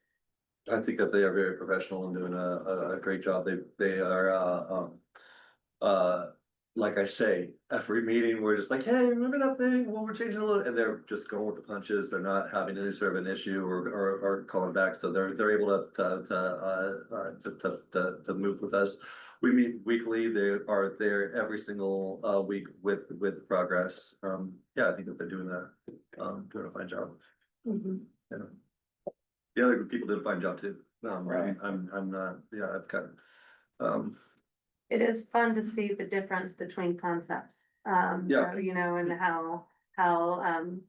Speaker 3: I think that they are very professional and doing a great job. They are, like I say, every meeting, we're just like, hey, remember that thing? Well, we're changing a little, and they're just going with the punches. They're not having any sort of an issue or calling back. So they're able to move with us. We meet weekly. They are there every single week with progress. Yeah, I think that they're doing a fine job. Yeah. The other people did a fine job too.
Speaker 8: Right.
Speaker 3: I'm not, yeah, I've got,
Speaker 7: It is fun to see the difference between concepts,
Speaker 3: Yeah.
Speaker 7: you know, and how,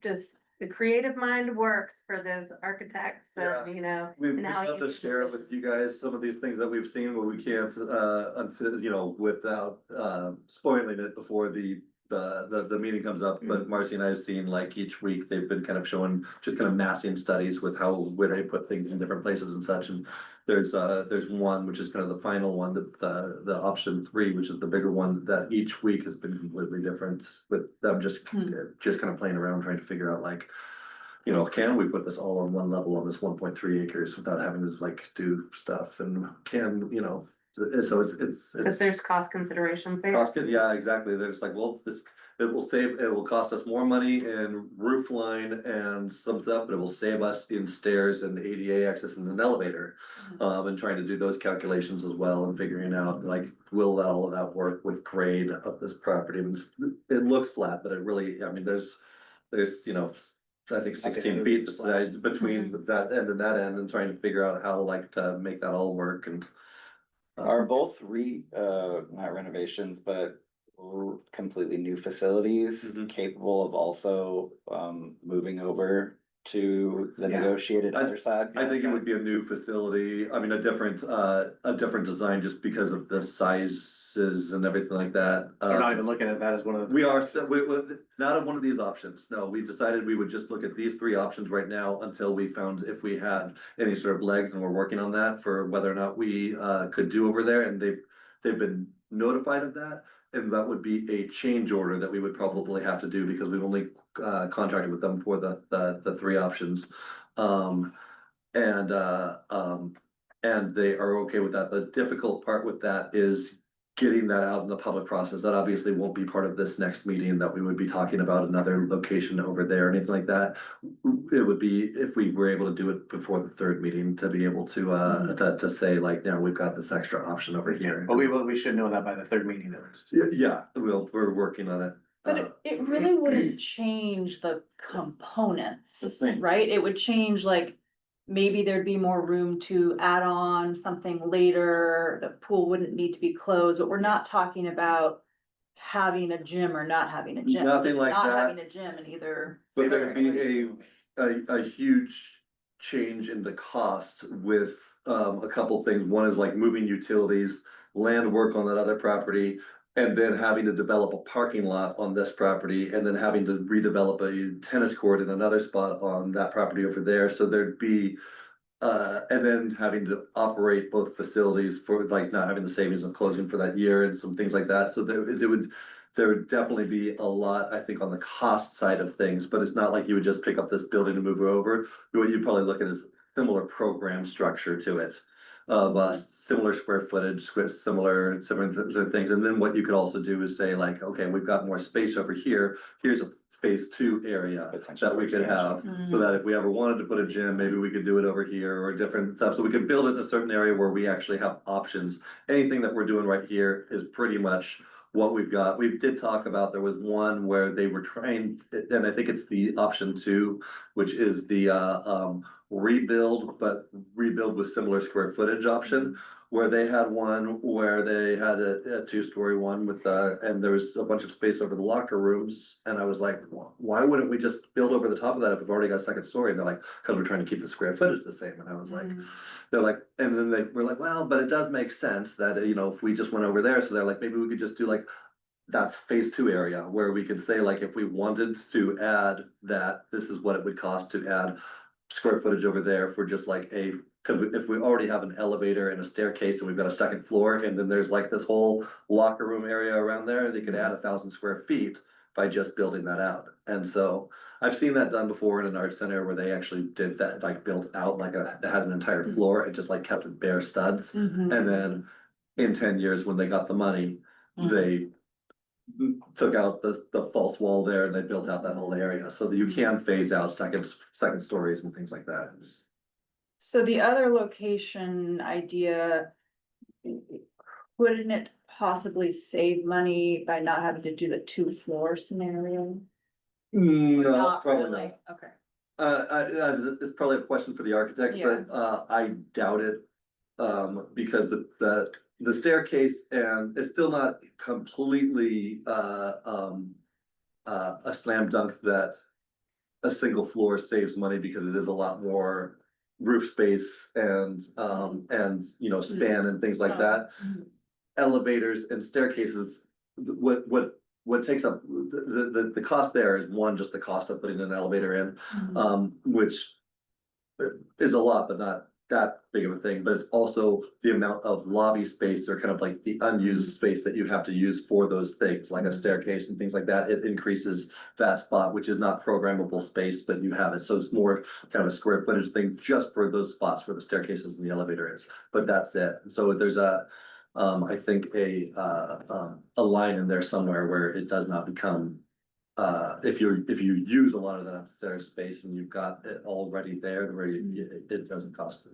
Speaker 7: just the creative mind works for those architects,
Speaker 3: Yeah.
Speaker 7: you know.
Speaker 3: we
Speaker 7: and how
Speaker 3: have to
Speaker 7: you-
Speaker 3: share with you guys some of these things that we've seen, but we can't, until, you know, without, spoiling it before the meeting comes up. But Marcy and I have seen, like, each week, they've been kind of showing, just kind of massing studies with where they put things in different places and such, and there's one, which is kind of the final one, the option 3, which is the bigger one, that each week has been completely different, with them just kind of playing around, trying to figure out, like, you know, can we put this all on one level on this 1.3 acres without having to, like, do stuff, and can, you know, so it's.
Speaker 7: Cause there's cost considerations there.
Speaker 3: Cost, yeah, exactly. They're just like, well, it will cost us more money in roof line and some stuff, but it will save us in stairs and ADA access and an elevator. And trying to do those calculations as well and figuring out, like, will all of that work with grade of this property? And it looks flat, but it really, I mean, there's, you know, I think 16 feet between that end and that end, and trying to figure out how, like, to make that all work. And
Speaker 8: Are both not renovations, but completely new facilities capable of also, moving over to the
Speaker 5: Yeah.
Speaker 8: negotiated other side?
Speaker 3: I think it would be a new facility, I mean, a different design, just because of the sizes and everything like that.
Speaker 6: We're not even looking at that as one of the.
Speaker 3: We are, not at one of these options, no, we decided we would just look at these 3 options right now until we found if we had any sort of legs, and we're working on that for whether or not we could do over there, and they've been notified of that. And that would be a change order that we would probably have to do, because we've only contracted with them for the 3 options. And they are okay with that. The difficult part with that is getting that out in the public process. That obviously won't be part of this next meeting, that we would be talking about another location over there or anything like that. It would be if we were able to do it before the 3rd meeting, to be able to say, like, now we've got this extra option over here.
Speaker 6: But we should know that by the 3rd meeting at least.
Speaker 3: Yeah, we're working on it.
Speaker 10: But it really wouldn't change the components,
Speaker 4: The thing.
Speaker 10: right? It would change, like, maybe there'd be more room to add on something later, the pool wouldn't need to be closed, but we're not talking about having a gym or not having a gym.
Speaker 3: Nothing
Speaker 10: It's
Speaker 3: like
Speaker 10: not
Speaker 3: that.
Speaker 10: having a gym in either.
Speaker 3: But there'd be a huge change in the cost with a couple things. One is like moving utilities, land work on that other property, and then having to develop a parking lot on this property, and then having to redevelop a tennis court in another spot on that property over there, so there'd be. And then having to operate both facilities for like not having the savings of closing for that year and some things like that, so there would definitely be a lot, I think, on the cost side of things, but it's not like you would just pick up this building and move it over. What you'd probably look at is similar program structure to it. Of similar square footage, similar things, and then what you could also do is say like, okay, we've got more space over here, here's a phase 2 area that we could have. So that if we ever wanted to put a gym, maybe we could do it over here or different stuff, so we could build it in a certain area where we actually have options. Anything that we're doing right here is pretty much what we've got. We did talk about, there was one where they were trying, and I think it's the option 2, which is the rebuild, but rebuild with similar square footage option. Where they had one where they had a 2-story one with and there was a bunch of space over the locker rooms, and I was like, why wouldn't we just build over the top of that if we've already got a 2nd story? And they're like, because we're trying to keep the square footage the same, and I was like, they're like, and then they were like, well, but it does make sense that, you know, if we just went over there, so they're like, maybe we could just do like that's phase 2 area where we could say like, if we wanted to add that, this is what it would cost to add square footage over there for just like a, because if we already have an elevator and a staircase and we've got a 2nd floor, and then there's like this whole locker room area around there, they could add 1,000 square feet by just building that out. And so I've seen that done before in an art center where they actually did that, like built out like they had an entire floor and just like kept it bare studs. And then in 10 years, when they got the money, they took out the false wall there and they built out that whole area, so that you can phase out second stories and things like that.
Speaker 10: So the other location idea, wouldn't it possibly save money by not having to do the 2-floor scenario?
Speaker 3: No,
Speaker 10: Not
Speaker 3: probably
Speaker 10: really.
Speaker 3: not.
Speaker 10: Okay.
Speaker 3: It's probably a question for the architect,
Speaker 10: Yeah.
Speaker 3: but I doubt it. Because the staircase, and it's still not completely a slam dunk that a single floor saves money, because it is a lot more roof space and you know, span and things like that. Elevators and staircases, what takes up the cost there is one, just the cost of putting an elevator in, which is a lot, but not that big of a thing, but it's also the amount of lobby space, or kind of like the unused space that you have to use for those things, like a staircase and things like that. It increases that spot, which is not programmable space, but you have it. So it's more kind of a square footage thing just for those spots where the staircases and the elevator is, but that's it. So there's I think a line in there somewhere where it does not become, if you use a lot of that upstairs space and you've got it already there, where it doesn't cost,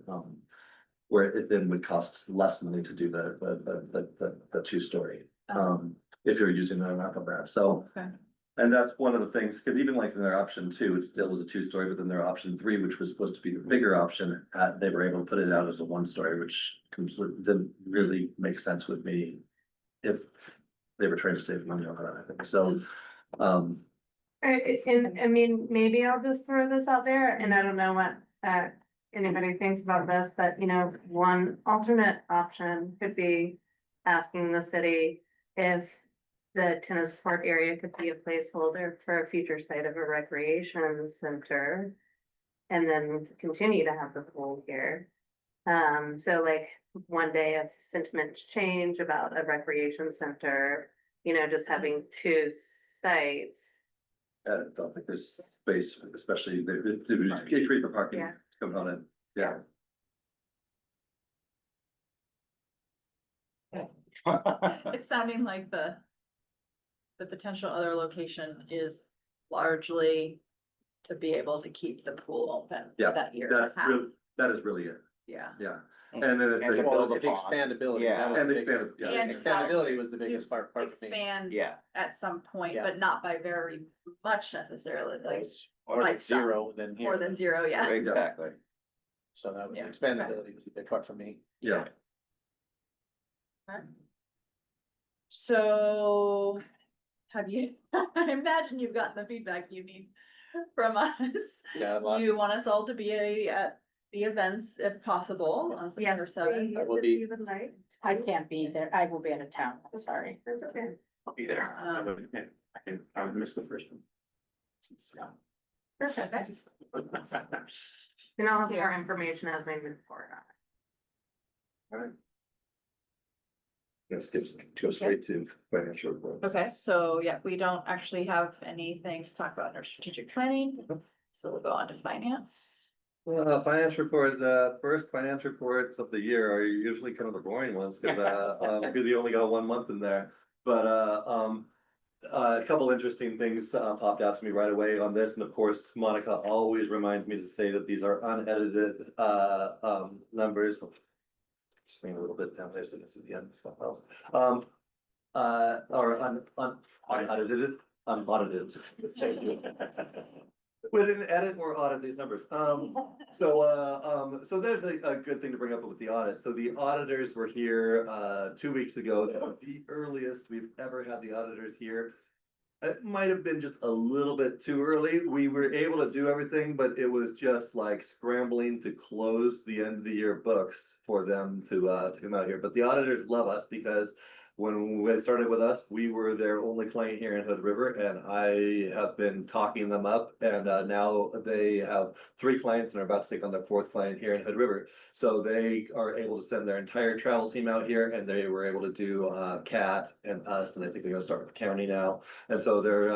Speaker 3: where it then would cost less money to do the 2-story. If you're using enough of that, so.
Speaker 10: Okay.
Speaker 3: And that's one of the things, because even like in their option 2, it still was a 2-story, but then their option 3, which was supposed to be the bigger option, they were able to put it out as a 1-story, which completely didn't really make sense with me. If they were trying to save money on that, I think, so.
Speaker 7: And I mean, maybe I'll just throw this out there, and I don't know what anybody thinks about this, but you know, one alternate option could be asking the city if the tennis court area could be a placeholder for a future site of a recreation center, and then continue to have the pool here. So like one day if sentiments change about a recreation center, you know, just having 2 sites.
Speaker 3: I don't think there's space, especially the free for parking
Speaker 7: Yeah.
Speaker 3: component, yeah.
Speaker 10: It's sounding like the potential other location is largely to be able to keep the pool open
Speaker 3: Yeah,
Speaker 10: that year. and a half.
Speaker 3: That is really it,
Speaker 10: Yeah.
Speaker 3: yeah, and then it's
Speaker 8: And to
Speaker 3: like,
Speaker 8: build
Speaker 6: The
Speaker 8: upon.
Speaker 6: expandability.
Speaker 8: Yeah.
Speaker 6: that was
Speaker 3: and
Speaker 6: the biggest-
Speaker 3: expand, yeah.
Speaker 10: And
Speaker 6: Expandability was the biggest part for me.
Speaker 10: Expand
Speaker 8: Yeah.
Speaker 10: at some point,
Speaker 6: Yeah.
Speaker 10: but not by very much necessarily, like
Speaker 6: It's more
Speaker 10: by
Speaker 6: than
Speaker 10: some.
Speaker 6: 0 than here.
Speaker 10: more than 0, yeah.
Speaker 8: Exactly.
Speaker 6: So that was,
Speaker 10: Yeah.
Speaker 6: expandability was the big part for me.
Speaker 3: Yeah,
Speaker 10: So have you, I imagine you've gotten the feedback you need from us.
Speaker 6: Yeah, a lot.
Speaker 10: You want us all to be at the events if possible on September
Speaker 7: Yes,
Speaker 10: seventh.
Speaker 7: please,
Speaker 6: I will
Speaker 7: if
Speaker 6: be-
Speaker 7: you would like.
Speaker 9: I can't be there. I will be out of town. I'm sorry.
Speaker 7: That's okay.
Speaker 6: I'll be there.
Speaker 4: I would miss the first one.
Speaker 7: Perfect. And I'll have more information as we move forward on it.
Speaker 3: Let's go straight to financial reports.
Speaker 10: Okay, so yeah, we don't actually have anything to talk about in our strategic planning, so we'll go on to finance.
Speaker 3: Well, finance report, the first finance reports of the year are usually kind of the boring ones, because you only got 1 month in there. But, a couple interesting things, popped out to me right away on this, and of course, Monica always reminds me to say that these are unedited, numbers. Swing a little bit down there, so this is the end. Or unaudited, unaudited. We didn't edit or audit these numbers. So there's a good thing to bring up with the audit. So the auditors were here, 2 weeks ago. That was the earliest we've ever had the auditors here. It might have been just a little bit too early. We were able to do everything, but it was just like scrambling to close the end of the year books for them to come out here. But the auditors love us because when they started with us, we were their only client here in Hood River, and I have been talking them up, and now they have 3 clients and are about to take on their 4th client here in Hood River. So they are able to send their entire travel team out here, and they were able to do CAT and us, and I think they're gonna start with the county now. And so they're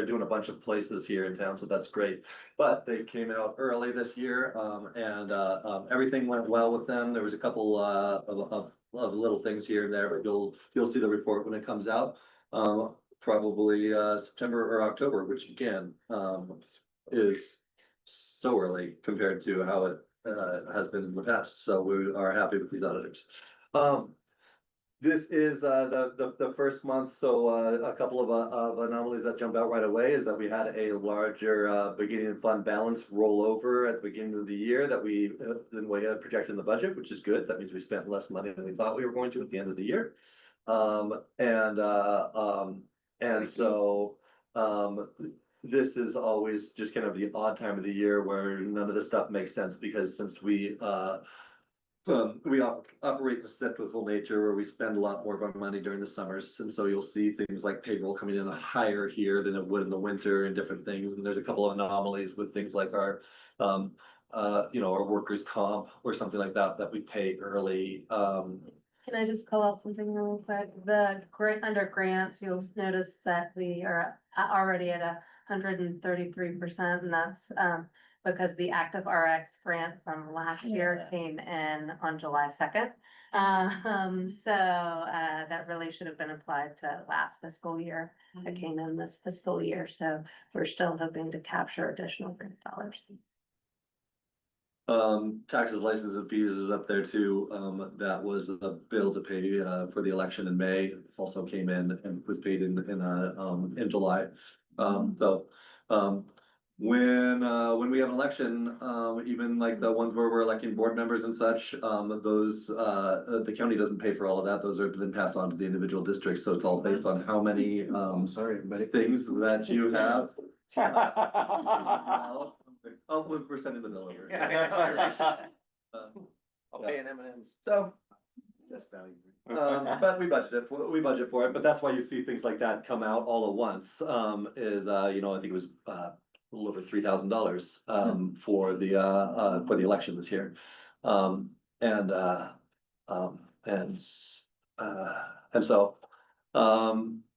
Speaker 3: doing a bunch of places here in town, so that's great. But they came out early this year, and everything went well with them. There was a couple of little things here and there, but you'll see the report when it comes out. Probably September or October, which again is so early compared to how it has been in the past. So we are happy with these auditors. This is the first month, so a couple of anomalies that jump out right away is that we had a larger beginning fund balance rollover at the beginning of the year that than we had projected in the budget, which is good. That means we spent less money than we thought we were going to at the end of the year. This is always just kind of the odd time of the year where none of this stuff makes sense, because since we operate in a cyclical nature where we spend a lot more of our money during the summers, and so you'll see things like payroll coming in higher here than it would in the winter and different things. And there's a couple of anomalies with things like our our workers' comp or something like that we pay early.
Speaker 7: Can I just call out something real quick? The grant, under grants, you'll notice that we are already at 133%, and that's because the Active RX grant from last year came in on July 2nd. So that really should have been applied to last fiscal year. It came in this fiscal year, so we're still hoping to capture additional grant dollars.
Speaker 3: Taxes, licenses, and fees is up there too. That was a bill to pay for the election in May. Also came in and was paid in July. When we have an election, even like the ones where we're electing board members and such, those the county doesn't pay for all of that. Those are then passed on to the individual districts. So it's all based on how many
Speaker 6: Sorry, everybody.
Speaker 3: things that you have. Oh, we're sending the bill over.
Speaker 6: I'll pay an M&M's.
Speaker 3: So, but we budget for it, but that's why you see things like that come out all at once. I think it was a little over $3,000 for the election this year.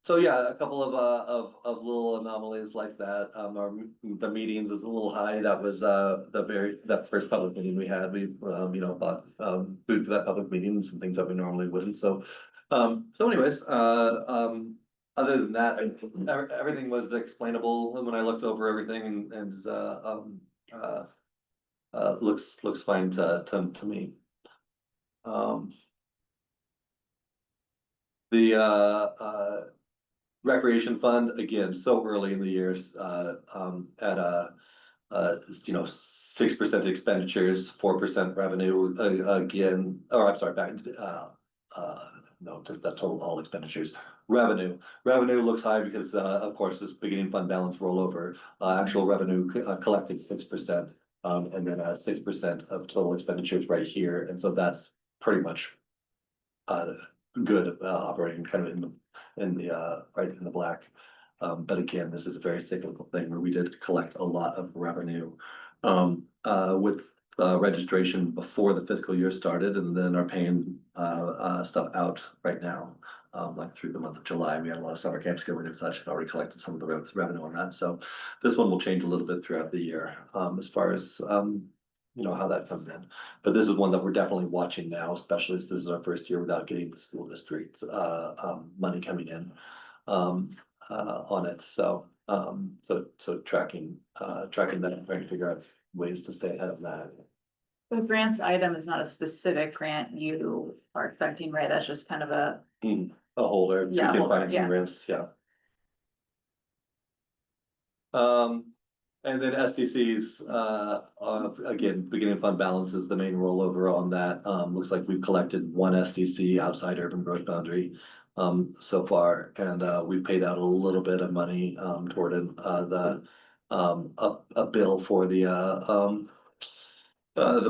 Speaker 3: So yeah, a couple of little anomalies like that. The meetings is a little high. That was that first public meeting we had. We bought food for that public meeting and some things that we normally wouldn't. So anyways, other than that, everything was explainable when I looked over everything, and looks fine to me. The recreation fund, again, so early in the years, at 6% expenditures, 4% revenue, again, or I'm sorry, back no, the total all expenditures. Revenue looks high because of course this beginning fund balance rollover. Actual revenue collected 6%. And then 6% of total expenditures right here, and so that's pretty much. Good, operating kind of right in the black. But again, this is a very cyclical thing where we did collect a lot of revenue. With registration before the fiscal year started, and then are paying stuff out right now. Like through the month of July, we had a lot of summer camps going and such, and already collected some of the revenue on that, so this one will change a little bit throughout the year, as far as how that comes in. But this is one that we're definitely watching now, especially as this is our first year without getting the school district's money coming in on it, so tracking that and trying to figure out ways to stay ahead of that.
Speaker 10: The grants item is not a specific grant you are expecting, right? That's just kind of a.
Speaker 3: A holder, we
Speaker 10: Yeah,
Speaker 3: can
Speaker 10: holder,
Speaker 3: find some
Speaker 10: yeah.
Speaker 3: grants, yeah. And then SDC's, again, beginning fund balance is the main rollover on that. Looks like we've collected one SDC outside urban growth boundary so far, and we've paid out a little bit of money toward a bill for the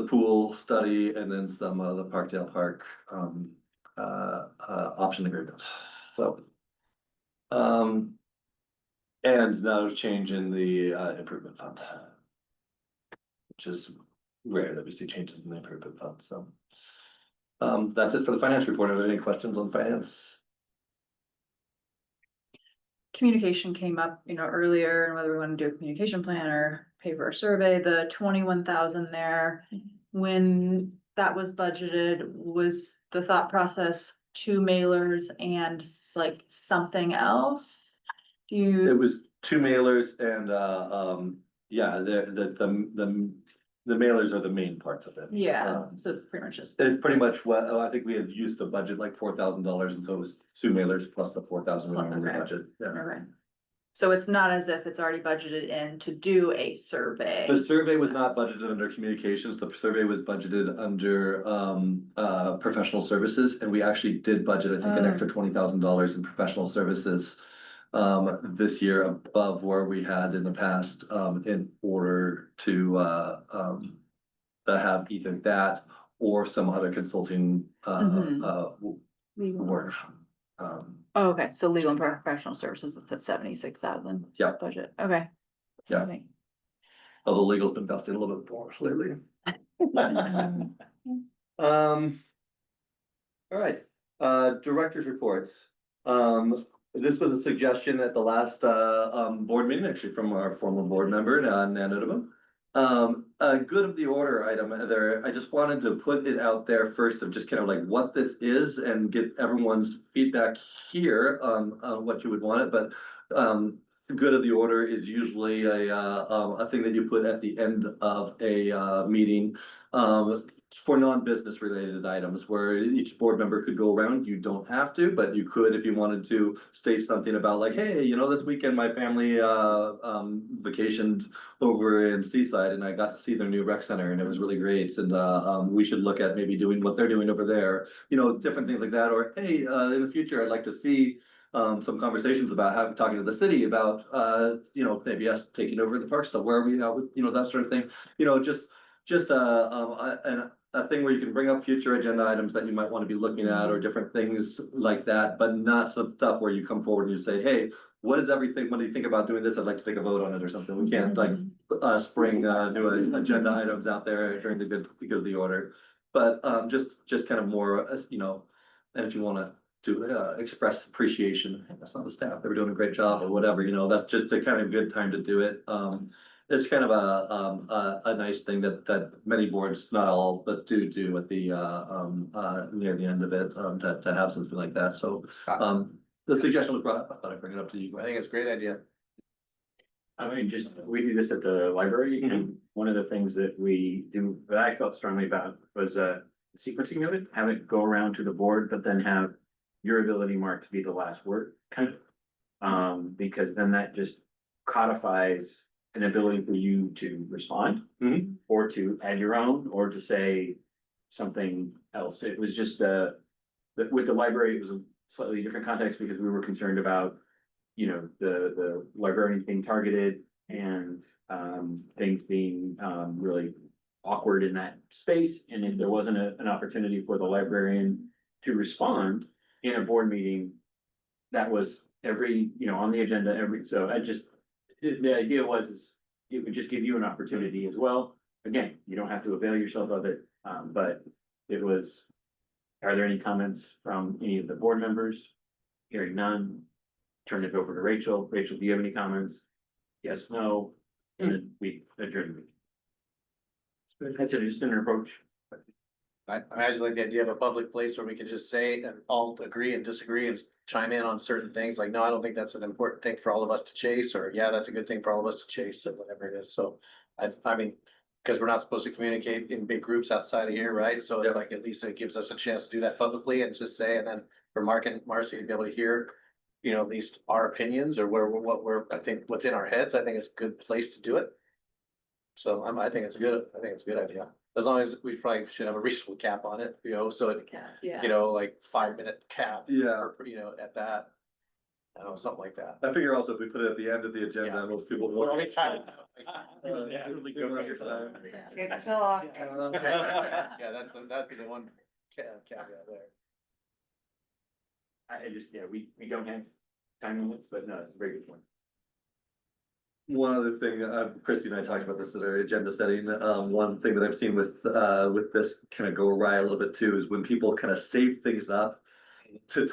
Speaker 3: pool study, and then some of the Parkdale Park option agreement. So and no change in the improvement fund. Which is rare that we see changes in the improvement fund, so. That's it for the finance report. Are there any questions on finance?
Speaker 10: Communication came up, earlier, and whether we want to do a communication plan or pay for a survey, the 21,000 there. When that was budgeted, was the thought process 2 mailers and like something else?
Speaker 3: It was 2 mailers and yeah, the mailers are the main parts of it.
Speaker 10: Yeah, so pretty much just.
Speaker 3: It's pretty much what, I think we had used the budget like $4,000, and so it was 2 mailers plus the 4,000 we normally
Speaker 10: Okay.
Speaker 3: budget, yeah.
Speaker 10: Okay. So it's not as if it's already budgeted in to do a survey.
Speaker 3: The survey was not budgeted under communications, the survey was budgeted under professional services, and we actually did budget, I think, an extra $20,000 in professional services. This year above where we had in the past, in order to have either that or some other consulting work.
Speaker 10: Oh, okay, so legal and professional services, it's at 76,000.
Speaker 3: Yeah.
Speaker 10: Budget, okay.
Speaker 3: Yeah. Although legal's been costing a little bit more lately. All right, director's reports. This was a suggestion at the last board meeting, actually from our former board member, Nan Udom. A good of the order item there, I just wanted to put it out there first of just kind of like what this is and get everyone's feedback here on what you would want it, but good of the order is usually a thing that you put at the end of a meeting for non-business related items where each board member could go around. You don't have to, but you could if you wanted to state something about like, hey, this weekend my family vacationed over in Seaside and I got to see their new rec center and it was really great, and we should look at maybe doing what they're doing over there, different things like that. Or hey, in the future I'd like to see some conversations about talking to the city about maybe us taking over the park stuff, where we that sort of thing, just a thing where you can bring up future agenda items that you might want to be looking at, or different things like that, but not some stuff where you come forward and you say, hey, what do you think about doing this? I'd like to take a vote on it or something. We can't like spring new agenda items out there during the good of the order, but just kind of more, and if you want to express appreciation, that's not the staff, they were doing a great job or whatever, that's just a kind of good time to do it. It's kind of a nice thing that many boards, not all, but do at the near the end of it, to have something like that. So the suggestion was brought up. I thought I'd bring it up to you.
Speaker 6: I think it's a great idea.
Speaker 4: I mean, we do this at the library, and one of the things that we do that I felt strongly about was sequencing of it, have it go around to the board, but then have your ability mark to be the last word, kind of, because then that just codifies an ability for you to respond, or to add your own, or to say something else. It was just with the library, it was a slightly different context because we were concerned about, the librarians being targeted, and, things being, really awkward in that space. And if there wasn't an opportunity for the librarian to respond in a board meeting, that was on the agenda so the idea was, is it would just give you an opportunity as well. Again, you don't have to avail yourself of it, but it was, are there any comments from any of the board members? Hearing none, turn it over to Rachel. Rachel, do you have any comments? Yes, no, and then we adjourn. That's it, just an approach.
Speaker 6: I just like the idea of a public place where we could just say and all agree and disagree and chime in on certain things, like, no, I don't think that's an important thing for all of us to chase, or yeah, that's a good thing for all of us to chase, or whatever it is, so. I mean, because we're not supposed to communicate in big groups outside of here, right? So it's like, at least it gives us a chance to do that publicly and just say, and then for Mark and Marcy to be able to hear, at least our opinions or I think what's in our heads, I think it's a good place to do it. So I think it's good, I think it's a good idea. As long as we probably should have a reasonable cap on it, so it,
Speaker 1: Yeah.
Speaker 6: like 5-minute cap.
Speaker 3: Yeah.
Speaker 6: Or, at that. I don't know, something like that.
Speaker 3: I figure also if we put it at the end of the agenda,
Speaker 6: Yeah.
Speaker 3: most people
Speaker 6: Well,
Speaker 3: will.
Speaker 6: we try to-
Speaker 3: Yeah.
Speaker 6: Yeah, that'd be the one caveat there.
Speaker 4: We don't have time limits, but no, it's a very good point.
Speaker 3: One other thing, Christy and I talked about this at our agenda setting, one thing that I've seen with this kind of go awry a little bit too, is when people kind of save things up. To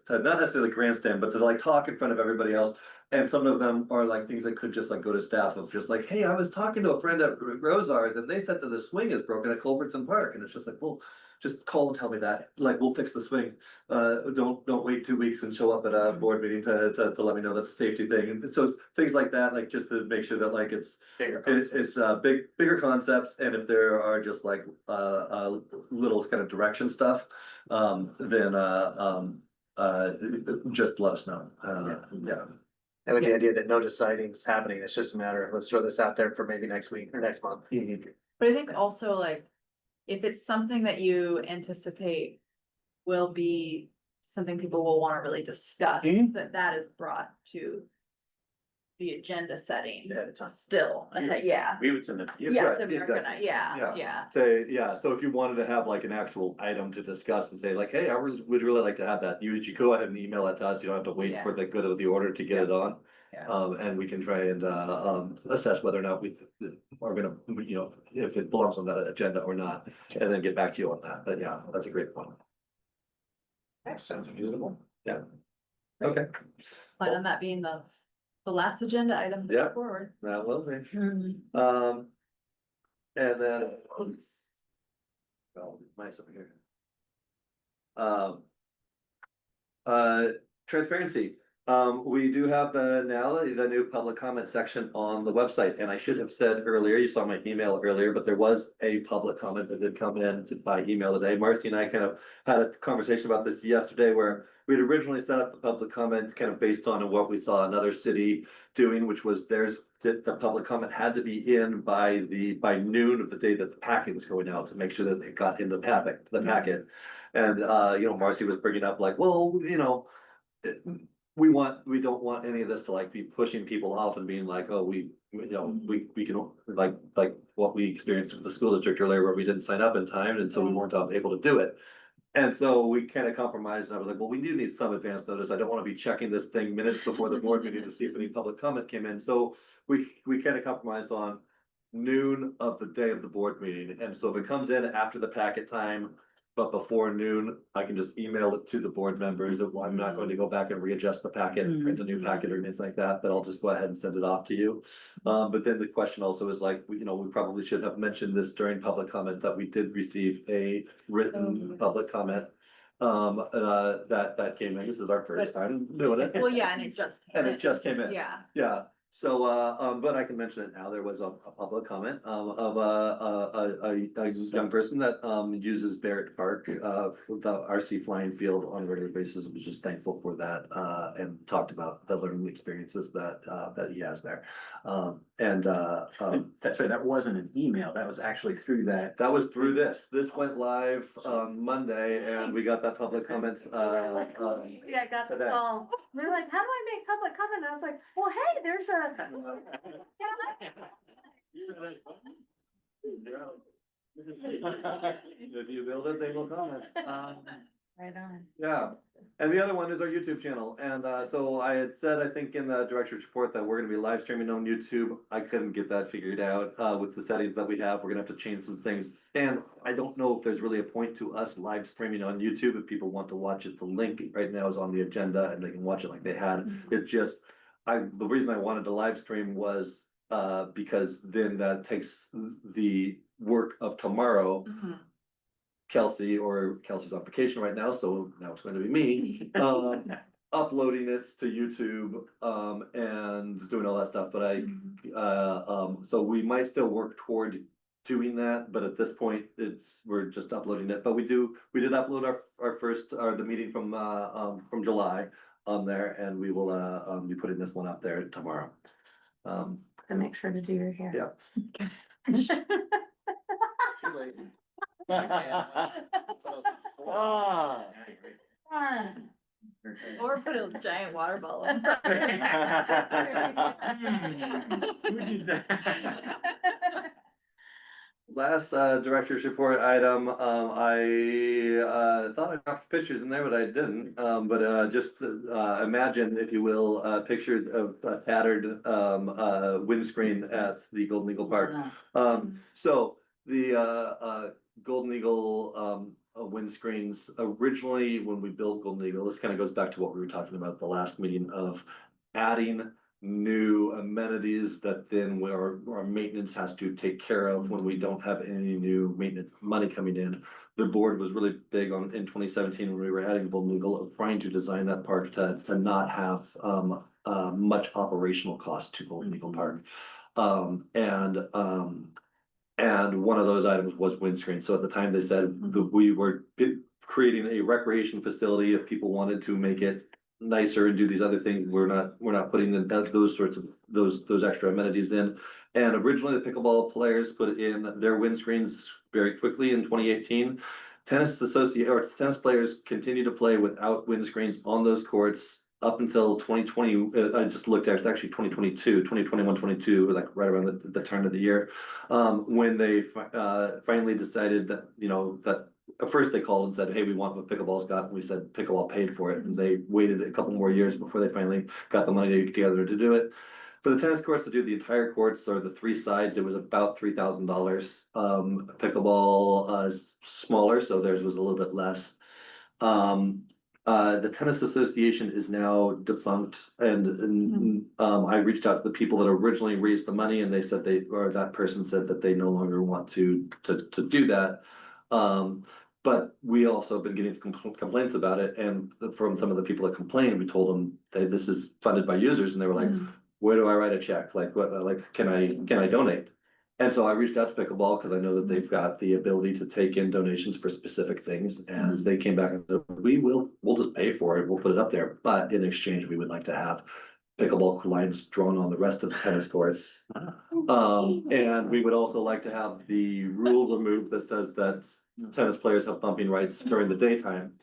Speaker 3: not necessarily grandstand, but to like talk in front of everybody else. And some of them are like things that could just like go to staff of just like, hey, I was talking to a friend at Rosars and they said that the swing is broken at Culbertson Park. And it's just like, well, just call and tell me that, like, we'll fix the swing. Don't wait 2 weeks and show up at a board meeting to let me know that's a safety thing. And so things like that, like just to make sure that like it's bigger concepts. And if there are just like little kind of direction stuff, then just let us know. Yeah.
Speaker 6: And with the idea that no deciding is happening, it's just a matter of, let's throw this out there for maybe next week or next month.
Speaker 10: But I think also like, if it's something that you anticipate will be something people will wanna really discuss, that is brought to the agenda setting still, yeah.
Speaker 4: We would send it.
Speaker 10: Yeah,
Speaker 3: right,
Speaker 10: to
Speaker 3: exactly.
Speaker 10: organize,
Speaker 3: Yeah.
Speaker 10: yeah.
Speaker 3: Say, yeah, so if you wanted to have like an actual item to discuss and say like, hey, would really like to have that, you go ahead and email it to us, you don't have to wait for the good of the order to get it on.
Speaker 10: Yeah.
Speaker 3: And we can try and assess whether or not we are gonna, if it belongs on that agenda or not, and then get back to you on that, but yeah, that's a great point.
Speaker 6: Sounds reasonable.
Speaker 3: Yeah. Okay.
Speaker 10: Plan on that being the last agenda item to
Speaker 3: Yeah.
Speaker 10: go forward.
Speaker 3: That will be. And then. Oh, nice up here. Transparency. We do have the new public comment section on the website, and I should have said earlier, you saw my email earlier, but there was a public comment that did come in by email today. Marcy and I kind of had a conversation about this yesterday where we'd originally set up the public comments kind of based on what we saw another city doing, which was the public comment had to be in by noon of the day that the packet was going out to make sure that it got in the packet. And Marcy was bringing up like, well, we don't want any of this to like be pushing people off and being like, oh, we can like what we experienced with the school district earlier where we didn't sign up in time and so we weren't able to do it. And so we kind of compromised and I was like, well, we do need some advance notice. I don't want to be checking this thing minutes before the board meeting to see if any public comment came in. So we kind of compromised on noon of the day of the board meeting. And so if it comes in after the packet time, but before noon, I can just email it to the board members. I'm not going to go back and readjust the packet, print a new packet or anything like that, but I'll just go ahead and send it off to you. But then the question also is like, we probably should have mentioned this during public comment that we did receive a written public comment. That came in. This is our first time doing it.
Speaker 10: Well, yeah, and it just came in.
Speaker 3: And it just came in.
Speaker 10: Yeah.
Speaker 3: Yeah. So, but I can mention it now. There was a public comment of a young person that uses Barrett Park for the RC flying field on a regular basis. Was just thankful for that and talked about the learning experiences that he has there.
Speaker 4: That's right, that wasn't an email, that was actually through that.
Speaker 3: That was through this. This went live on Monday, and we got that public comments.
Speaker 7: Yeah, I got the
Speaker 3: today.
Speaker 7: call. They're like, how do I make public comment? I was like, well, hey, there's a
Speaker 3: If you build it, they will comment.
Speaker 9: Right on.
Speaker 3: Yeah, and the other one is our YouTube channel, and so I had said, I think in the director's report that we're gonna be live streaming on YouTube. I couldn't get that figured out with the settings that we have, we're gonna have to change some things. And I don't know if there's really a point to us live streaming on YouTube, if people want to watch it, the link right now is on the agenda and they can watch it like they had. It's just, the reason I wanted to live stream was because then that takes the work of tomorrow. Kelsey's on vacation right now, so now it's going to be me, uploading it to YouTube, and doing all that stuff, but so we might still work toward doing that, but at this point, we're just uploading it, but we did upload our first, the meeting from July on there, and we will, be putting this one up there tomorrow.
Speaker 7: So make sure to do your hair.
Speaker 3: Yeah.
Speaker 6: Ah.
Speaker 10: Or put a giant water bottle in.
Speaker 4: Who did that?
Speaker 3: Last director's report item, I thought I dropped pictures in there, but I didn't. But just imagine, if you will, pictures of tattered windscreen at the Golden Eagle Park. So the Golden Eagle windscreens, originally when we built Golden Eagle, this kind of goes back to what we were talking about at the last meeting of adding new amenities that then our maintenance has to take care of when we don't have any new maintenance money coming in. The board was really big on in 2017 when we were adding Golden Eagle of trying to design that park to not have much operational cost to Golden Eagle Park. And one of those items was windscreen. So at the time they said that we were creating a recreation facility if people wanted to make it nicer and do these other things. We're not putting those sorts of those extra amenities in. And originally the pickleball players put in their windscreens very quickly in 2018. Tennis players continue to play without windscreens on those courts up until 2020, I just looked at, it's actually 2021, 22, like right around the turn of the year. When they finally decided that, that at first they called and said, hey, we want what pickleball's got, and we said pickleball paid for it, and they waited a couple more years before they finally got the money together to do it. For the tennis courts, to do the entire courts or the three sides, it was about $3,000. Pickleball is smaller, so theirs was a little bit less. The tennis association is now defunct, and I reached out to the people that originally raised the money, and they said that person said that they no longer want to do that. But we also have been getting complaints about it, and from some of the people that complained, we told them that this is funded by users, and they were like, where do I write a check? Like, what, like, can I donate? And so I reached out to Pickleball because I know that they've got the ability to take in donations for specific things, and they came back and said, we'll just pay for it, we'll put it up there, but in exchange, we would like to have pickleball lines drawn on the rest of the tennis courts. And we would also like to have the rule removed that says that tennis players have bumping rights during the daytime.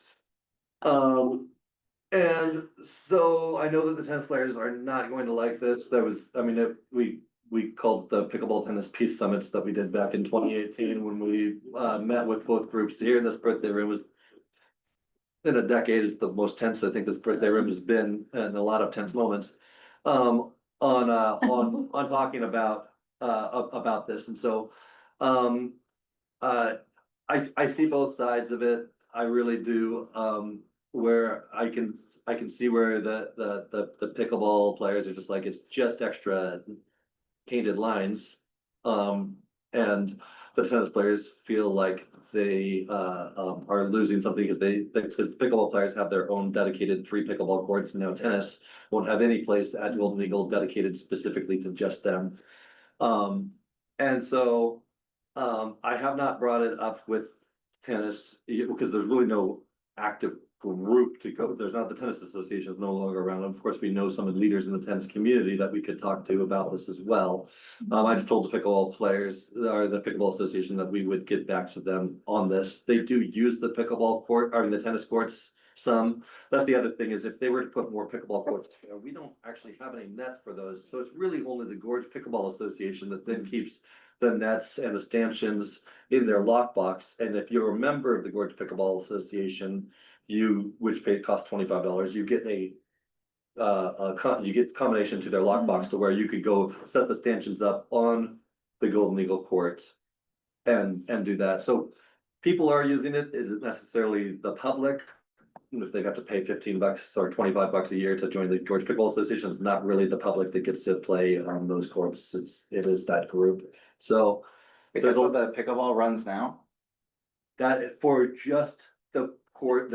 Speaker 3: And so I know that the tennis players are not going to like this. We called the pickleball tennis peace summits that we did back in 2018 when we met with both groups here in this birthday room. Was in a decade, it's the most tense I think this birthday room has been, and a lot of tense moments on talking about this. And so I see both sides of it. I really do. Where I can see where the pickleball players are just like, it's just extra painted lines, and the tennis players feel like they are losing something because because pickleball players have their own dedicated 3 pickleball courts, and now tennis won't have any place at Golden Eagle dedicated specifically to just them. And so I have not brought it up with tennis because there's really no active group to go. There's not, the tennis association is no longer around. Of course, we know some of the leaders in the tennis community that we could talk to about this as well. I just told the pickleball players or the pickleball association that we would get back to them on this. They do use the pickleball court, the tennis courts some. That's the other thing is if they were to put more pickleball courts, we don't actually have any nets for those. So it's really only the Gorge Pickleball Association that then keeps the nets and the stanchions in their lockbox. And if you're a member of the Gorge Pickleball Association, which costs $25, you get you get combination to their lockbox to where you could go set the stanchions up on the Golden Eagle court and do that. So people are using it. Is it necessarily the public? If they have to pay $15 or $25 a year to join the George Pickleball Association, it's not really the public that gets to play on those courts. It is that group. So
Speaker 8: Because of the pickleball runs now?
Speaker 3: that for just the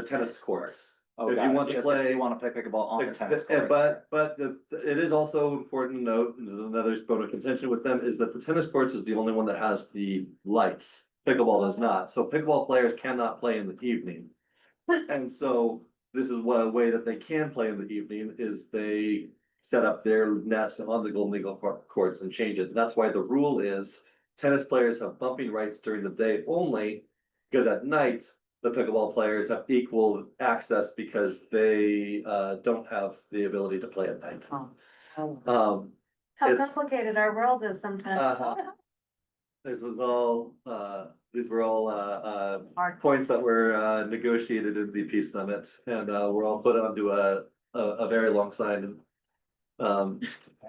Speaker 3: tennis courts.
Speaker 8: Oh,
Speaker 3: If
Speaker 8: got
Speaker 3: you
Speaker 8: it.
Speaker 3: want to
Speaker 8: Just
Speaker 3: play.
Speaker 8: if you wanna play pickleball on the tennis court.
Speaker 3: But it is also important to note, and this is another bone of contention with them, is that the tennis courts is the only one that has the lights. Pickleball does not, so pickleball players cannot play in the evening. And so this is one way that they can play in the evening is they set up their nets on the Golden Eagle courts and change it. That's why the rule is tennis players have bumping rights during the day only, because at night the pickleball players have equal access because they don't have the ability to play at night.
Speaker 7: How
Speaker 3: It's-
Speaker 7: complicated our world is sometimes.
Speaker 3: This was all, these were all points that were negotiated in the Peace Summit, and were all put onto a very long sign.
Speaker 6: I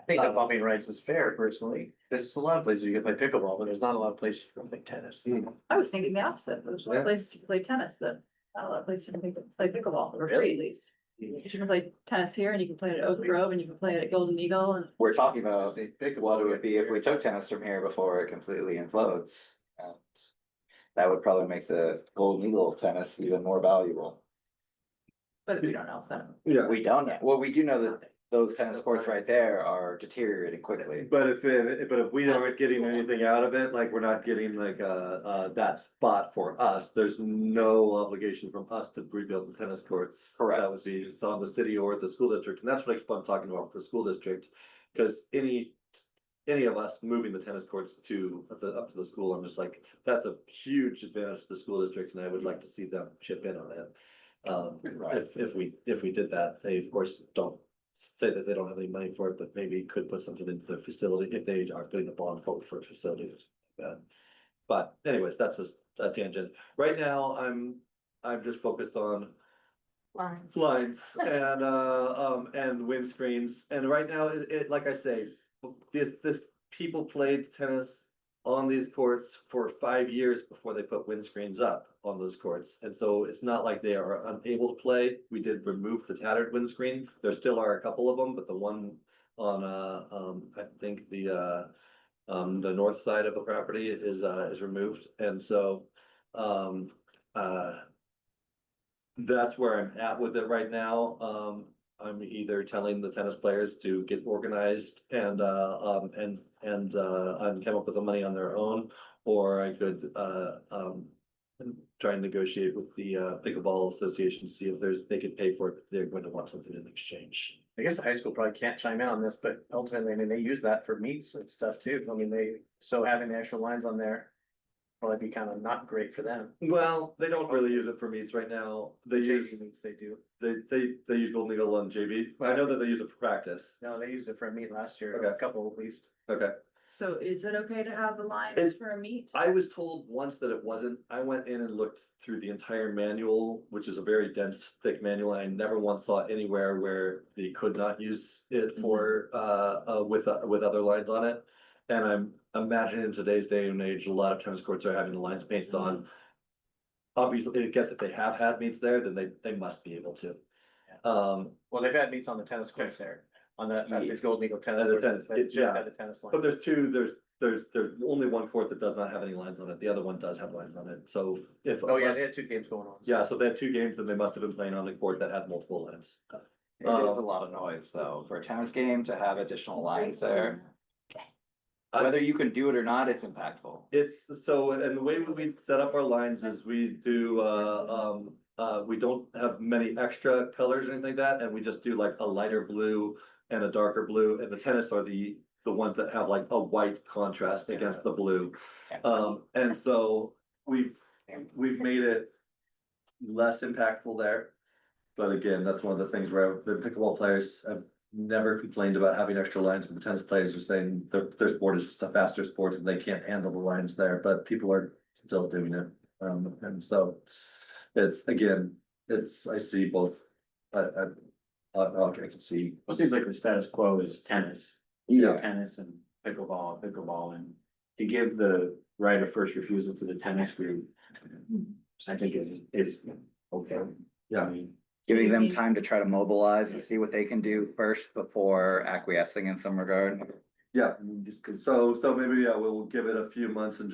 Speaker 6: think the bumping rights is fair personally. There's a lot of places you can play pickleball, but there's not a lot of places you can play tennis.
Speaker 10: I was thinking the opposite. There's a lot of places you can play tennis, but not a lot of places you can play pickleball for free at least. You can play tennis here and you can play it at Oak Grove and you can play it at Golden Eagle and.
Speaker 8: We're talking about what it would be if we took tennis from here before it completely implodes. And that would probably make the Golden Eagle tennis even more valuable.
Speaker 10: But we don't know if that.
Speaker 3: Yeah.
Speaker 8: We don't know. Well, we do know that those tennis courts right there are deteriorating quickly.
Speaker 3: But if we aren't getting anything out of it, like we're not getting like that spot for us, there's no obligation from us to rebuild the tennis courts.
Speaker 8: Correct.
Speaker 3: That would be, it's on the city or the school district, and that's what I keep on talking about with the school district. Cause any of us moving the tennis courts up to the school, I'm just like, that's a huge advantage to the school district, and I would like to see them chip in on it.
Speaker 8: Right.
Speaker 3: If we did that, they of course don't say that they don't have any money for it, but maybe could put something into the facility if they are putting a bond forward for a facility. But anyways, that's a tangent. Right now, I'm just focused on lines and windscreens. And right now, it like I say, this people played tennis on these courts for 5 years before they put windscreens up on those courts. And so it's not like they are unable to play. We did remove the tattered windscreen. There still are a couple of them, but the one on I think the north side of the property is removed. And so that's where I'm at with it right now. I'm either telling the tennis players to get organized and come up with the money on their own, or I could try and negotiate with the pickleball association to see if they could pay for it. If they're going to want something in exchange.
Speaker 6: I guess the high school probably can't chime in on this, but ultimately, I mean, they use that for meets and stuff too. I mean, so having the extra lines on there probably be kind of not great for them.
Speaker 3: Well, they don't really use it for meets right now. They use
Speaker 6: JV meets they do.
Speaker 3: they use Golden Eagle on JV. I know that they use it for practice.
Speaker 6: No, they used it for a meet last year,
Speaker 3: Okay.
Speaker 6: a couple at least.
Speaker 3: Okay.
Speaker 10: So is it okay to have the lines
Speaker 3: It's-
Speaker 10: for a meet?
Speaker 3: I was told once that it wasn't. I went in and looked through the entire manual, which is a very dense, thick manual. And I never once saw anywhere where they could not use it for with other lines on it. And I'm imagining in today's day and age, a lot of tennis courts are having the lines painted on. Obviously, I guess if they have had meets there, then they must be able to.
Speaker 6: Well, they've had meets on the tennis court there, on that Golden Eagle tennis.
Speaker 3: At the
Speaker 6: court.
Speaker 3: tennis,
Speaker 6: They just
Speaker 3: yeah.
Speaker 6: had the tennis line.
Speaker 3: But there's only one court that does not have any lines on it. The other one does have lines on it. So if.
Speaker 6: Oh, yeah,
Speaker 3: unless-
Speaker 6: they had 2 games going on.
Speaker 3: Yeah, so if they had 2 games, then they must have been playing on the court that had multiple lines.
Speaker 8: It is a lot of noise though, for a tennis game to have additional lines there. Whether you can do it or not, it's impactful.
Speaker 3: It's so, and the way we set up our lines is we do, we don't have many extra colors or anything like that, and we just do like a lighter blue and a darker blue, and the tennis are the ones that have like a white contrast against the blue. And so we've made it less impactful there. but again, that's one of the things where the pickleball players have never complained about having extra lines, but the tennis players are saying their sport is just a faster sport and they can't handle the lines there, but people are still doing it. And so it's, again, I see both, I can see.
Speaker 4: Well, it seems like the status quo is tennis.
Speaker 8: Yeah.
Speaker 4: Tennis and pickleball, and to give the right of first refusal to the tennis group. I think is okay.
Speaker 3: Yeah.
Speaker 4: I mean,
Speaker 8: Giving them time to try to mobilize and see what they can do first before acquiescing in some regard.
Speaker 3: Yeah, so maybe, yeah, we'll give it a few months and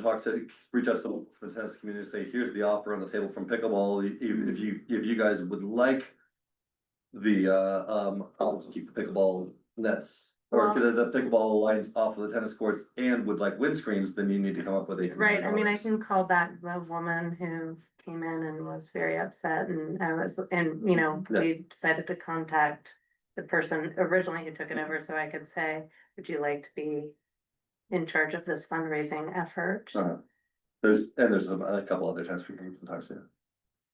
Speaker 3: reach out to the tennis community, say, here's the offer on the table from pickleball, if you guys would like. I'll just keep the pickleball nets, or the pickleball lines off of the tennis courts and would like windscreens, then you need to come up with $800.
Speaker 7: Right, I mean, I can call back the woman who came in and was very upset and you know, we decided to contact the person originally who took it over, so I could say, would you like to be in charge of this fundraising effort?
Speaker 3: There's a couple other times we can talk to.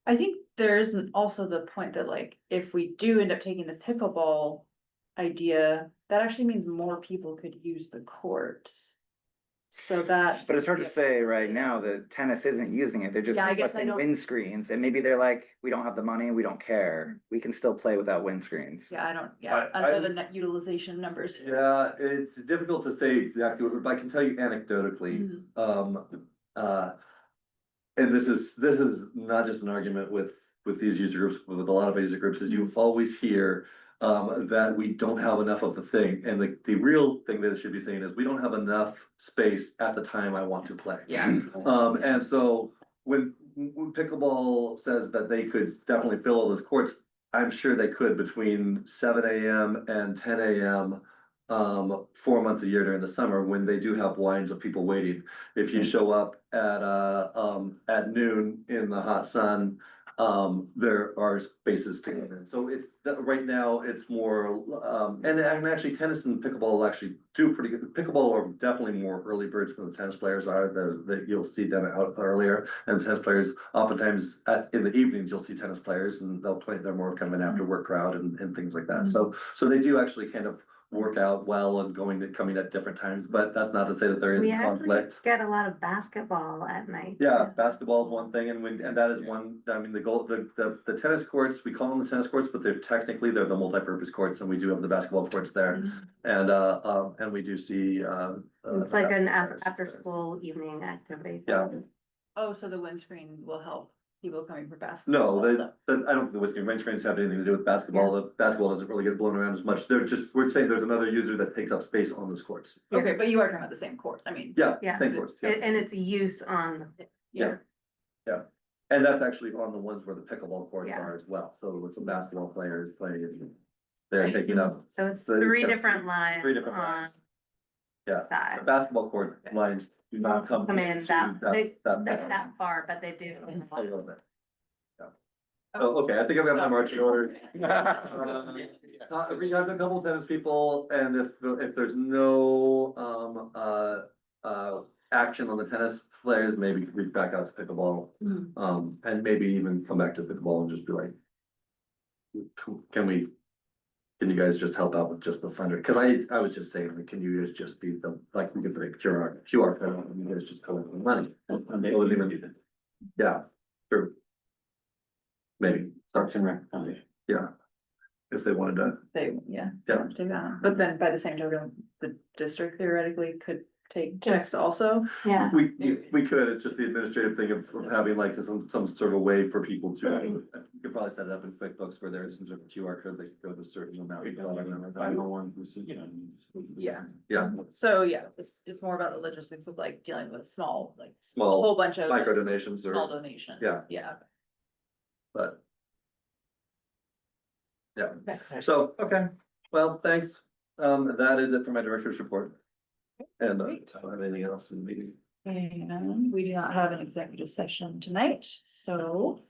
Speaker 10: I think there isn't also the point that like, if we do end up taking the pickleball idea, that actually means more people could use the courts. So that.
Speaker 8: But it's hard to say right now that tennis isn't using it. They're just
Speaker 10: Yeah, I guess I
Speaker 8: requesting windscreens, and maybe they're like, we don't have the money, we don't care. We can still play without windscreens.
Speaker 10: Yeah, under the net utilization numbers.
Speaker 3: Yeah, it's difficult to say exactly, but I can tell you anecdotally, and this is not just an argument with these user groups, but with a lot of user groups, is you always hear that we don't have enough of the thing, and the real thing that it should be saying is we don't have enough space at the time I want to play.
Speaker 10: Yeah.
Speaker 3: And so when pickleball says that they could definitely fill all those courts, I'm sure they could between 7 AM and 10 AM. 4 months a year during the summer when they do have lines of people waiting. If you show up at noon in the hot sun, there are spaces to get in. So it's right now it's more and actually tennis and pickleball actually do pretty good. Pickleball are definitely more early birds than the tennis players are. That you'll see them out earlier, and tennis players oftentimes in the evenings you'll see tennis players and they'll play. They're more of kind of an after work crowd and things like that. So they do actually kind of work out well and coming at different times, but that's not to say that there
Speaker 7: We
Speaker 3: isn't
Speaker 7: actually
Speaker 3: conflict.
Speaker 7: get a lot of basketball at night.
Speaker 3: Yeah, basketball is one thing, and that is one. I mean, the tennis courts, we call them the tennis courts, but they're the multi-purpose courts, and we do have the basketball courts there, and we do see.
Speaker 7: It's like an after school evening activity.
Speaker 3: Yeah.
Speaker 10: Oh, so the windscreen will help people coming for basketball.
Speaker 3: No, I don't think the whiskey range trains have anything to do with basketball. The basketball doesn't really get blown around as much. We're saying there's another user that takes up space on those courts.
Speaker 10: Okay, but you are talking about the same court, I mean.
Speaker 7: Yeah.
Speaker 3: Same courts, yeah.
Speaker 7: And it's use on.
Speaker 3: Yeah. And that's actually on the ones where the pickleball courts
Speaker 7: Yeah.
Speaker 3: are as well. So with the basketball players playing, they're picking up.
Speaker 7: So it's
Speaker 3: So it's
Speaker 7: three
Speaker 3: got
Speaker 7: different lines.
Speaker 3: three different
Speaker 7: on
Speaker 3: lines. Yeah, the
Speaker 7: Side.
Speaker 3: basketball court lines do not come
Speaker 7: Come in
Speaker 3: into
Speaker 7: that far, but they do.
Speaker 3: A little bit. Yeah. Oh, okay, I think I've got my marching order. Reach out to a couple of tennis people, and if there's no action on the tennis players, maybe reach back out to pickleball. And maybe even come back to pickleball and just be like, can you guys just help out with just the funder? Cause I was just saying, like, can you guys just be we can put a QR code on, and you guys just collect the money. And they wouldn't even do that. Yeah, true. Maybe,
Speaker 4: Parks and Rec Foundation.
Speaker 3: yeah. If they wanted to,
Speaker 10: Yeah.
Speaker 3: Yeah.
Speaker 10: Take that on. But then by the same token, the district theoretically could take checks also.
Speaker 7: Yeah.
Speaker 3: we could, it's just the administrative thing of having like some sort of way for people to. You could probably set it up in QuickBooks where there is some sort of QR code, they could go to a certain amount.
Speaker 4: I know one who's,
Speaker 10: Yeah.
Speaker 3: Yeah,
Speaker 10: So yeah, it's more about the logistics of like dealing with small, like a
Speaker 3: small
Speaker 10: whole bunch of.
Speaker 3: micro donations
Speaker 10: Small
Speaker 3: or,
Speaker 10: donations.
Speaker 3: Yeah.
Speaker 10: Yeah.
Speaker 3: but. Yeah, so, okay, well, thanks. That is it for my director's report. And I don't have anything else in the meeting.
Speaker 10: And we do not have an executive session tonight, so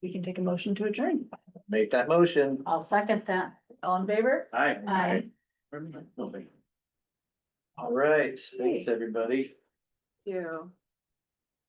Speaker 10: we can take a motion to adjourn.
Speaker 6: Make that motion.
Speaker 9: I'll second that.
Speaker 10: All in favor?
Speaker 4: Aye.
Speaker 9: Aye.
Speaker 6: All right, thanks, everybody.
Speaker 10: You.